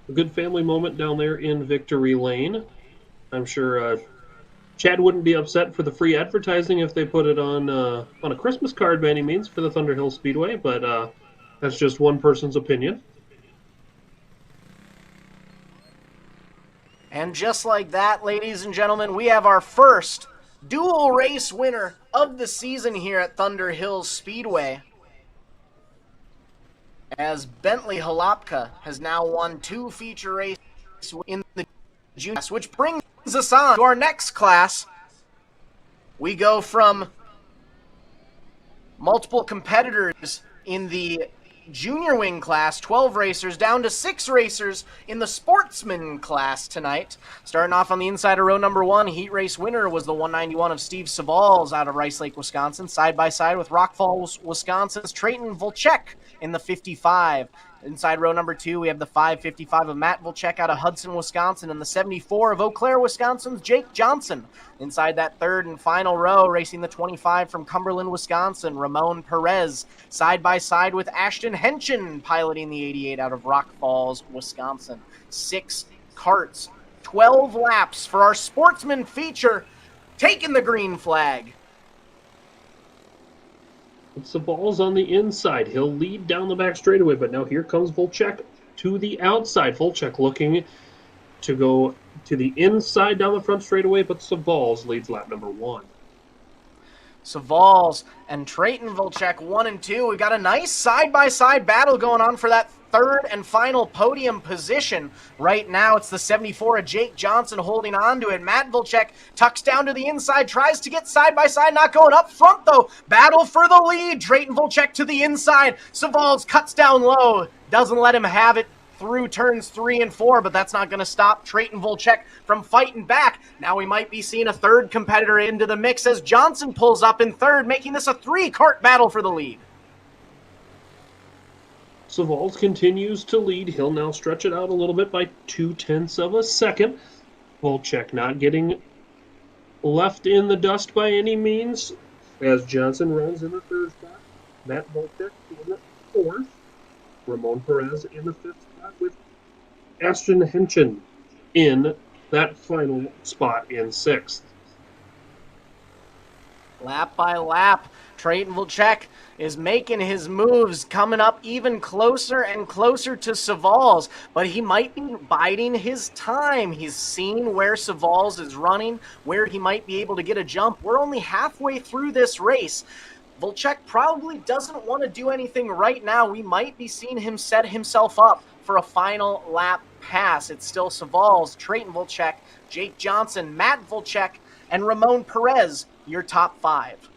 A good family moment down there in Victory Lane. I'm sure Chad wouldn't be upset for the free advertising if they put it on a Christmas card by any means for the Thunder Hill Speedway, but that's just one person's opinion. And just like that, ladies and gentlemen, we have our first dual race winner of the season here at Thunder Hill Speedway, as Bentley Halopka has now won 2 feature races in the junior class, which brings us on to our next class. We go from multiple competitors in the junior wing class, 12 racers, down to 6 racers in the Sportsman class tonight. Starting off on the inside of row number 1, heat race winner was the 191 of Steve Savals out of Rice Lake, Wisconsin, side by side with Rock Falls, Wisconsin's Trayton Volchek in the 55. Inside row number 2, we have the 555 of Matt Volchek out of Hudson, Wisconsin, and the 74 of Eau Claire, Wisconsin's Jake Johnson. Inside that third and final row, racing the 25 from Cumberland, Wisconsin, Ramon Perez, side by side with Ashton Henchen, piloting the 88 out of Rock Falls, Wisconsin. 6 carts, 12 laps for our Sportsman feature, taking the green flag. It's the ball's on the inside. He'll lead down the back straightaway, but now here comes Volchek to the outside. Volchek looking to go to the inside down the front straightaway, but Savals leads lap number 1. Savals and Trayton Volchek 1 and 2. We've got a nice side-by-side battle going on for that third and final podium position. Right now, it's the 74 of Jake Johnson holding on to it. Matt Volchek tucks down to the inside, tries to get side-by-side, not going up front, though. Battle for the lead. Trayton Volchek to the inside. Savals cuts down low, doesn't let him have it through turns 3 and 4, but that's not going to stop Trayton Volchek from fighting back. Now we might be seeing a third competitor into the mix as Johnson pulls up in third, making this a 3-cart battle for the lead. Savals continues to lead. He'll now stretch it out a little bit by 0.2 of a second. Volchek not getting left in the dust by any means as Johnson runs in the third spot. Matt Volchek in the fourth. Ramon Perez in the fifth spot with Ashton Henchen in that final spot in sixth. Lap by lap, Trayton Volchek is making his moves, coming up even closer and closer to Savalls, but he might be biding his time. He's seen where Savalls is running, where he might be able to get a jump. We're only halfway through this race. Volchek probably doesn't want to do anything right now. We might be seeing him set himself up for a final lap pass. It's still Savalls, Trayton Volchek, Jake Johnson, Matt Volchek, and Ramon Perez, your top 5.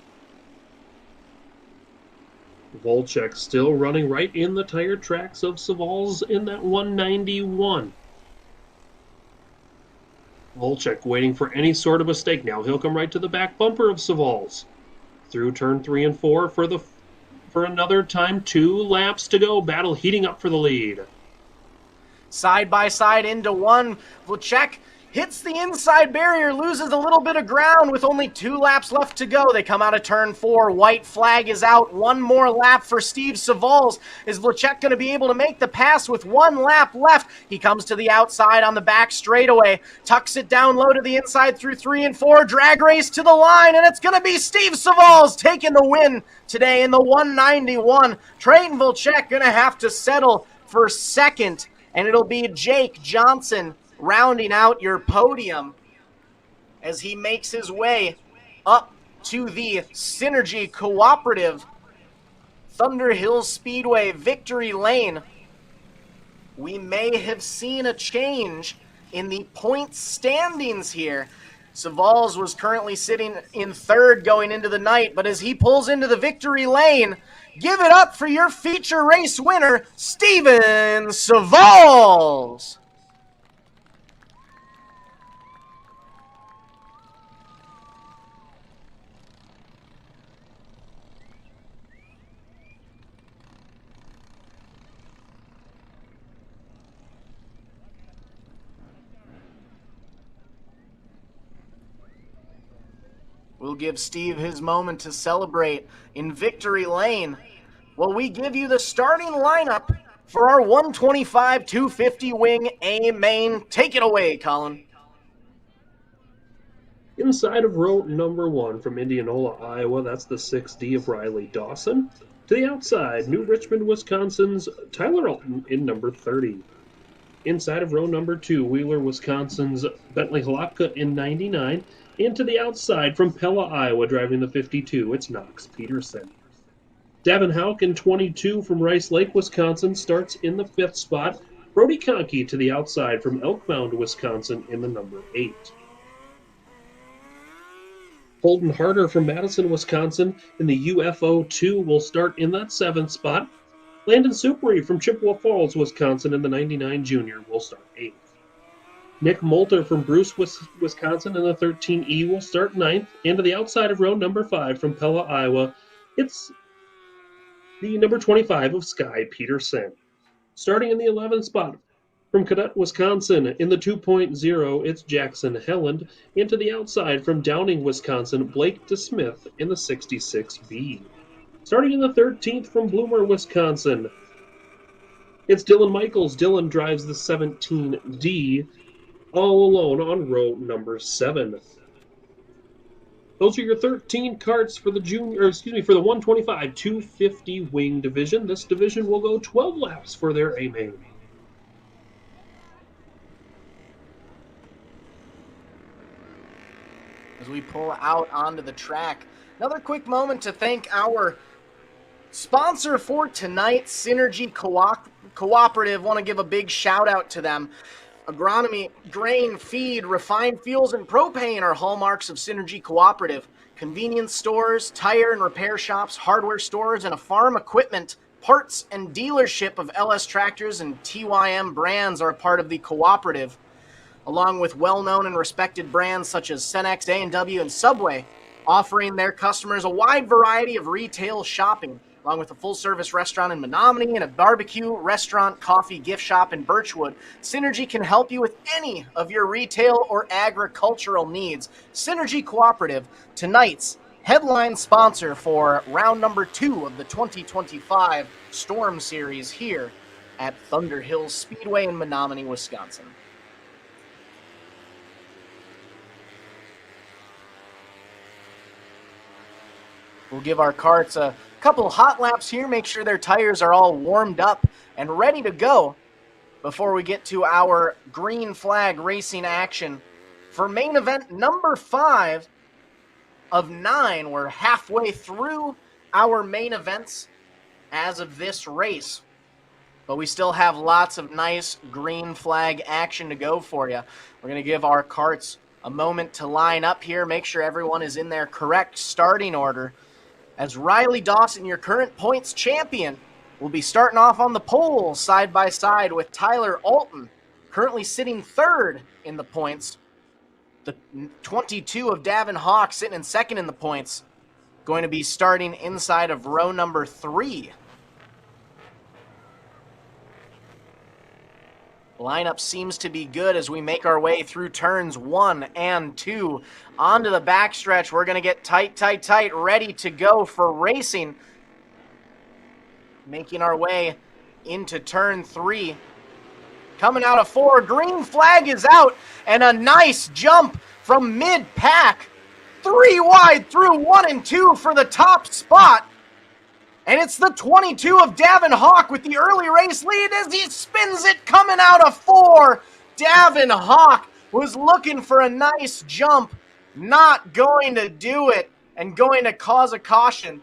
Volchek still running right in the tire tracks of Savalls in that 191. Volchek waiting for any sort of mistake now. He'll come right to the back bumper of Savalls. Through turn 3 and 4 for another time. 2 laps to go. Battle heating up for the lead. Side by side into one. Volchek hits the inside barrier, loses a little bit of ground with only 2 laps left to go. They come out of turn 4. White flag is out. 1 more lap for Steve Savalls. Is Volchek going to be able to make the pass with 1 lap left? He comes to the outside on the back straightaway, tucks it down low to the inside through 3 and 4. Drag race to the line, and it's going to be Steve Savalls taking the win today in the 191. Trayton Volchek going to have to settle for second, and it'll be Jake Johnson rounding out your podium as he makes his way up to the Synergy Cooperative Thunder Hill Speedway victory lane. We may have seen a change in the point standings here. Savalls was currently sitting in 3rd going into the night, but as he pulls into the victory lane, give it up for your feature race winner, Steven Savalls. We'll give Steve his moment to celebrate in victory lane. Well, we give you the starting lineup for our 125 250 wing A main. Take it away, Colin. Inside of row number 1 from Indianola, Iowa, that's the 6D of Riley Dawson. To the outside, New Richmond, Wisconsin's Tyler Alton in number 30. Inside of row number 2, Wheeler, Wisconsin's Bentley Halapka in 99. And to the outside from Pella, Iowa, driving the 52, it's Knox Peterson. Davin Hauk in 22 from Rice Lake, Wisconsin, starts in the 5th spot. Brody Conkey to the outside from Elk Mound, Wisconsin, in the number 8. Holden Harder from Madison, Wisconsin, in the UFO 2 will start in that 7th spot. Landon Supri from Chippewa Falls, Wisconsin, in the 99 Junior will start 8th. Nick Moulter from Bruce, Wisconsin, in the 13E will start 9th. And to the outside of row number 5 from Pella, Iowa, it's the number 25 of Sky Peterson. Starting in the 11th spot from Cadet, Wisconsin, in the 2.0, it's Jackson Helland. And to the outside from Downing, Wisconsin, Blake DeSmith in the 66B. Starting in the 13th from Bloomer, Wisconsin, it's Dylan Michaels. Dylan drives the 17D. All alone on row number 7. Those are your 13 carts for the for the 125 250 wing division. This division will go 12 laps for their A main. As we pull out onto the track, another quick moment to thank our sponsor for tonight, Synergy Cooperative. Want to give a big shout out to them. Agronomy, grain, feed, refined fuels, and propane are hallmarks of Synergy Cooperative. Convenience stores, tire and repair shops, hardware stores, and a farm equipment, parts, and dealership of LS tractors and TYM brands are a part of the cooperative, along with well-known and respected brands such as Cenex, A&W, and Subway, offering their customers a wide variety of retail shopping, along with a full-service restaurant in Menominee and a barbecue, restaurant, coffee, gift shop in Birchwood. Synergy can help you with any of your retail or agricultural needs. Synergy Cooperative, tonight's headline sponsor for round number 2 of the 2025 Storm Series here at Thunder Hill Speedway in Menominee, Wisconsin. We'll give our carts a couple hot laps here, make sure their tires are all warmed up and ready to go before we get to our green flag racing action for main event number 5 of 9. We're halfway through our main events as of this race, but we still have lots of nice green flag action to go for you. We're going to give our carts a moment to line up here, make sure everyone is in their correct starting order, as Riley Dawson, your current points champion, will be starting off on the pole side by side with Tyler Alton, currently sitting third in the points. The 22 of Davin Hawk sitting in second in the points, going to be starting inside of row number 3. Lineup seems to be good as we make our way through turns 1 and 2. Onto the backstretch, we're going to get tight, ready to go for racing. Making our way into turn 3. Coming out of 4, green flag is out, and a nice jump from mid-pack. 3 wide through 1 and 2 for the top spot. And it's the 22 of Davin Hawk with the early race lead as he spins it coming out of 4. Davin Hawk was looking for a nice jump, not going to do it, and going to cause a caution.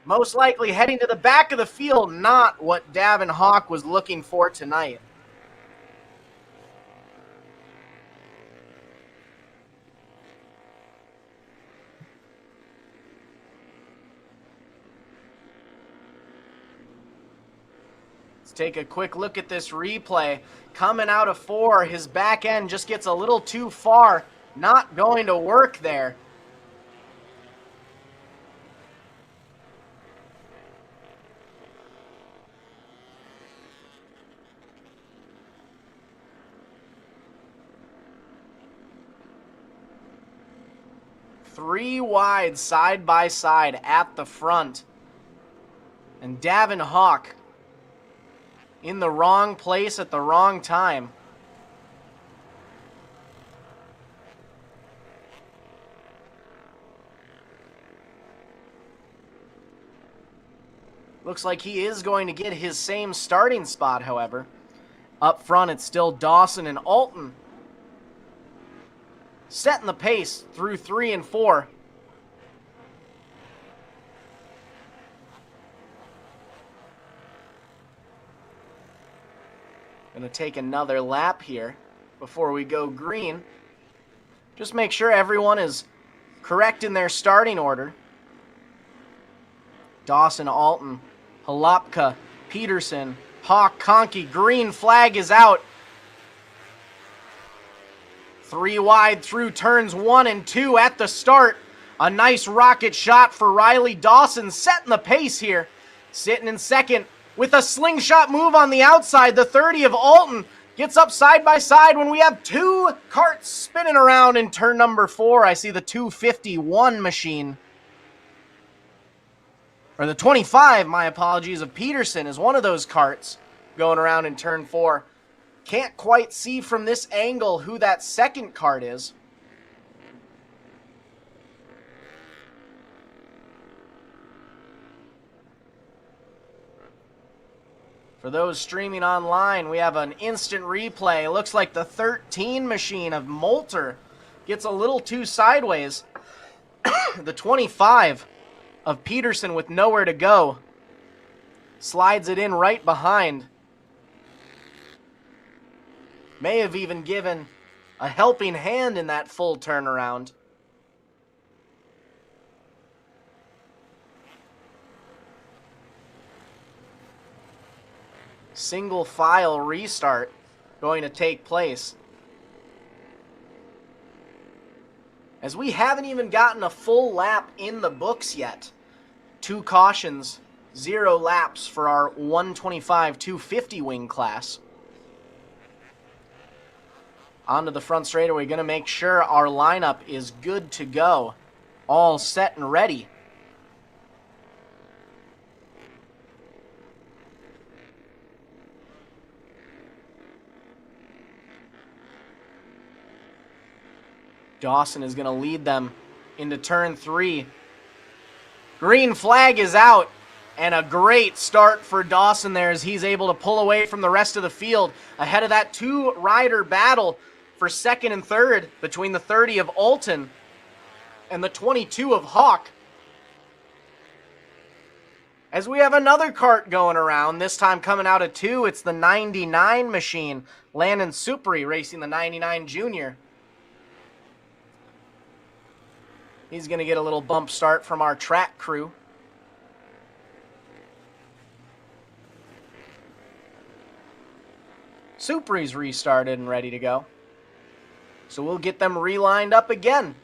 Most likely heading to the back of the field, not what Davin Hawk was looking for tonight. Take a quick look at this replay. Coming out of 4, his back end just gets a little too far. Not going to work there. Three wide side by side at the front. And Davin Hawk in the wrong place at the wrong time. Looks like he is going to get his same starting spot, however. Up front, it's still Dawson and Alton, setting the pace through 3 and 4. Gonna take another lap here before we go green. Just make sure everyone is correct in their starting order. Dawson, Alton, Halapka, Peterson, Hawk, Conkey. Green flag is out. 3 wide through turns 1 and 2 at the start. A nice rocket shot for Riley Dawson, setting the pace here. Sitting in second with a slingshot move on the outside. The 30 of Alton gets up side by side when we have 2 carts spinning around in turn number 4. I see the 251 machine. Or the 25, my apologies, of Peterson is one of those carts going around in turn 4. Can't quite see from this angle who that second cart is. For those streaming online, we have an instant replay. It looks like the 13 machine of Moulter gets a little too sideways. The 25 of Peterson with nowhere to go slides it in right behind. May have even given a helping hand in that full turnaround. Single file restart going to take place, as we haven't even gotten a full lap in the books yet. 2 cautions, 0 laps for our 125-250 wing class. Onto the front straightaway, going to make sure our lineup is good to go, all set and ready. Dawson is going to lead them into turn 3. Green flag is out, and a great start for Dawson there as he's able to pull away from the rest of the field ahead of that two-rider battle for second and third between the 30 of Alton and the 22 of Hawk. As we have another cart going around, this time coming out of 2, it's the 99 machine. Landon Supri racing the 99 Junior. He's going to get a little bump start from our track crew. Supri's restarted and ready to go. So we'll get them relined up again.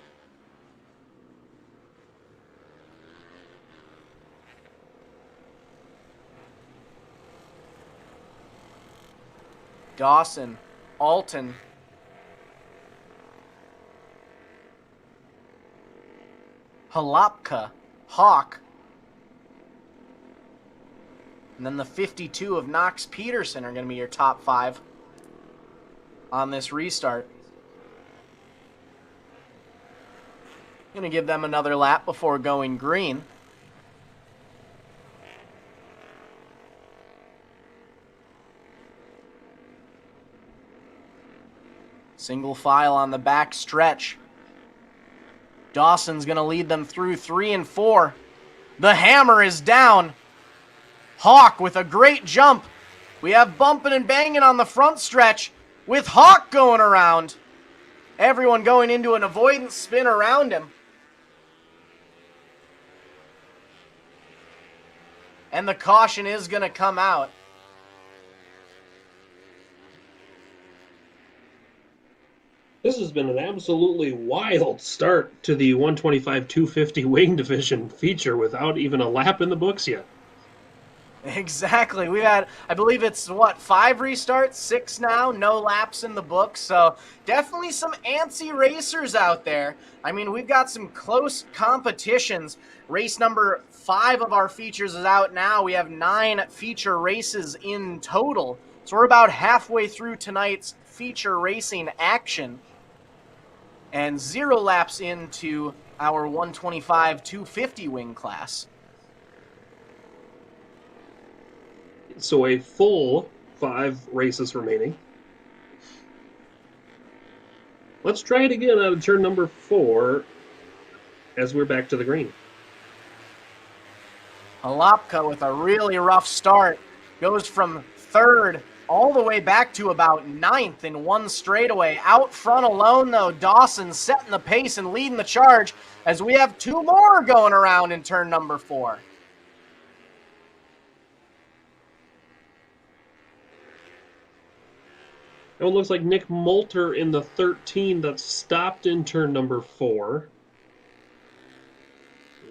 Dawson, Alton, Halapka, Hawk, and then the 52 of Knox Peterson are going to be your top 5 on this restart. Going to give them another lap before going green. Single file on the back stretch. Dawson's going to lead them through 3 and 4. The hammer is down. Hawk with a great jump. We have bumping and banging on the front stretch with Hawk going around. Everyone going into an avoidance spin around him. And the caution is going to come out. This has been an absolutely wild start to the 125-250 wing division feature without even a lap in the books yet. Exactly. We had, I believe it's, 5 restarts, 6 now, no laps in the book. So definitely some antsy racers out there. I mean, we've got some close competitions. Race number 5 of our features is out now. We have 9 feature races in total. So we're about halfway through tonight's feature racing action. And 0 laps into our 125-250 wing class. So a full 5 races remaining. Let's try it again out of turn number 4 as we're back to the green. Halapka with a really rough start. Goes from 3rd all the way back to about 9th in one straightaway. Out front alone, though, Dawson setting the pace and leading the charge as we have 2 more going around in turn number 4. It looks like Nick Moulter in the 13 that stopped in turn number 4.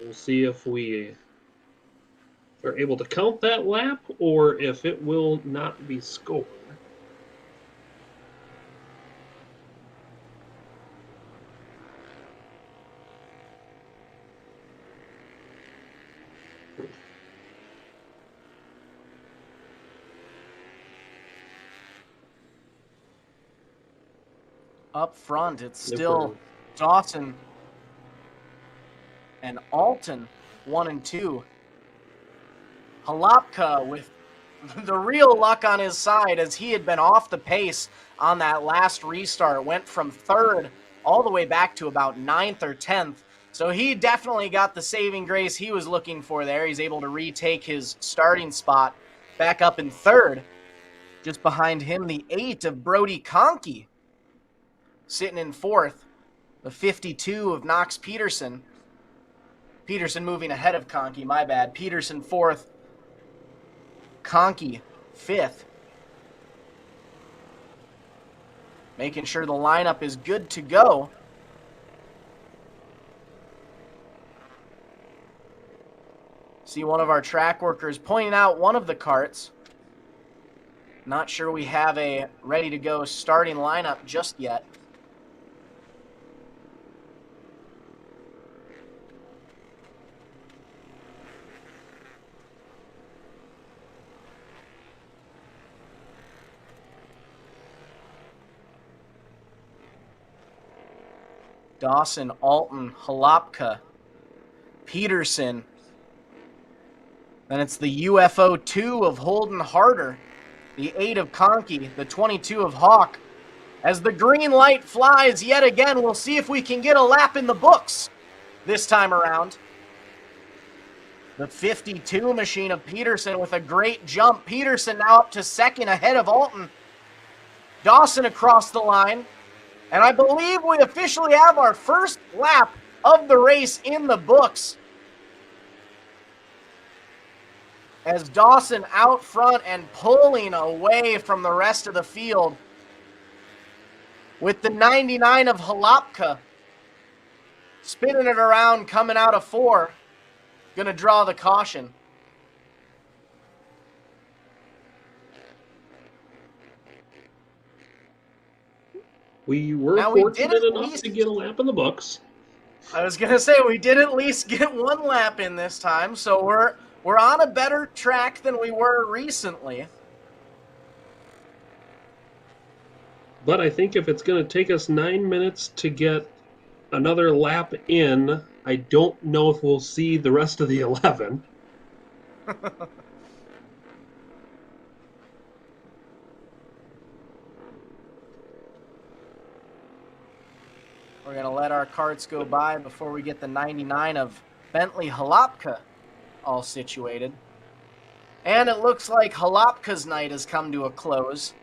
We'll see if we are able to count that lap or if it will not be scored. Up front, it's still Dawson and Alton, 1 and 2. Halapka with the real luck on his side as he had been off the pace on that last restart. Went from 3rd all the way back to about 9th or 10th. So he definitely got the saving grace he was looking for there. He's able to retake his starting spot back up in 3rd. Just behind him, the 8 of Brody Conkey. Sitting in 4th, the 52 of Knox Peterson. Peterson moving ahead of Conkey, my bad. Peterson 4th, Conkey 5th. Making sure the lineup is good to go. See one of our track workers pointing out one of the carts. Not sure we have a ready-to-go starting lineup just yet. Dawson, Alton, Halapka, Peterson, Then it's the UFO 2 of Holden Harder, the 8 of Conkey, the 22 of Hawk. As the green light flies yet again, we'll see if we can get a lap in the books this time around. The 52 machine of Peterson with a great jump. Peterson now up to second ahead of Alton. Dawson across the line. And I believe we officially have our first lap of the race in the books. As Dawson out front and pulling away from the rest of the field. With the 99 of Halapka spinning it around, coming out of 4. Going to draw the caution. We were fortunate enough to get a lap in the books. I was going to say, we did at least get one lap in this time, so we're on a better track than we were recently. But I think if it's going to take us 9 minutes to get another lap in, I don't know if we'll see the rest of the 11. We're going to let our carts go by before we get the 99 of Bentley Halapka all situated. And it looks like Halapka's night has come to a close.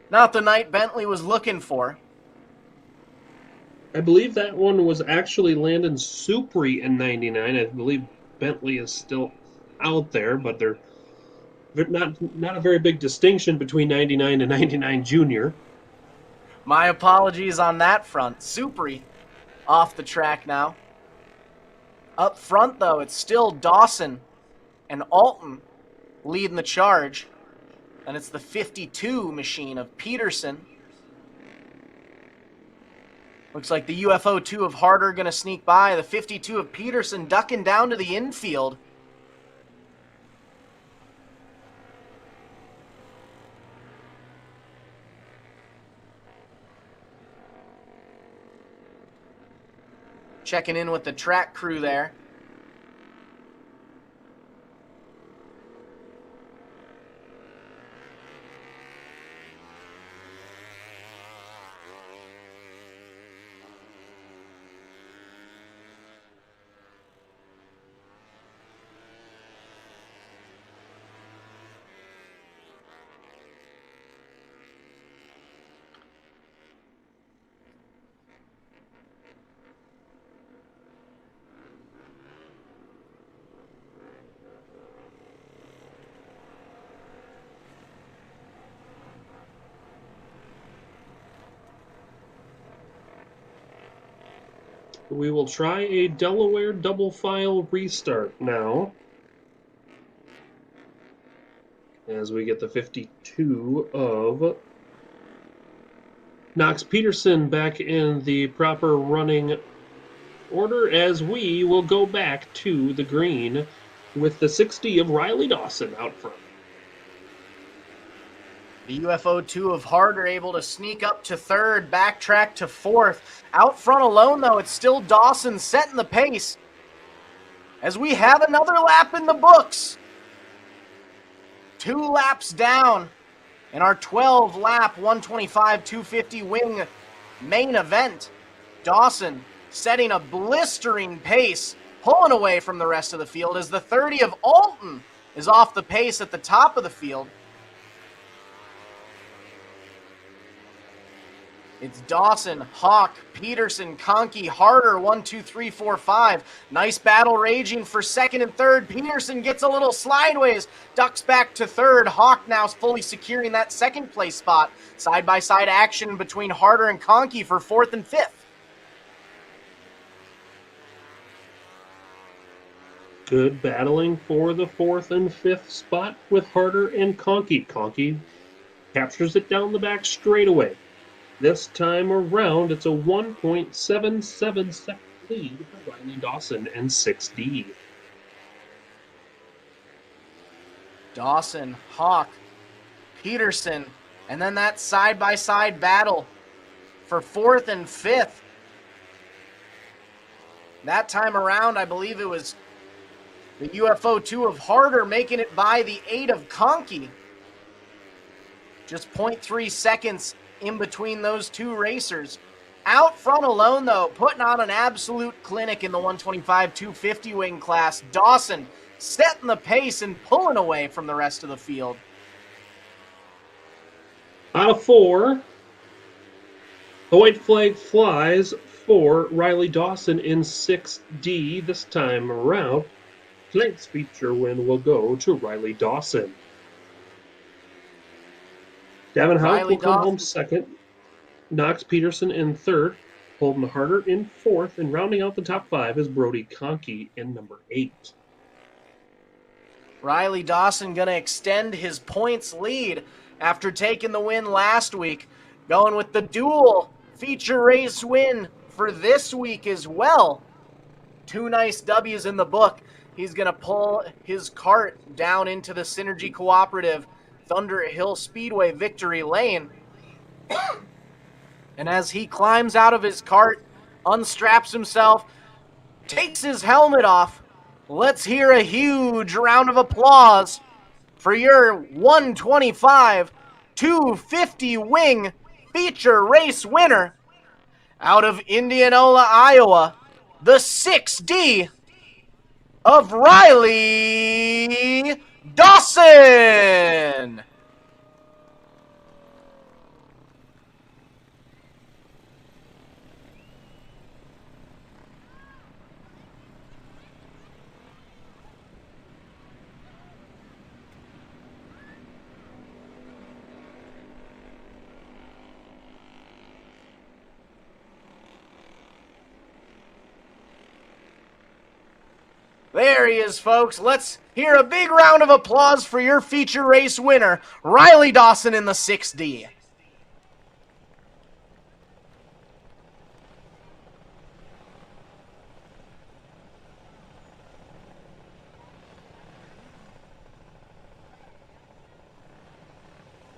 Not the night Bentley was looking for. I believe that one was actually Landon Supri in 99. I believe Bentley is still out there, but they're not a very big distinction between 99 and 99 Junior. My apologies on that front. Supri off the track now. Up front, though, it's still Dawson and Alton leading the charge. And it's the 52 machine of Peterson. Looks like the UFO 2 of Harder going to sneak by. The 52 of Peterson ducking down to the infield. Checking in with the track crew there. We will try a Delaware double file restart now. As we get the 52 of Knox Peterson back in the proper running order, as we will go back to the green with the 60 of Riley Dawson out front. The UFO 2 of Harder able to sneak up to third, backtrack to fourth. Out front alone, though, it's still Dawson setting the pace. As we have another lap in the books. 2 laps down in our 12-lap 125-250 wing main event. Dawson setting a blistering pace, pulling away from the rest of the field as the 30 of Alton is off the pace at the top of the field. It's Dawson, Hawk, Peterson, Conkey, Harder, 1, 2, 3, 4, 5. Nice battle raging for second and third. Peterson gets a little slideways, ducks back to third. Hawk now fully securing that second place spot. Side-by-side action between Harder and Conkey for fourth and fifth. Good battling for the fourth and fifth spot with Harder and Conkey. Conkey captures it down the back straightaway. This time around, it's a 1.77 second lead for Riley Dawson and 6D. Dawson, Hawk, Peterson, and then that side-by-side battle for fourth and fifth. That time around, I believe it was The UFO 2 of Harder making it by the 8 of Conkey. Just 0.3 seconds in between those two racers. Out front alone, though, putting on an absolute clinic in the 125-250 wing class. Dawson setting the pace and pulling away from the rest of the field. Out of 4, the white flag flies for Riley Dawson in 6D. This time around, tonight's feature win will go to Riley Dawson. Davin Hout will come home second. Knox Peterson in third. Holden Harder in fourth. And rounding out the top 5 is Brody Conkey in number 8. Riley Dawson going to extend his points lead after taking the win last week. Going with the dual feature race win for this week as well. 2 nice W's in the book. He's going to pull his cart down into the Synergy Cooperative Thunder Hill Speedway victory lane. And as he climbs out of his cart, unstraps himself, takes his helmet off, let's hear a huge round of applause for your 125-250 wing feature race winner out of Indianola, Iowa, the 6D of Riley Dawson. There he is, folks. Let's hear a big round of applause for your feature race winner, Riley Dawson in the 6D.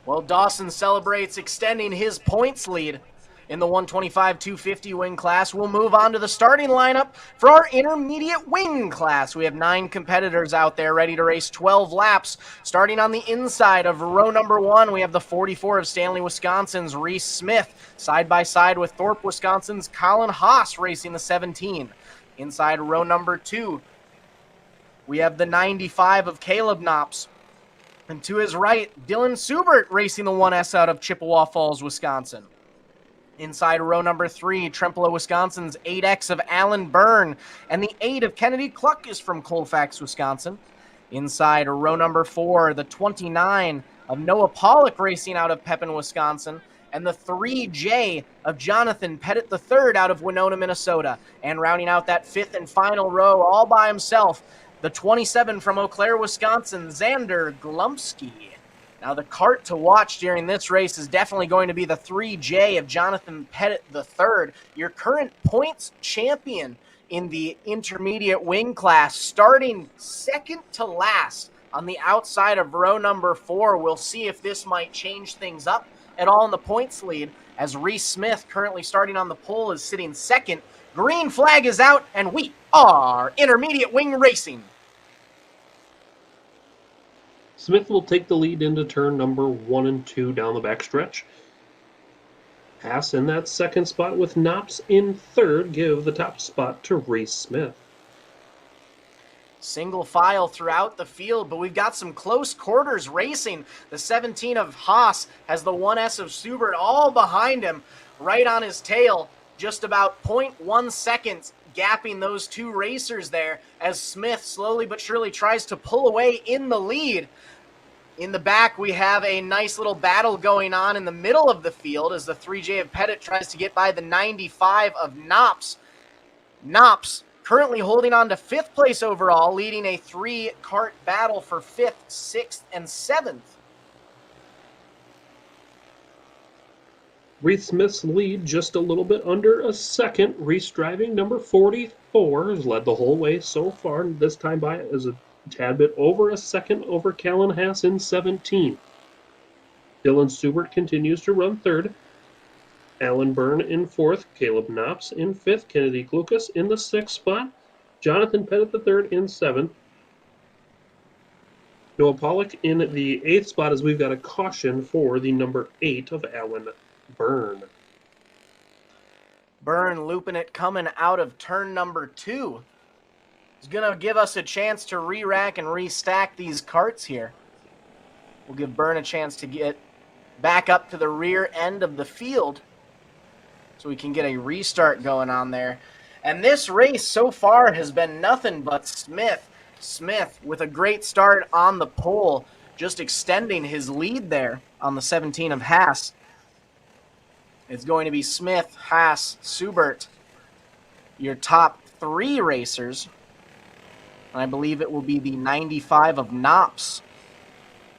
Well, Dawson celebrates extending his points lead in the 125-250 wing class. We'll move on to the starting lineup for our intermediate wing class. We have 9 competitors out there ready to race 12 laps. Starting on the inside of row number 1, we have the 44 of Stanley, Wisconsin's Reese Smith, side by side with Thorpe, Wisconsin's Colin Haas racing the 17. Inside row number 2, we have the 95 of Caleb Knops. And to his right, Dylan Subert racing the 1S out of Chippewa Falls, Wisconsin. Inside row number 3, Trempealeau, Wisconsin's 8X of Alan Byrne, and the 8 of Kennedy Cluck is from Colfax, Wisconsin. Inside row number 4, the 29 of Noah Pollock racing out of Pepin, Wisconsin, and the 3J of Jonathan Pettit III out of Winona, Minnesota. And rounding out that 5th and final row all by himself, the 27 from Eau Claire, Wisconsin, Xander Glumsky. Now, the cart to watch during this race is definitely going to be the 3J of Jonathan Pettit III, your current points champion in the intermediate wing class, starting second to last on the outside of row number 4. We'll see if this might change things up at all in the points lead, as Reese Smith, currently starting on the pole, is sitting second. Green flag is out, and we are intermediate wing racing. Smith will take the lead into turn number 1 and 2 down the backstretch. Haas in that second spot with Knops in third. Give the top spot to Reese Smith. Single file throughout the field, but we've got some close quarters racing. The 17 of Haas has the 1S of Subert all behind him, right on his tail, just about 0.1 seconds gapping those two racers there, as Smith slowly but surely tries to pull away in the lead. In the back, we have a nice little battle going on in the middle of the field as the 3J of Pettit tries to get by the 95 of Knops. Knops currently holding on to 5th place overall, leading a 3-cart battle for 5th, 6th, and 7th. Reese Smith's lead just a little bit under a second. Reese driving number 44 has led the whole way so far. This time by is a tad bit over a second over Callan Haas in 17. Dylan Subert continues to run third. Alan Byrne in 4th. Caleb Knops in 5th. Kennedy Klukas in the 6th spot. Jonathan Pettit III in 7th. Noah Pollock in the 8th spot, as we've got a caution for the number 8 of Alan Byrne. Byrne looping it coming out of turn number 2. It's going to give us a chance to re-rack and restack these carts here. We'll give Byrne a chance to get back up to the rear end of the field so we can get a restart going on there. And this race so far has been nothing but Smith. Smith with a great start on the pole, just extending his lead there on the 17 of Haas. It's going to be Smith, Haas, Subert, your top 3 racers. And I believe it will be the 95 of Knops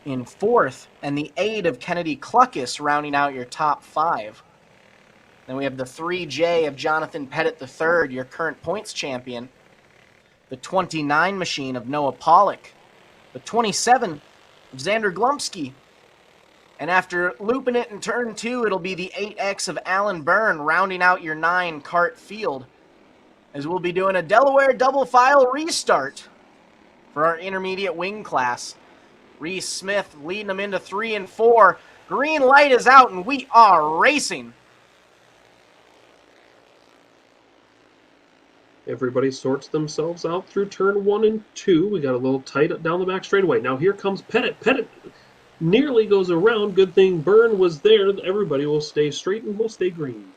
in 4th, and the 8 of Kennedy Cluckus rounding out your top 5. Then we have the 3J of Jonathan Pettit III, your current points champion. The 29 machine of Noah Pollock. The 27 of Xander Glumsky. And after looping it in turn 2, it'll be the 8X of Alan Byrne rounding out your 9 kart field, as we'll be doing a Delaware double file restart for our intermediate wing class. Reese Smith leading them into 3 and 4. Green light is out and we are racing. Everybody sorts themselves out through turn 1 and 2. We got a little tight down the back straightaway. Now here comes Pettit. Pettit nearly goes around. Good thing Byrne was there. Everybody will stay straight and will stay green.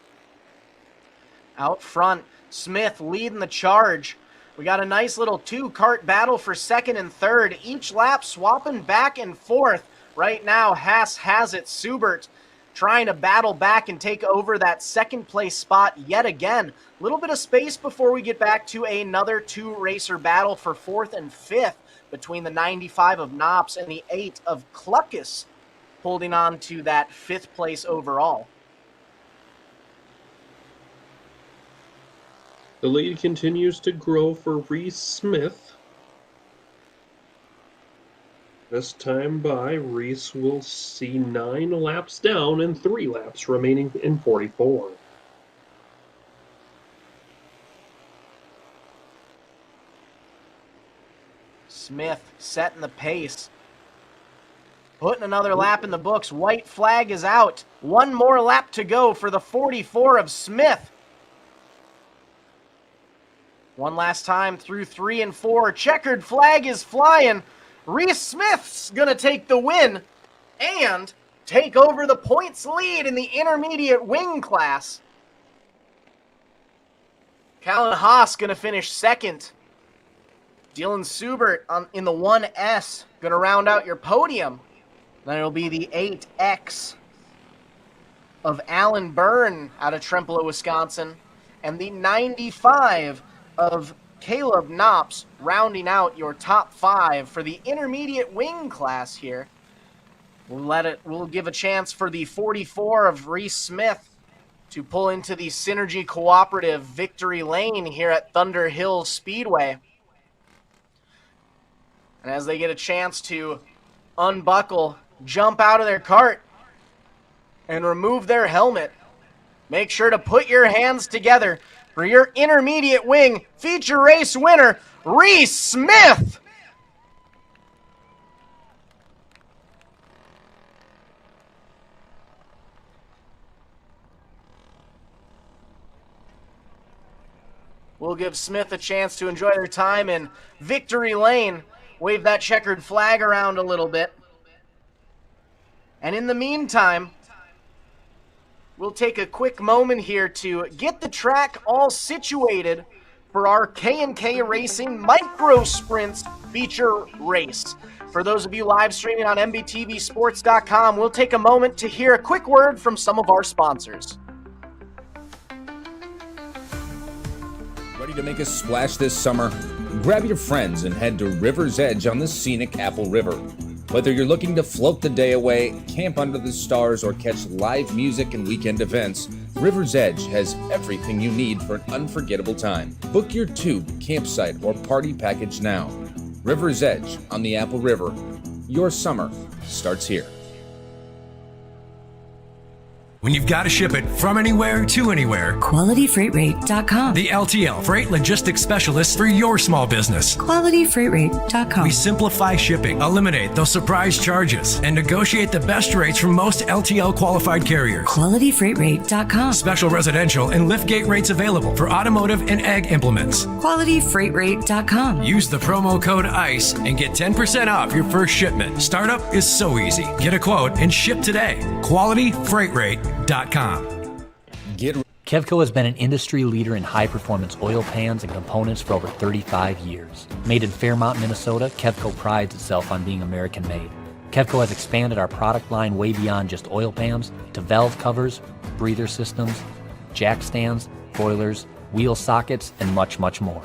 Out front, Smith leading the charge. We got a nice little 2-kart battle for 2nd and 3rd. Each lap swapping back and forth. Right now, Haas has it. Subert trying to battle back and take over that 2nd place spot yet again. A little bit of space before we get back to another 2-racer battle for 4th and 5th between the 95 of Knops and the 8 of Cluckus, holding on to that 5th place overall. The lead continues to grow for Reese Smith. This time by, Reese will see 9 laps down and 3 laps remaining in 44. Smith setting the pace. Putting another lap in the books. White flag is out. 1 more lap to go for the 44 of Smith. One last time through 3 and 4. Checkered flag is flying. Reese Smith's going to take the win and take over the points lead in the intermediate wing class. Callan Haas going to finish 2nd. Dylan Subert in the 1S going to round out your podium. Then it'll be the 8X of Alan Byrne out of Trempealeau, Wisconsin, and the 95 of Caleb Knops rounding out your top 5 for the intermediate wing class here. We'll give a chance for the 44 of Reese Smith to pull into the Synergy Cooperative victory lane here at Thunder Hill Speedway. And as they get a chance to unbuckle, jump out of their cart, and remove their helmet, make sure to put your hands together for your intermediate wing feature race winner, Reese Smith. We'll give Smith a chance to enjoy their time in victory lane. Wave that checkered flag around a little bit. And in the meantime, we'll take a quick moment here to get the track all situated for our K&K Racing Micro Sprints feature race. For those of you live streaming on MBTVsports.com, we'll take a moment to hear a quick word from some of our sponsors. Ready to make a splash this summer? Grab your friends and head to River's Edge on the scenic Apple River. Whether you're looking to float the day away, camp under the stars, or catch live music and weekend events, River's Edge has everything you need for an unforgettable time. Book your tube, campsite, or party package now. River's Edge on the Apple River. Your summer starts here. When you've got to ship it from anywhere to anywhere, QualityFreightRate.com. the LTL Freight Logistics Specialists for your small business. QualityFreightRate.com. We simplify shipping, eliminate those surprise charges, and negotiate the best rates from most LTL qualified carriers. QualityFreightRate.com. Special residential and liftgate rates available for automotive and ag implements. QualityFreightRate.com. Use the promo code ICE and get 10% off your first shipment. Startup is so easy. Get a quote and ship today. QualityFreightRate.com. Kevco has been an industry leader in high-performance oil pans and components for over 35 years. Made in Fairmont, Minnesota, Kevco prides itself on being American-made. Kevco has expanded our product line way beyond just oil pans to valve covers, breather systems, jack stands, boilers, wheel sockets, and much, much more.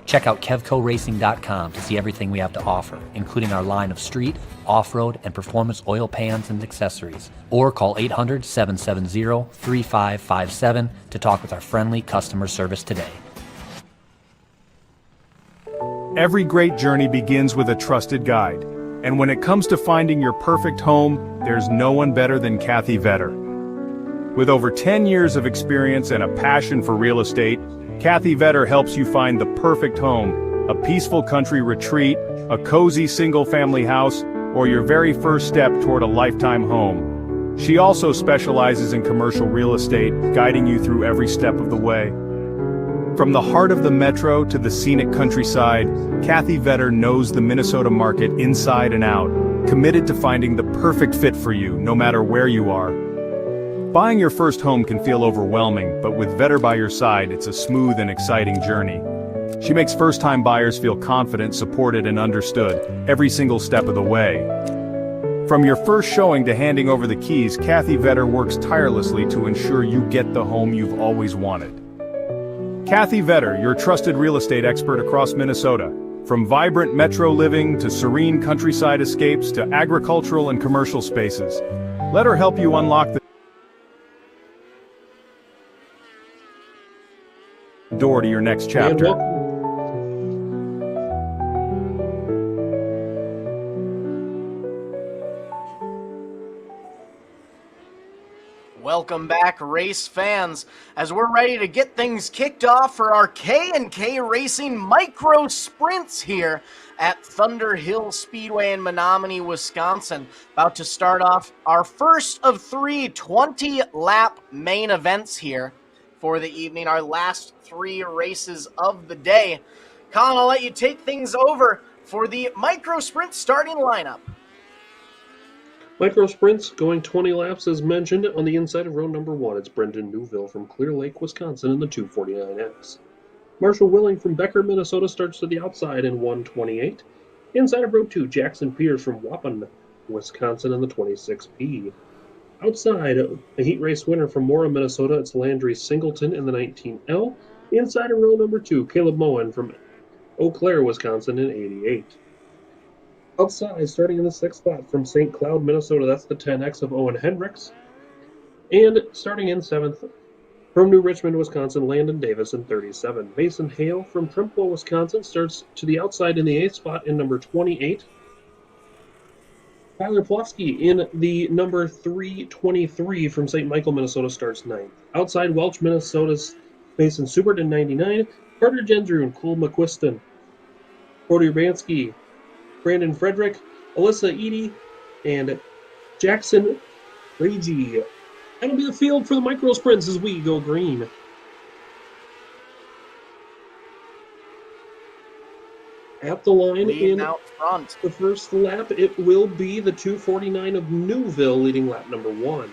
Check out KevcoRacing.com to see everything we have to offer, including our line of street, off-road, and performance oil pans and accessories. Or call 800-770-3557 to talk with our friendly customer service today. Every great journey begins with a trusted guide. And when it comes to finding your perfect home, there's no one better than Kathy Vetter. With over 10 years of experience and a passion for real estate, Kathy Vetter helps you find the perfect home, a peaceful country retreat, a cozy single-family house, or your very first step toward a lifetime home. She also specializes in commercial real estate, guiding you through every step of the way. From the heart of the metro to the scenic countryside, Kathy Vetter knows the Minnesota market inside and out, committed to finding the perfect fit for you, no matter where you are. Buying your first home can feel overwhelming, but with Vetter by your side, it's a smooth and exciting journey. She makes first-time buyers feel confident, supported, and understood every single step of the way. From your first showing to handing over the keys, Kathy Vetter works tirelessly to ensure you get the home you've always wanted. Kathy Vetter, your trusted real estate expert across Minnesota. From vibrant metro living to serene countryside escapes to agricultural and commercial spaces. Let her help you unlock the door to your next chapter. Welcome back, race fans, as we're ready to get things kicked off for our K&K Racing Micro Sprints here at Thunder Hill Speedway in Menominee, Wisconsin. About to start off our first of 3 20-lap main events here for the evening, our last 3 races of the day. Colin, I'll let you take things over for the Micro Sprint starting lineup. Micro sprints going 20 laps as mentioned. On the inside of row number 1, it's Brendan Newville from Clear Lake, Wisconsin in the 249X. Marshall Willing from Becker, Minnesota starts to the outside in 128. Inside of row 2, Jackson Pierce from Waupun, Wisconsin in the 26P. Outside, a heat race winner from Mora, Minnesota, it's Landry Singleton in the 19L. Inside of row number 2, Caleb Moen from Eau Claire, Wisconsin in 88. Outside, starting in the 6th spot from St. Cloud, Minnesota, that's the 10X of Owen Hendricks. And starting in 7th, from New Richmond, Wisconsin, Landon Davis in 37. Mason Hale from Trempealeau, Wisconsin, starts to the outside in the 8th spot in number 28. Tyler Plofsky in the number 323 from St. Michael, Minnesota, starts 9th. Outside, Welch, Minnesota's Mason Subert in 99. Carter Gendrew and Cole McQuiston. Cody Urbanski, Brandon Frederick, Alyssa Edie, and Jackson Ragey. That'll be the field for the micro sprints as we go green. At the line Leading in out front. the first lap, it will be the 249 of Newville leading lap number 1.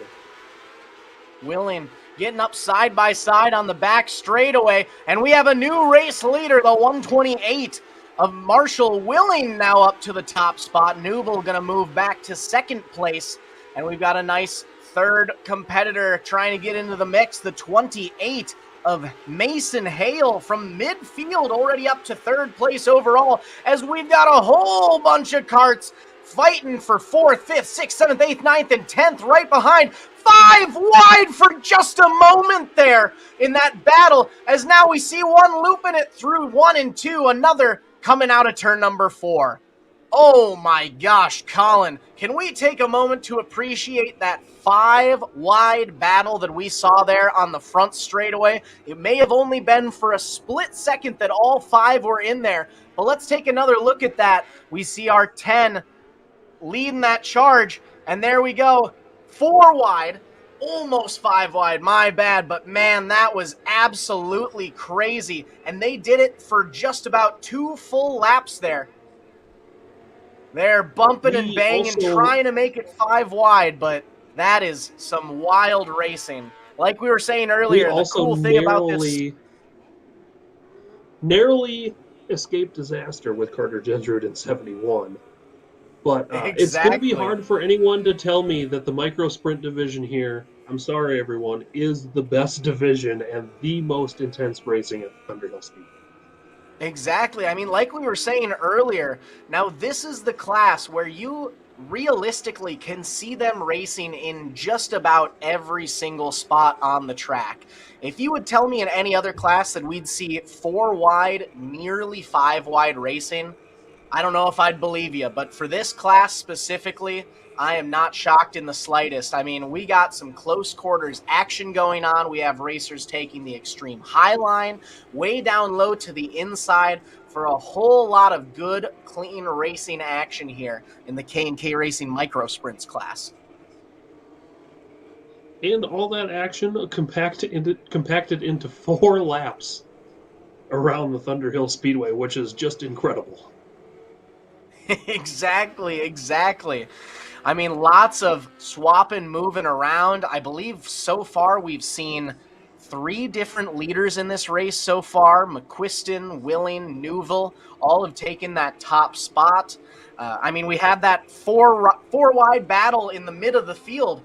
Willing getting up side by side on the back straightaway, and we have a new race leader, the 128 of Marshall Willing now up to the top spot. Newville going to move back to 2nd place, and we've got a nice 3rd competitor trying to get into the mix, the 28 of Mason Hale from midfield, already up to 3rd place overall, as we've got a whole bunch of karts fighting for 4th, 5th, 6th, 7th, 8th, 9th, and 10th right behind. 5 wide for just a moment there in that battle, as now we see one looping it through 1 and 2, another coming out of turn number 4. Oh my gosh, Colin, can we take a moment to appreciate that 5-wide battle that we saw there on the front straightaway? It may have only been for a split second that all 5 were in there, but let's take another look at that. We see our 10 leading that charge, and there we go, 4 wide, almost 5 wide, my bad, but man, that was absolutely crazy, and they did it for just about 2 full laps there. They're bumping and banging, trying to make it 5 wide, but that is some wild racing. Like we were saying earlier, the cool thing about this... narrowly escaped disaster with Carter Gendrud in 71. But It's going to be hard for anyone to tell me that the micro sprint division here, I'm sorry everyone, is the best division and the most intense racing at Thunder Hill Speedway. Exactly. I mean, like we were saying earlier, now this is the class where you realistically can see them racing in just about every single spot on the track. If you would tell me in any other class that we'd see 4 wide, nearly 5 wide racing, I don't know if I'd believe you, but for this class specifically, I am not shocked in the slightest. I mean, we got some close quarters action going on. We have racers taking the extreme high line, way down low to the inside for a whole lot of good, clean racing action here in the K&K Racing Micro Sprints class. And all that action compacted into 4 laps around the Thunder Hill Speedway, which is just incredible. Exactly. I mean, lots of swapping, moving around. I believe so far we've seen 3 different leaders in this race so far. McQuiston, Willing, Newville, all have taken that top spot. I mean, we had that 4 wide battle in the mid of the field,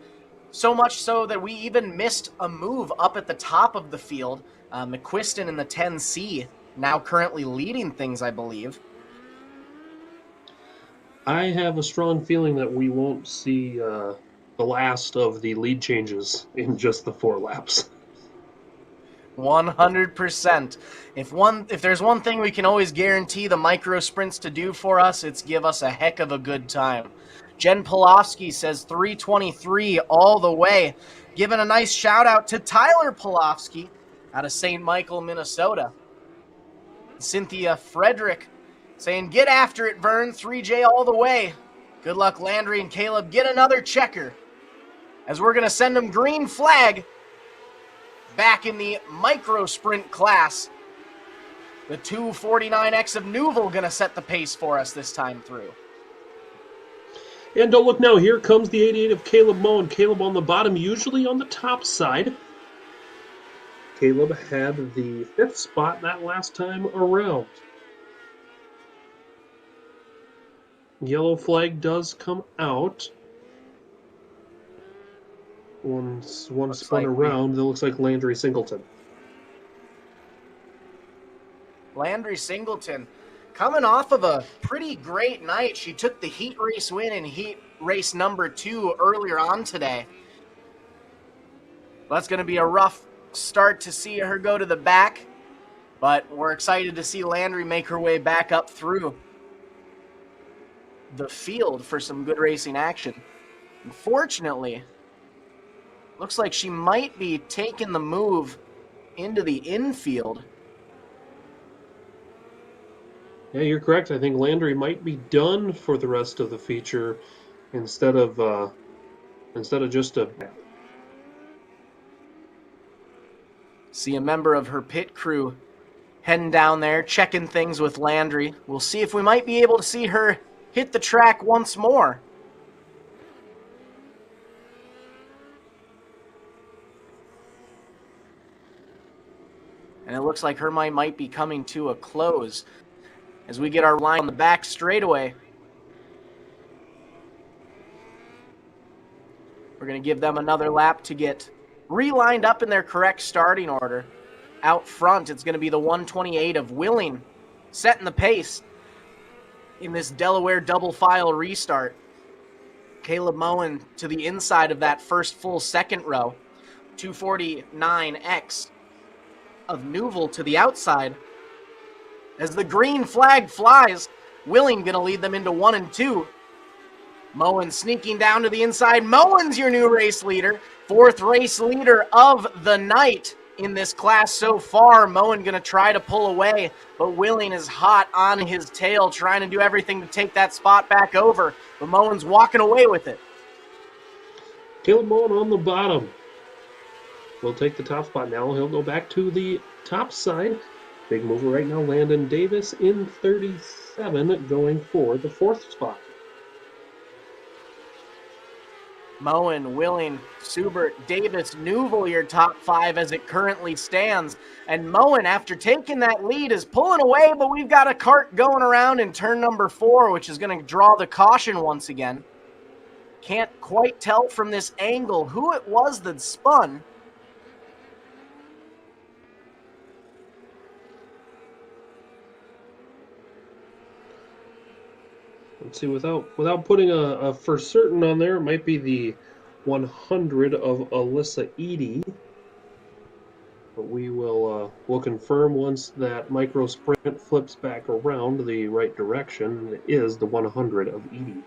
so much so that we even missed a move up at the top of the field. McQuiston in the 10C, now currently leading things, I believe. I have a strong feeling that we won't see the last of the lead changes in just the 4 laps. 100%. If there's one thing we can always guarantee the micro sprints to do for us, it's give us a heck of a good time. Jen Polofsky says 323 all the way. Giving a nice shout out to Tyler Polofsky out of St. Michael, Minnesota. Cynthia Frederick saying, get after it, Vern, 3J all the way. Good luck, Landry and Caleb. Get another checker. As we're going to send them green flag back in the micro sprint class. The 249X of Newville going to set the pace for us this time through. And don't look now, here comes the 88 of Caleb Moen. Caleb on the bottom, usually on the top side. Caleb had the 5th spot that last time around. Yellow flag does come out. One spun around. That looks like Landry Singleton. Landry Singleton coming off of a pretty great night. She took the heat race win in heat race number 2 earlier on today. That's going to be a rough start to see her go to the back, but we're excited to see Landry make her way back up through the field for some good racing action. Unfortunately, looks like she might be taking the move into the infield. Yeah, you're correct. I think Landry might be done for the rest of the feature instead of just a... See a member of her pit crew heading down there, checking things with Landry. We'll see if we might be able to see her hit the track once more. And it looks like her might be coming to a close as we get our line on the back straightaway. We're going to give them another lap to get relined up in their correct starting order. Out front, it's going to be the 128 of Willing, setting the pace in this Delaware double file restart. Caleb Moen to the inside of that first full second row. 249X of Newville to the outside. As the green flag flies, Willing going to lead them into 1 and 2. Moen sneaking down to the inside. Moen's your new race leader. 4th race leader of the night in this class so far. Moen going to try to pull away, but Willing is hot on his tail, trying to do everything to take that spot back over. But Moen's walking away with it. Caleb Moen on the bottom will take the top spot now. He'll go back to the top side. Big mover right now, Landon Davis in 37, going for the 4th spot. Moen, Willing, Subert, Davis, Neuville, your top 5 as it currently stands. And Moen, after taking that lead, is pulling away, but we've got a kart going around in turn number 4, which is going to draw the caution once again. Can't quite tell from this angle who it was that spun. Let's see, without putting a for certain on there, it might be the 100 of Alyssa Edie. But we'll confirm once that micro sprint flips back around the right direction. It is the 100 of Edie.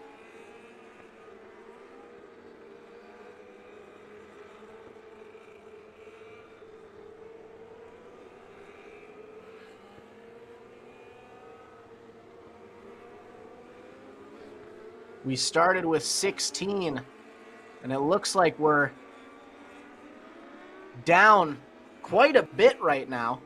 We started with 16, and it looks like we're down quite a bit right now.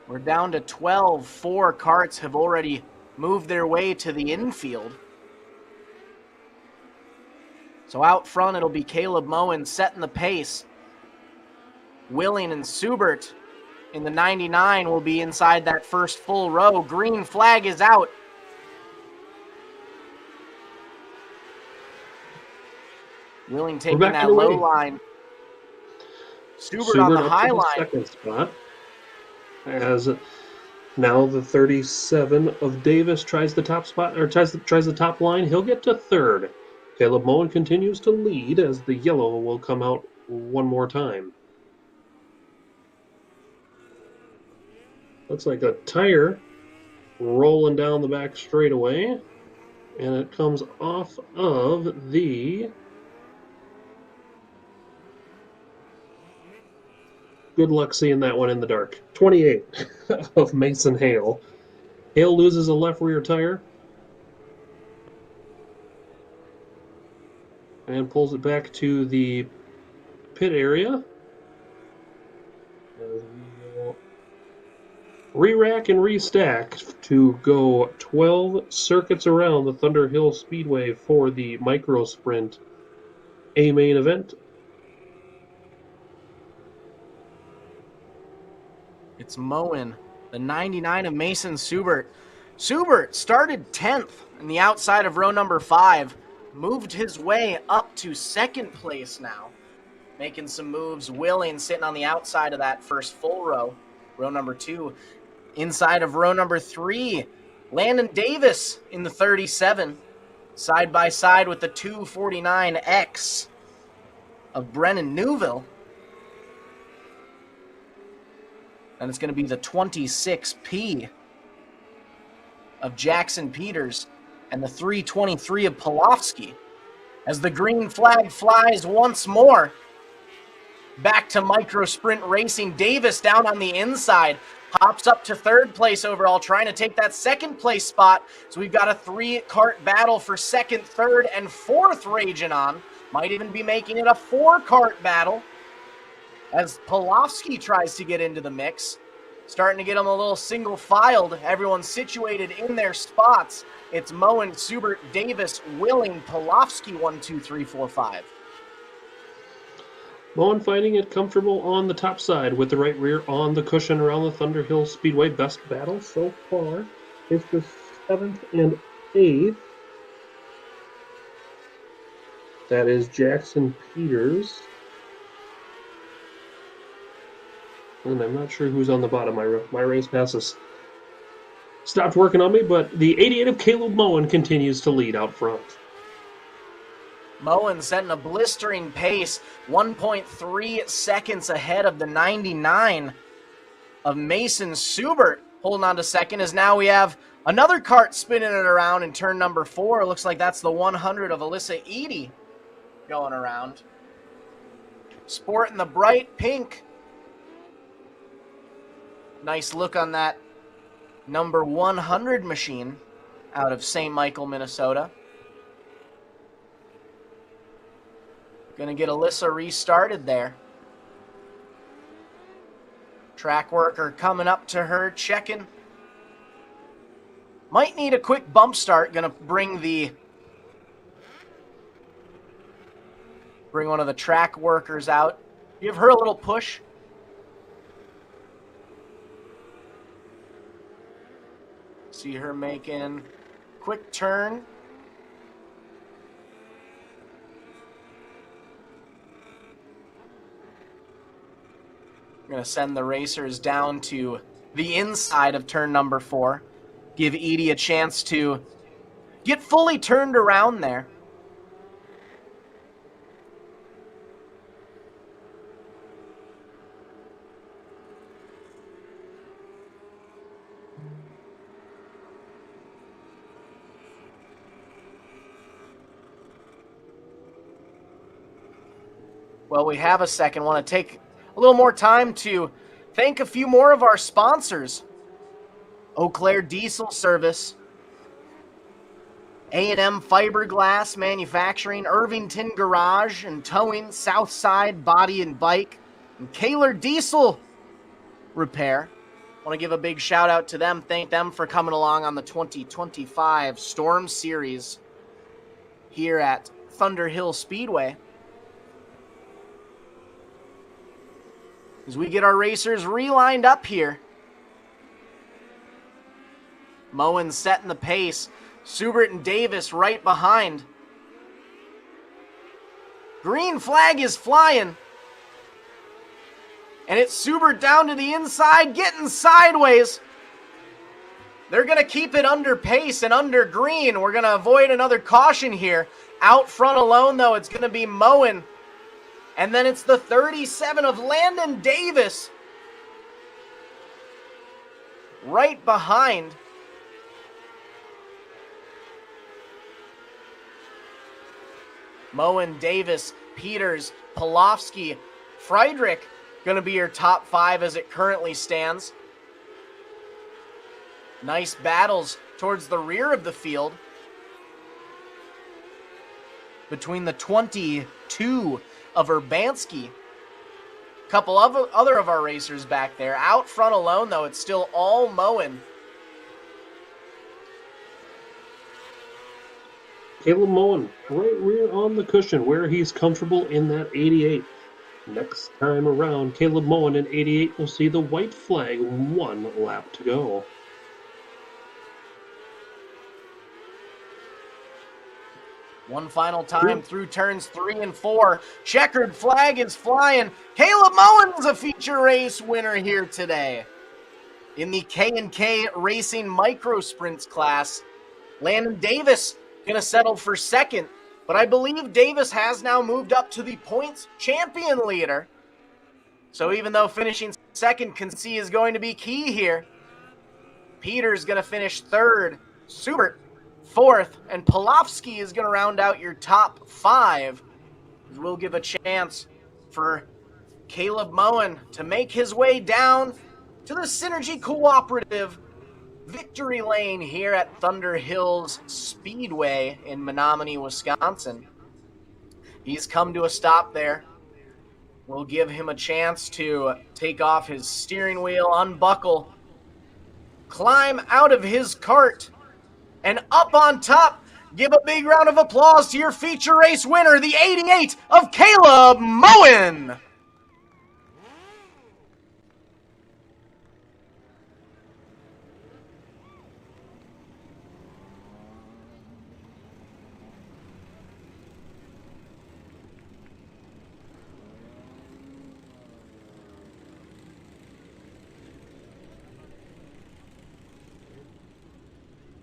We're down to 12. 4 carts have already moved their way to the infield. So out front, it'll be Caleb Moen setting the pace. Willing and Subert in the 99 will be inside that first full row. Green flag is out. Willing taking that low line. Subert on the high line. Second spot. As now the 37 of Davis tries the top spot, or tries the top line. He'll get to 3rd. Caleb Moen continues to lead as the yellow will come out one more time. Looks like a tire rolling down the back straightaway, and it comes off of the good luck seeing that one in the dark. 28 of Mason Hale. Hale loses a left rear tire and pulls it back to the pit area. Re-rack and restack to go 12 circuits around the Thunder Hill Speedway for the micro sprint A main event. It's Moen, the 99 of Mason Subert. Subert started 10th in the outside of row number 5, moved his way up to 2nd place now, making some moves. Willing sitting on the outside of that first full row, row number 2. Inside of row number 3, Landon Davis in the 37, side by side with the 249X of Brennan Neuville. And it's going to be the 26P of Jackson Peters and the 323 of Polofsky. As the green flag flies once more, back to micro sprint racing. Davis down on the inside. Hops up to 3rd place overall, trying to take that 2nd place spot. So we've got a 3-cart battle for 2nd, 3rd, and 4th raging on. Might even be making it a 4-cart battle as Polofsky tries to get into the mix. Starting to get them a little single-filed. Everyone's situated in their spots. It's Moen, Subert, Davis, Willing, Polofsky, 1, 2, 3, 4, 5. Moen finding it comfortable on the top side with the right rear on the cushion around the Thunder Hill Speedway. Best battle so far is the 7th and 8th. That is Jackson Peters. And I'm not sure who's on the bottom. My race passes stopped working on me, but the 88 of Caleb Moen continues to lead out front. Moen setting a blistering pace, 1.3 seconds ahead of the 99. of Mason Subert holding on to second, as now we have another kart spinning it around in turn number 4. It looks like that's the 100 of Alyssa Edie going around. Sport in the bright pink. Nice look on that number 100 machine out of St. Michael, Minnesota. Gonna get Alyssa restarted there. Track worker coming up to her, checking. Might need a quick bump start. Gonna bring one of the track workers out. Give her a little push. See her making quick turn. I'm going to send the racers down to the inside of turn number 4. Give Edie a chance to get fully turned around there. Well, we have a second. Want to take a little more time to thank a few more of our sponsors. Eau Claire Diesel Service, A&M Fiberglass Manufacturing, Irvington Garage and Towing, Southside Body and Bike, and Kaler Diesel Repair. Want to give a big shout out to them. Thank them for coming along on the 2025 Storm Series here at Thunder Hill Speedway. As we get our racers relined up here. Moen setting the pace. Subert and Davis right behind. Green flag is flying. And it's Subert down to the inside, getting sideways. They're going to keep it under pace and under green. We're going to avoid another caution here. Out front alone, though, it's going to be Moen. And then it's the 37 of Landon Davis right behind. Moen, Davis, Peters, Polofsky, Friedrich going to be your top 5 as it currently stands. Nice battles towards the rear of the field between the 22 of Urbanski. A couple of other of our racers back there. Out front alone, though, it's still all Moen. Caleb Moen, right rear on the cushion where he's comfortable in that 88. Next time around, Caleb Moen in 88 will see the white flag, 1 lap to go. One final time through turns 3 and 4. Checkered flag is flying. Caleb Moen's a feature race winner here today. In the K&K Racing Micro Sprints class, Landon Davis going to settle for second. But I believe Davis has now moved up to the points champion leader. So even though finishing second can see is going to be key here, Peter's going to finish third. Subert 4th, and Polofsky is going to round out your top 5. We'll give a chance for Caleb Moen to make his way down to the Synergy Cooperative victory lane here at Thunder Hills Speedway in Menominee, Wisconsin. He's come to a stop there. We'll give him a chance to take off his steering wheel, unbuckle, climb out of his cart, and up on top, give a big round of applause to your feature race winner, the 88 of Caleb Moen.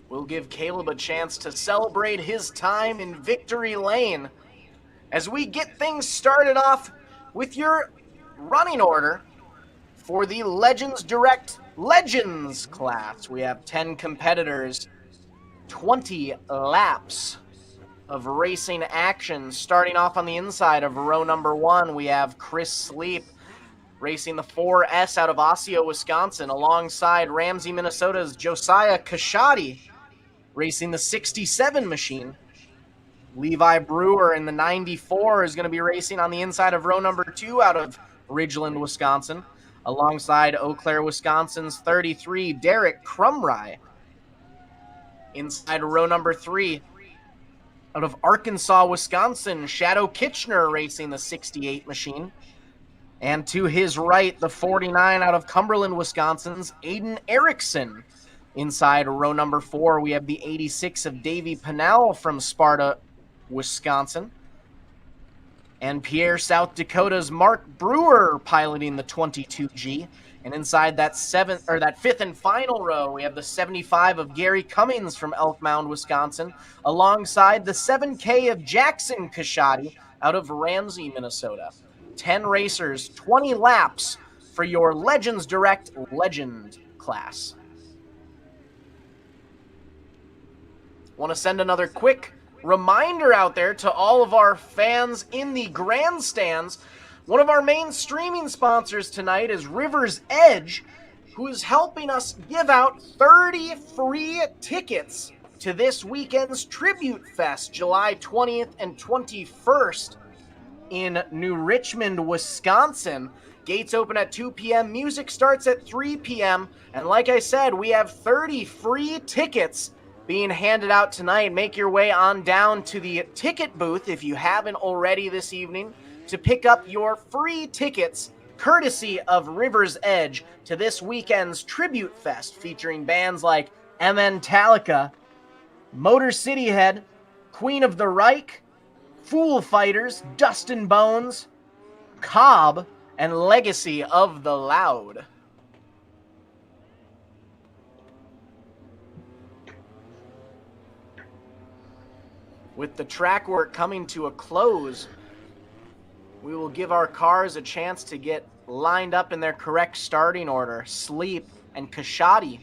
We'll give Caleb a chance to celebrate his time in victory lane as we get things started off with your running order For the Legends Direct Legends class, we have 10 competitors, 20 laps of racing action. Starting off on the inside of row number 1, we have Chris Sleep racing the 4S out of Osseo, Wisconsin, alongside Ramsey, Minnesota's Josiah Kashadi racing the 67 machine. Levi Brewer in the 94 is going to be racing on the inside of row number 2 out of Ridgeland, Wisconsin, alongside Eau Claire, Wisconsin's 33, Derek Crumry. Inside row number 3, out of Arkansas, Wisconsin, Shadow Kitchener racing the 68 machine. And to his right, the 49 out of Cumberland, Wisconsin's Aiden Erickson. Inside row number 4, we have the 86 of Davey Pennell from Sparta, Wisconsin. And Pierre, South Dakota's Mark Brewer piloting the 22G. And inside that fifth and final row, we have the 75 of Gary Cummings from Elk Mound, Wisconsin, alongside the 7K of Jackson Kashadi out of Ramsey, Minnesota. 10 racers, 20 laps for your Legends Direct Legend class. Want to send another quick reminder out there to all of our fans in the grandstands. One of our main streaming sponsors tonight is River's Edge, who is helping us give out 30 free tickets to this weekend's Tribute Fest, July 20th and 21st in New Richmond, Wisconsin. Gates open at 2 p.m. Music starts at 3 p.m. And like I said, we have 30 free tickets being handed out tonight. Make your way on down to the ticket booth if you haven't already this evening to pick up your free tickets courtesy of River's Edge to this weekend's Tribute Fest featuring bands like Metallica, Motor City Head, Queen of the Reich, Fool Fighters, Dust and Bones, Cobb, and Legacy of the Loud. With the track work coming to a close, we will give our cars a chance to get lined up in their correct starting order. Sleep and Kashadi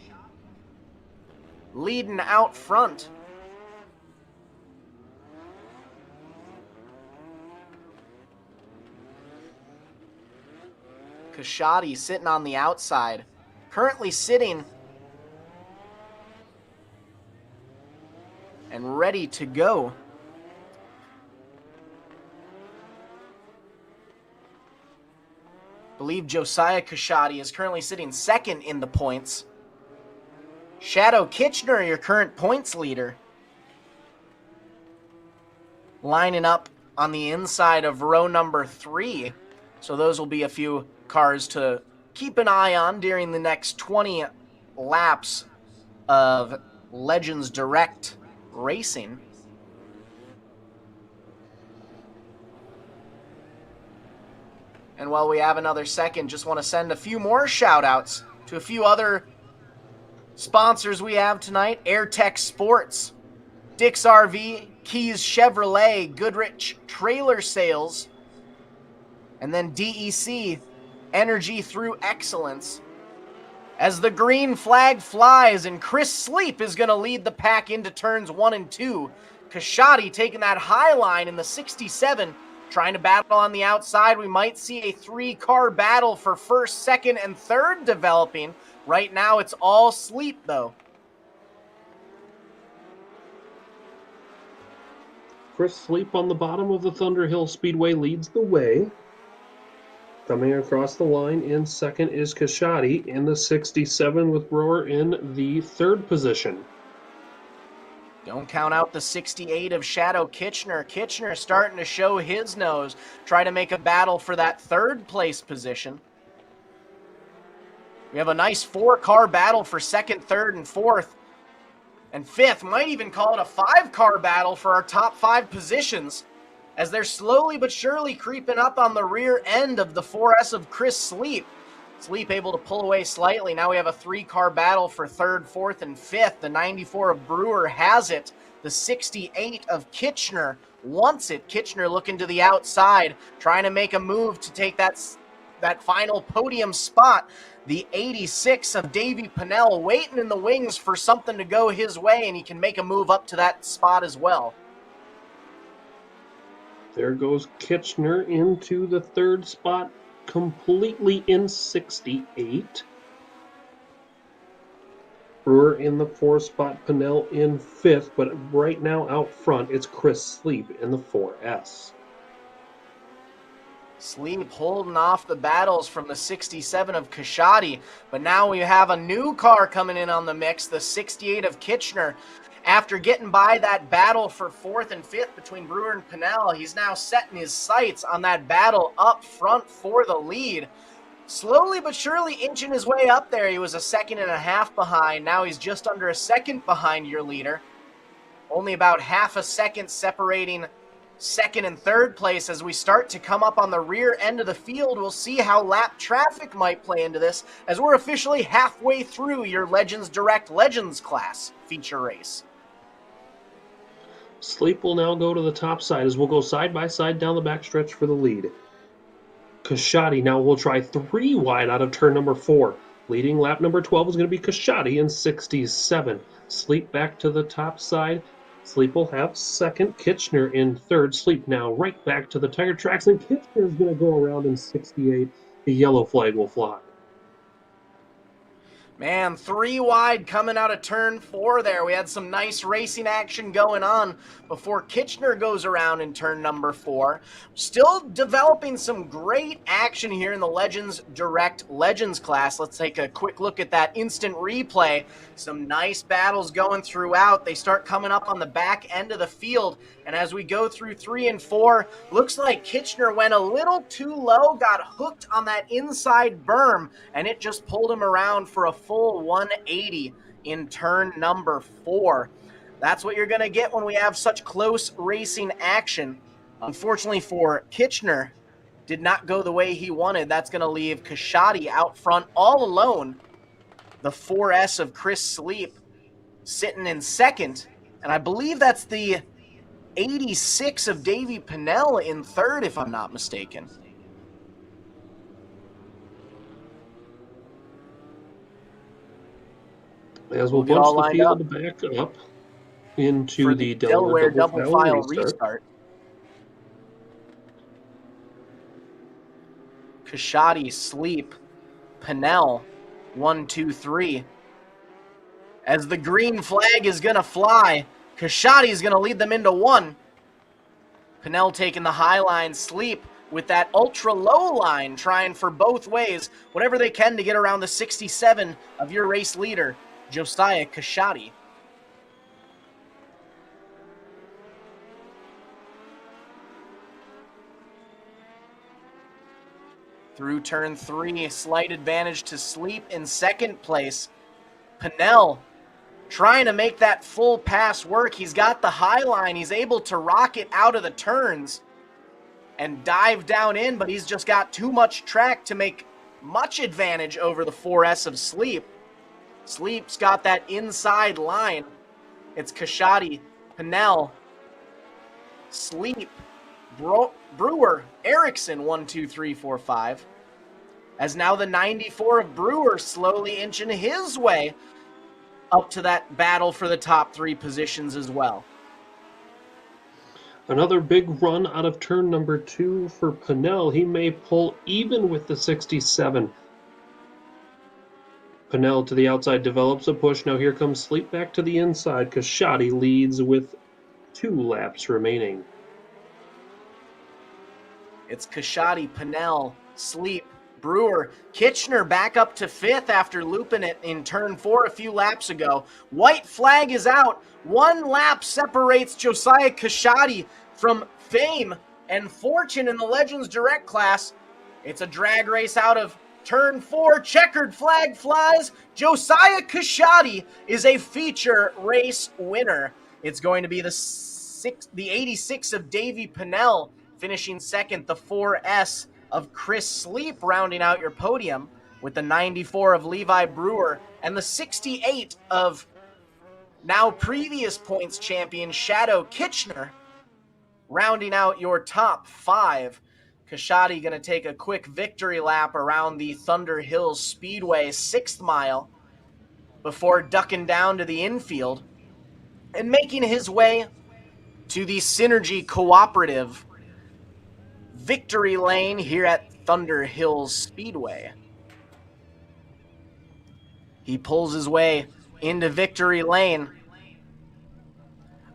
leading out front. Kashadi sitting on the outside, currently sitting and ready to go. I believe Josiah Kashadi is currently sitting second in the points. Shadow Kitchener, your current points leader, lining up on the inside of row number 3. So those will be a few cars to keep an eye on during the next 20 laps of Legends Direct Racing. And while we have another second, just want to send a few more shout outs to a few other sponsors we have tonight. AirTech Sports, Dick's RV, Keys Chevrolet, Goodrich Trailer Sales, and then DEC, Energy Through Excellence. As the green flag flies and Chris Sleep is going to lead the pack into turns 1 and 2. Kashadi taking that high line in the 67, trying to battle on the outside. We might see a 3-car battle for first, second, and third developing. Right now it's all Sleep though. Chris Sleep on the bottom of the Thunder Hill Speedway leads the way. Coming across the line in second is Kashadi in the 67 with Brewer in the third position. Don't count out the 68 of Shadow Kitchener. Kitchener starting to show his nose, try to make a battle for that third place position. We have a nice 4-car battle for second, third, and fourth. And fifth, might even call it a 5-car battle for our top 5 positions, as they're slowly but surely creeping up on the rear end of the 4S of Chris Sleep. Sleep able to pull away slightly. Now we have a 3-car battle for third, fourth, and fifth. The 94 of Brewer has it. The 68 of Kitchener wants it. Kitchener looking to the outside, trying to make a move to take that that final podium spot. The 86 of Davey Pennell waiting in the wings for something to go his way, and he can make a move up to that spot as well. There goes Kitchener into the third spot, completely in 68. Brewer in the fourth spot, Pennell in fifth, but right now out front, it's Chris Sleep in the 4S. Sleep holding off the battles from the 67 of Kashadi, but now we have a new car coming in on the mix, the 68 of Kitchener. After getting by that battle for fourth and fifth between Brewer and Pennell, he's now setting his sights on that battle up front for the lead. Slowly but surely inching his way up there. He was a second and a half behind. Now he's just under a second behind your leader. Only about half a second separating second and third place. As we start to come up on the rear end of the field, we'll see how lap traffic might play into this, as we're officially halfway through your Legends Direct Legends class feature race. Sleep will now go to the top side as we'll go side by side down the backstretch for the lead. Kashadi now will try 3 wide out of turn number 4. Leading lap number 12 is going to be Kashadi in 67. Sleep back to the top side. Sleep will have second. Kitchener in third. Sleep now right back to the tire tracks, and Kitchener is going to go around in 68. The yellow flag will fly. Man, 3 wide coming out of turn 4 there. We had some nice racing action going on before Kitchener goes around in turn number 4. Still developing some great action here in the Legends Direct Legends class. Let's take a quick look at that instant replay. Some nice battles going throughout. They start coming up on the back end of the field. And as we go through 3 and 4, looks like Kitchener went a little too low, got hooked on that inside berm, and it just pulled him around for a full 180 in turn number 4. That's what you're going to get when we have such close racing action. Unfortunately for Kitchener, did not go the way he wanted. That's going to leave Kashadi out front all alone. The 4S of Chris Sleep sitting in second, and I believe that's the 86 of Davey Pennell in third, if I'm not mistaken. As we'll bunch the field back up into the Delaware double file restart. Kashadi, Sleep, Pennell, 1, 2, 3. As the green flag is going to fly, Kashadi is going to lead them into 1. Pennell taking the high line, Sleep with that ultra low line, trying for both ways, whatever they can to get around the 67 of your race leader, Josiah Kashadi. Through turn 3, slight advantage to Sleep in second place. Pennell trying to make that full pass work. He's got the high line. He's able to rocket out of the turns and dive down in, but he's just got too much track to make much advantage over the 4S of Sleep. Sleep's got that inside line. It's Kashadi, Pennell, Sleep, Brewer, Erickson, 1, 2, 3, 4, 5. As now the 94 of Brewer slowly inching his way up to that battle for the top 3 positions as well. Another big run out of turn number 2 for Pennell. He may pull even with the 67. Pennell to the outside develops a push. Now here comes Sleep back to the inside. Kashadi leads with 2 laps remaining. It's Kashadi, Pennell, Sleep, Brewer. Kitchener back up to 5th after looping it in turn 4 a few laps ago. White flag is out. 1 lap separates Josiah Kashadi from fame and fortune in the Legends Direct class. It's a drag race out of turn 4. Checkered flag flies. Josiah Kashadi is a feature race winner. It's going to be the 86 of Davey Pennell finishing second, the 4S of Chris Sleep rounding out your podium, with the 94 of Levi Brewer and the 68 of now previous points champion Shadow Kitchener rounding out your top 5. Kashadi going to take a quick victory lap around the Thunder Hill Speedway 6th mile before ducking down to the infield and making his way to the Synergy Cooperative victory lane here at Thunder Hill Speedway. He pulls his way into victory lane,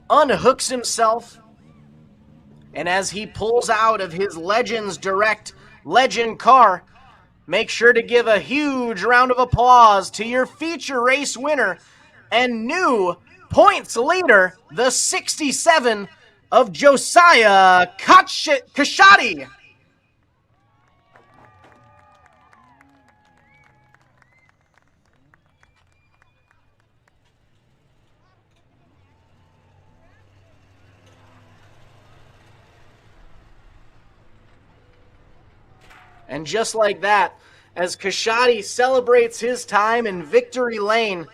unhooks himself, and as he pulls out of his Legends Direct Legend car, make sure to give a huge round of applause to your feature race winner and new points leader, the 67 of Josiah Kashadi. And just like that, as Kashadi celebrates his time in victory lane,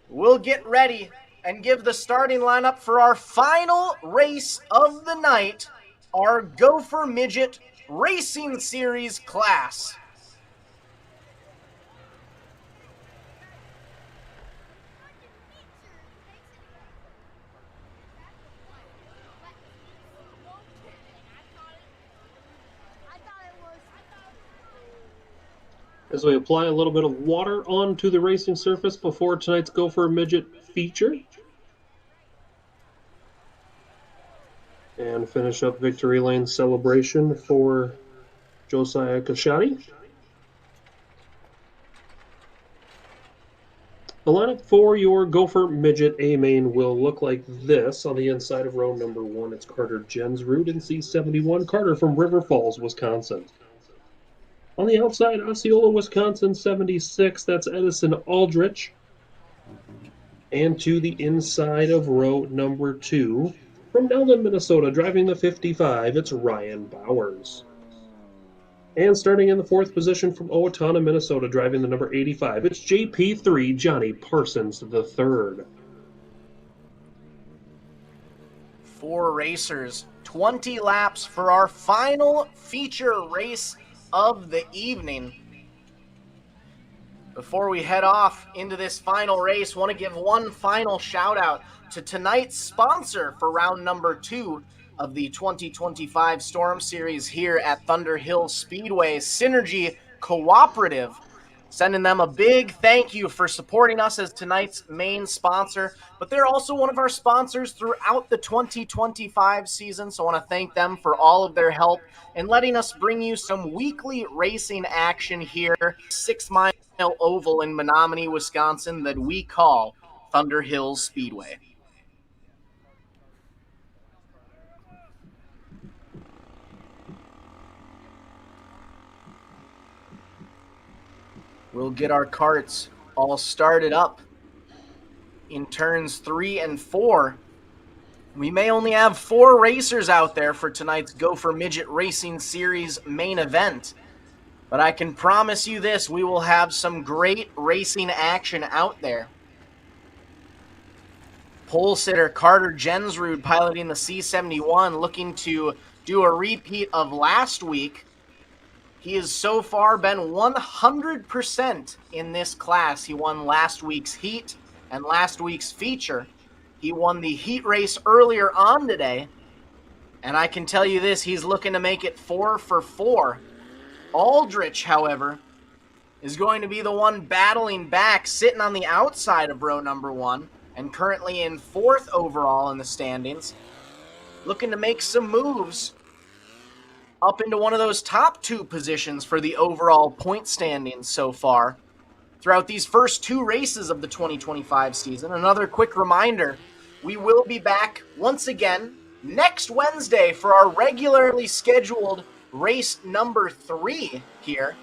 we'll get ready and give the starting lineup for our final race of the night, our Gopher Midget Racing Series class. As we apply a little bit of water onto the racing surface before tonight's Gopher Midget feature. And finish up victory lane celebration for Josiah Kashadi. The lineup for your Gopher Midget A main will look like this. On the inside of row number 1, it's Carter Jensrud in C71. Carter from River Falls, Wisconsin. On the outside, Osceola, Wisconsin, 76. That's Edison Aldrich. And to the inside of row number 2, from Nowlin, Minnesota, driving the 55, it's Ryan Bowers. And starting in the 4th position from Owatonna, Minnesota, driving the number 85, it's JP3, Johnny Parsons III. 4 racers, 20 laps for our final feature race of the evening. Before we head off into this final race, want to give one final shout out to tonight's sponsor for round number 2 of the 2025 Storm Series here at Thunder Hill Speedway, Synergy Cooperative. Sending them a big thank you for supporting us as tonight's main sponsor, but they're also one of our sponsors throughout the 2025 season, so I want to thank them for all of their help in letting us bring you some weekly racing action here, 6 Mile Oval in Menominee, Wisconsin, that we call Thunder Hill Speedway. We'll get our carts all started up in turns 3 and 4. We may only have 4 racers out there for tonight's Gopher Midget Racing Series main event, but I can promise you this, we will have some great racing action out there. Pole sitter Carter Jensrud piloting the C71, looking to do a repeat of last week. He has so far been 100% in this class. He won last week's heat and last week's feature. He won the heat race earlier on today. And I can tell you this, he's looking to make it 4 for 4. Aldrich, however, is going to be the one battling back, sitting on the outside of row number 1 and currently in 4th overall in the standings. Looking to make some moves up into one of those top 2 positions for the overall point standings so far throughout these first 2 races of the 2025 season. Another quick reminder, we will be back once again next Wednesday for our regularly scheduled race number 3 here.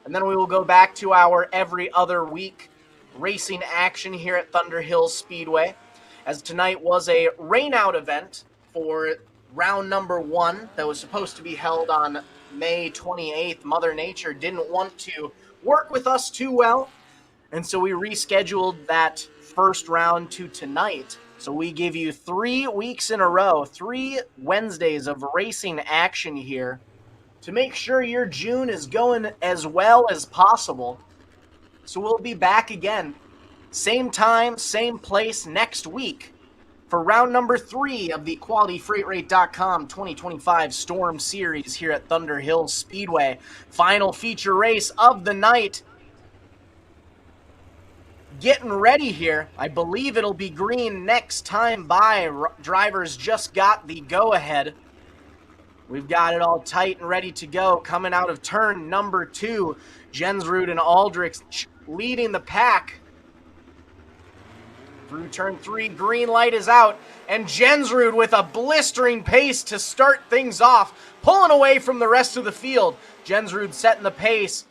And then we will go back to our every other week racing action here at Thunder Hill Speedway, as tonight was a rainout event for round number 1 that was supposed to be held on May 28th. Mother Nature didn't want to work with us too well, and so we rescheduled that first round to tonight. So we give you 3 weeks in a row, 3 Wednesdays of racing action here to make sure your June is going as well as possible. So we'll be back again, same time, same place next week for round number 3 of the QualityFreightRate.com 2025 Storm Series here at Thunder Hill Speedway. Final feature race of the night. Getting ready here. I believe it'll be green next time by. Drivers just got the go-ahead. We've got it all tight and ready to go. Coming out of turn number 2, Jensrud and Aldrich leading the pack. Through turn 3, green light is out, and Jensrud with a blistering pace to start things off, pulling away from the rest of the field. Jensrud setting the pace.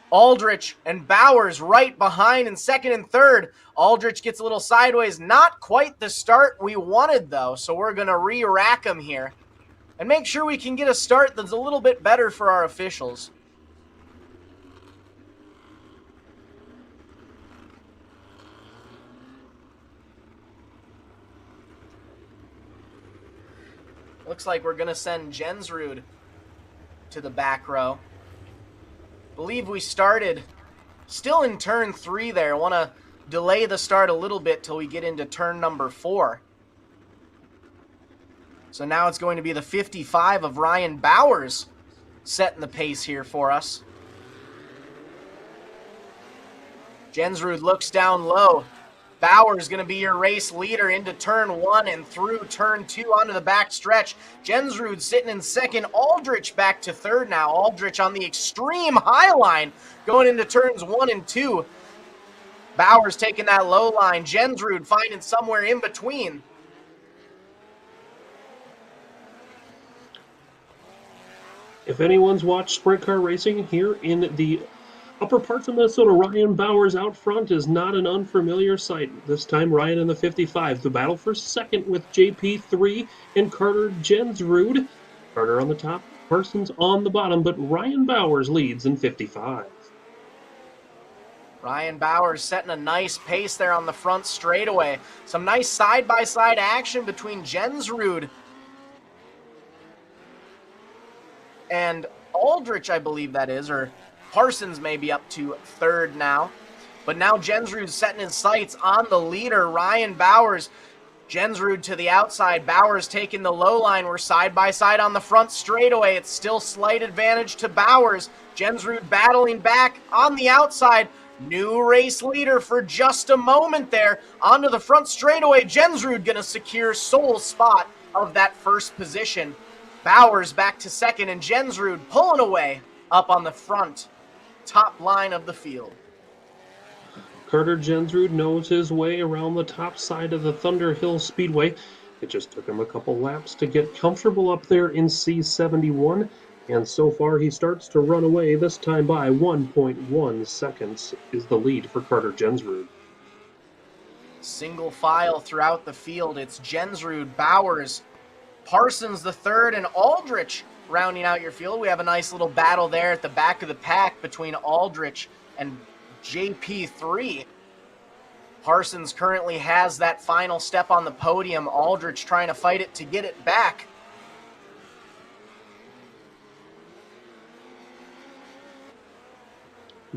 Aldrich and Bowers right behind in second and third. Aldrich gets a little sideways. Not quite the start we wanted, though, so we're going to re-rack him here and make sure we can get a start that's a little bit better for our officials. Looks like we're going to send Jensrud to the back row. Believe we started still in turn 3 there. Want to delay the start a little bit till we get into turn number 4. So now it's going to be the 55 of Ryan Bowers setting the pace here for us. Jensrud looks down low. Bowers going to be your race leader into turn 1 and through turn 2 onto the back stretch. Jensrud sitting in second. Aldrich back to third now. Aldrich on the extreme high line going into turns 1 and 2. Bowers taking that low line. Jensrud finding somewhere in between. If anyone's watched sprint car racing here in the upper parts of Minnesota, Ryan Bowers out front is not an unfamiliar sight. This time, Ryan in the 55. The battle for second with JP3 and Carter Jensrud. Carter on the top, Parsons on the bottom, but Ryan Bowers leads in 55. Ryan Bowers setting a nice pace there on the front straightaway. Some nice side-by-side action between Jensrud and Aldrich, I believe that is, or Parsons may be up to third now. But now Jensrud's setting his sights on the leader, Ryan Bowers. Jensrud to the outside. Bowers taking the low line. We're side by side on the front straightaway. It's still slight advantage to Bowers. Jensrud battling back on the outside. New race leader for just a moment there. Onto the front straightaway. Jensrud going to secure sole spot of that first position. Bowers back to second, and Jensrud pulling away up on the front top line of the field. Carter Jensrud knows his way around the top side of the Thunder Hill Speedway. It just took him a couple laps to get comfortable up there in C71, and so far he starts to run away, this time by 1.1 seconds is the lead for Carter Jensrud. Single file throughout the field. It's Jensrud, Bowers, Parsons the third, and Aldrich rounding out your field. We have a nice little battle there at the back of the pack between Aldrich and JP3. Parsons currently has that final step on the podium. Aldrich trying to fight it to get it back.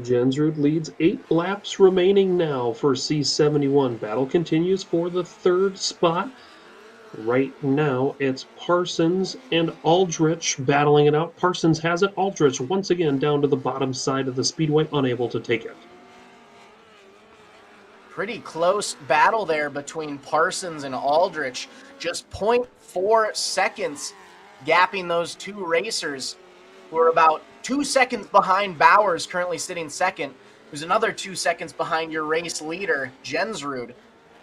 Jensrud leads 8 laps remaining now for C71. Battle continues for the third spot. Right now, it's Parsons and Aldrich battling it out. Parsons has it. Aldrich once again down to the bottom side of the speedway, unable to take it. Pretty close battle there between Parsons and Aldrich. Just 0.4 seconds gapping those two racers, who are about 2 seconds behind Bowers, currently sitting second, who's another 2 seconds behind your race leader, Jensrud.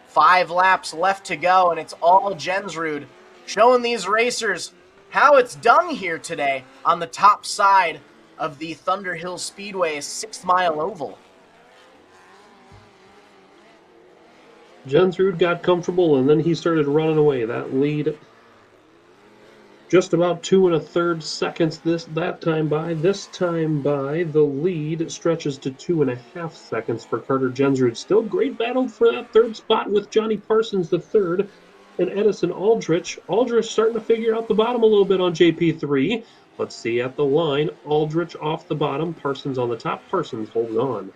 5 laps left to go, and it's all Jensrud, showing these racers how it's done here today on the top side of the Thunder Hill Speedway 6-mile oval. Jensrud got comfortable, and then he started running away. That lead just about 2 1/3 seconds that time by. This time by, the lead stretches to 2.5 seconds for Carter Jensrud. Still great battle for that third spot with Johnny Parsons the third and Edison Aldrich. Aldrich starting to figure out the bottom a little bit on JP3. Let's see at the line. Aldrich off the bottom, Parsons on the top. Parsons holding on.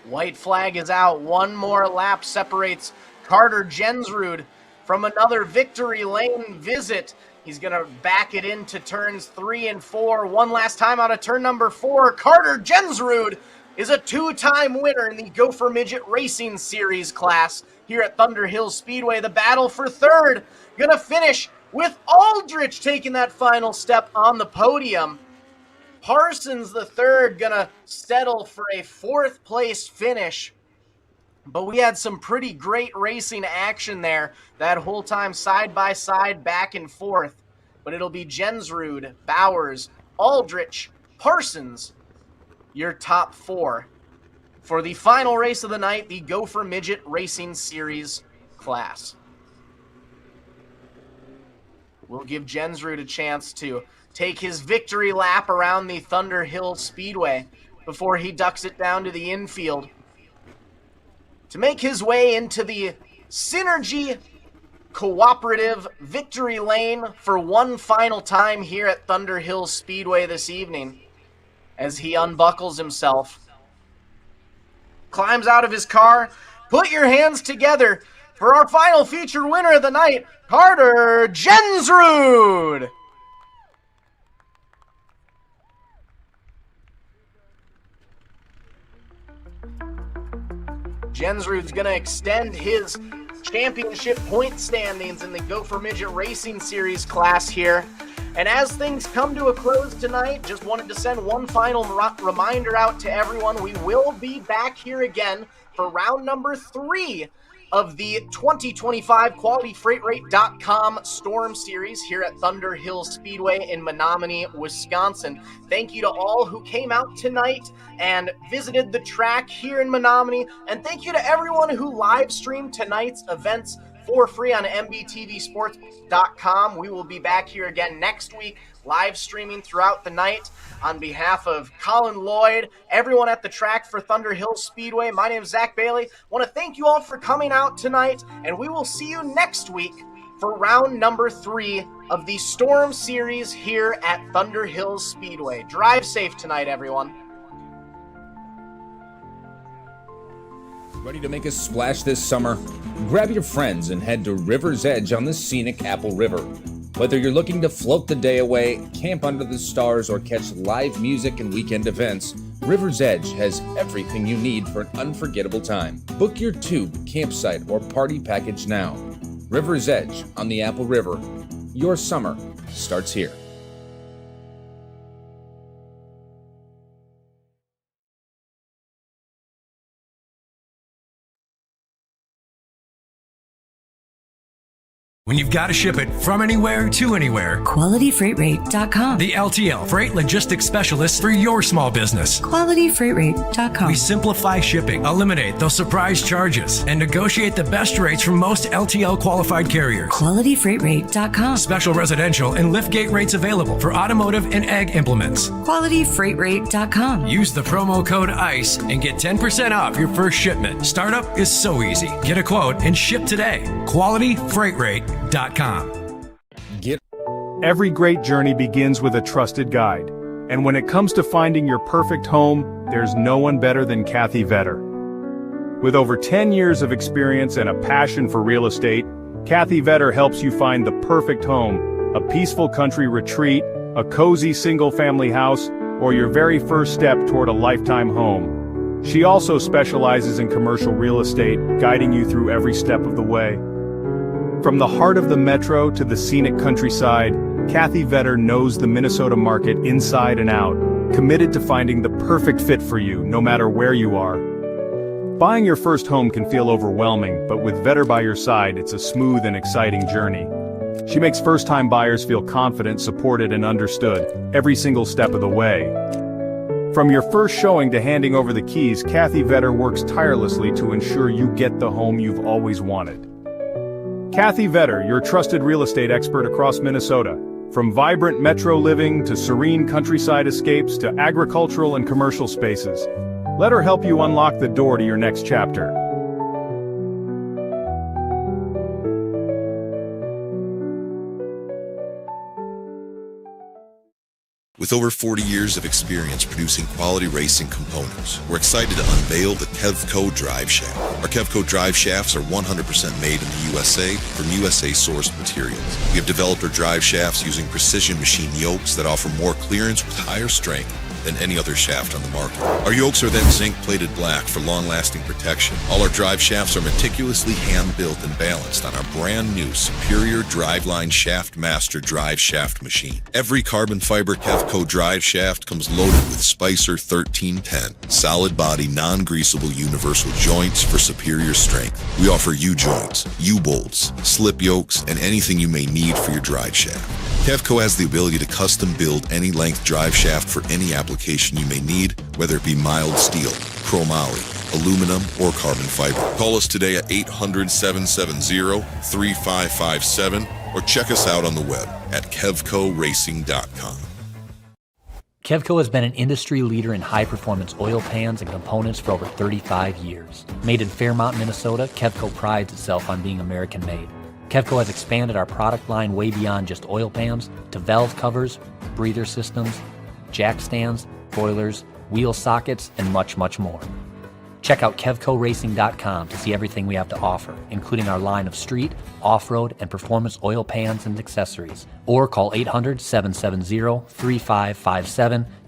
White flag is out. One more lap separates Carter Jensrud from another victory lane visit. He's going to back it into turns 3 and 4. One last time out of turn number 4. Carter Jensrud is a 2-time winner in the Gopher Midget Racing Series class here at Thunder Hill Speedway. The battle for third going to finish with Aldrich taking that final step on the podium. Parsons the third gonna settle for a 4th place finish. But we had some pretty great racing action there that whole time, side by side, back and forth. But it'll be Jensrud, Bowers, Aldrich, Parsons, your top 4 for the final race of the night, the Gopher Midget Racing Series class. We'll give Jensrud a chance to take his victory lap around the Thunder Hill Speedway before he ducks it down to the infield to make his way into the Synergy Cooperative victory lane for one final time here at Thunder Hill Speedway this evening as he unbuckles himself, climbs out of his car. Put your hands together for our final feature winner of the night, Carter Jensrud! Jensrud's going to extend his championship point standings in the Gopher Midget Racing Series class here. And as things come to a close tonight, just wanted to send one final reminder out to everyone. We will be back here again for round number 3 of the 2025 QualityFreightRate.com Storm Series here at Thunder Hill Speedway in Menominee, Wisconsin. Thank you to all who came out tonight and visited the track here in Menominee, and thank you to everyone who live streamed tonight's events for free on MBTVsports.com. We will be back here again next week, live streaming throughout the night. On behalf of Colin Lloyd, everyone at the track for Thunder Hill Speedway, my name is Zach Bailey. I want to thank you all for coming out tonight, and we will see you next week for round number 3 of the Storm Series here at Thunder Hill Speedway. Drive safe tonight, everyone. Ready to make a splash this summer? Grab your friends and head to River's Edge on the scenic Apple River. Whether you're looking to float the day away, camp under the stars, or catch live music and weekend events, River's Edge has everything you need for an unforgettable time. Book your tube, campsite, or party package now. River's Edge on the Apple River. Your summer starts here. When you've got to ship it from anywhere to anywhere, QualityFreightRate.com. the LTL Freight Logistics Specialist for your small business. QualityFreightRate.com. We simplify shipping, eliminate those surprise charges, and negotiate the best rates from most LTL qualified carriers. QualityFreightRate.com. Special residential and liftgate rates available for automotive and ag implements. QualityFreightRate.com. Use the promo code ICE and get 10% off your first shipment. Startup is so easy. Get a quote and ship today. QualityFreightRate.com. Every great journey begins with a trusted guide. And when it comes to finding your perfect home, there's no one better than Kathy Vetter. With over 10 years of experience and a passion for real estate, Kathy Vetter helps you find the perfect home, a peaceful country retreat, a cozy single-family house, or your very first step toward a lifetime home. She also specializes in commercial real estate, guiding you through every step of the way. From the heart of the metro to the scenic countryside, Kathy Vetter knows the Minnesota market inside and out, committed to finding the perfect fit for you, no matter where you are. Buying your first home can feel overwhelming, but with Vetter by your side, it's a smooth and exciting journey. She makes first-time buyers feel confident, supported, and understood, every single step of the way. From your first showing to handing over the keys, Kathy Vetter works tirelessly to ensure you get the home you've always wanted. Kathy Vetter, your trusted real estate expert across Minnesota. From vibrant metro living to serene countryside escapes to agricultural and commercial spaces. Let her help you unlock the door to your next chapter. With over 40 years of experience producing quality racing components, we're excited to unveil the Kevco Drive Shaft. Our Kevco Drive Shafts are 100% made in the USA from USA-sourced materials. We have developed our drive shafts using precision machine yokes that offer more clearance with higher strength than any other shaft on the market. Our yokes are then zinc-plated black for long-lasting protection. All our drive shafts are meticulously hand-built and balanced on our brand-new Superior Driveline Shaft Master drive shaft machine. Every carbon fiber Kevco drive shaft comes loaded with Spicer 1310, solid-body, non-greasable universal joints for superior strength. We offer U-joints, U-bolts, slip yokes, and anything you may need for your drive shaft. Kevco has the ability to custom build any length drive shaft for any application you may need, whether it be mild steel, chromoly, aluminum, or carbon fiber. Call us today at 800-770-3557 or check us out on the web at kevcoracing.com. Kevco has been an industry leader in high-performance oil pans and components for over 35 years. Made in Fairmont, Minnesota, Kevco prides itself on being American-made. Kevco has expanded our product line way beyond just oil pans to valve covers, breather systems, jack stands, boilers, wheel sockets, and much, much more. Check out KevcoRacing.com to see everything we have to offer, including our line of street, off-road, and performance oil pans and accessories. Or call 800-770-3557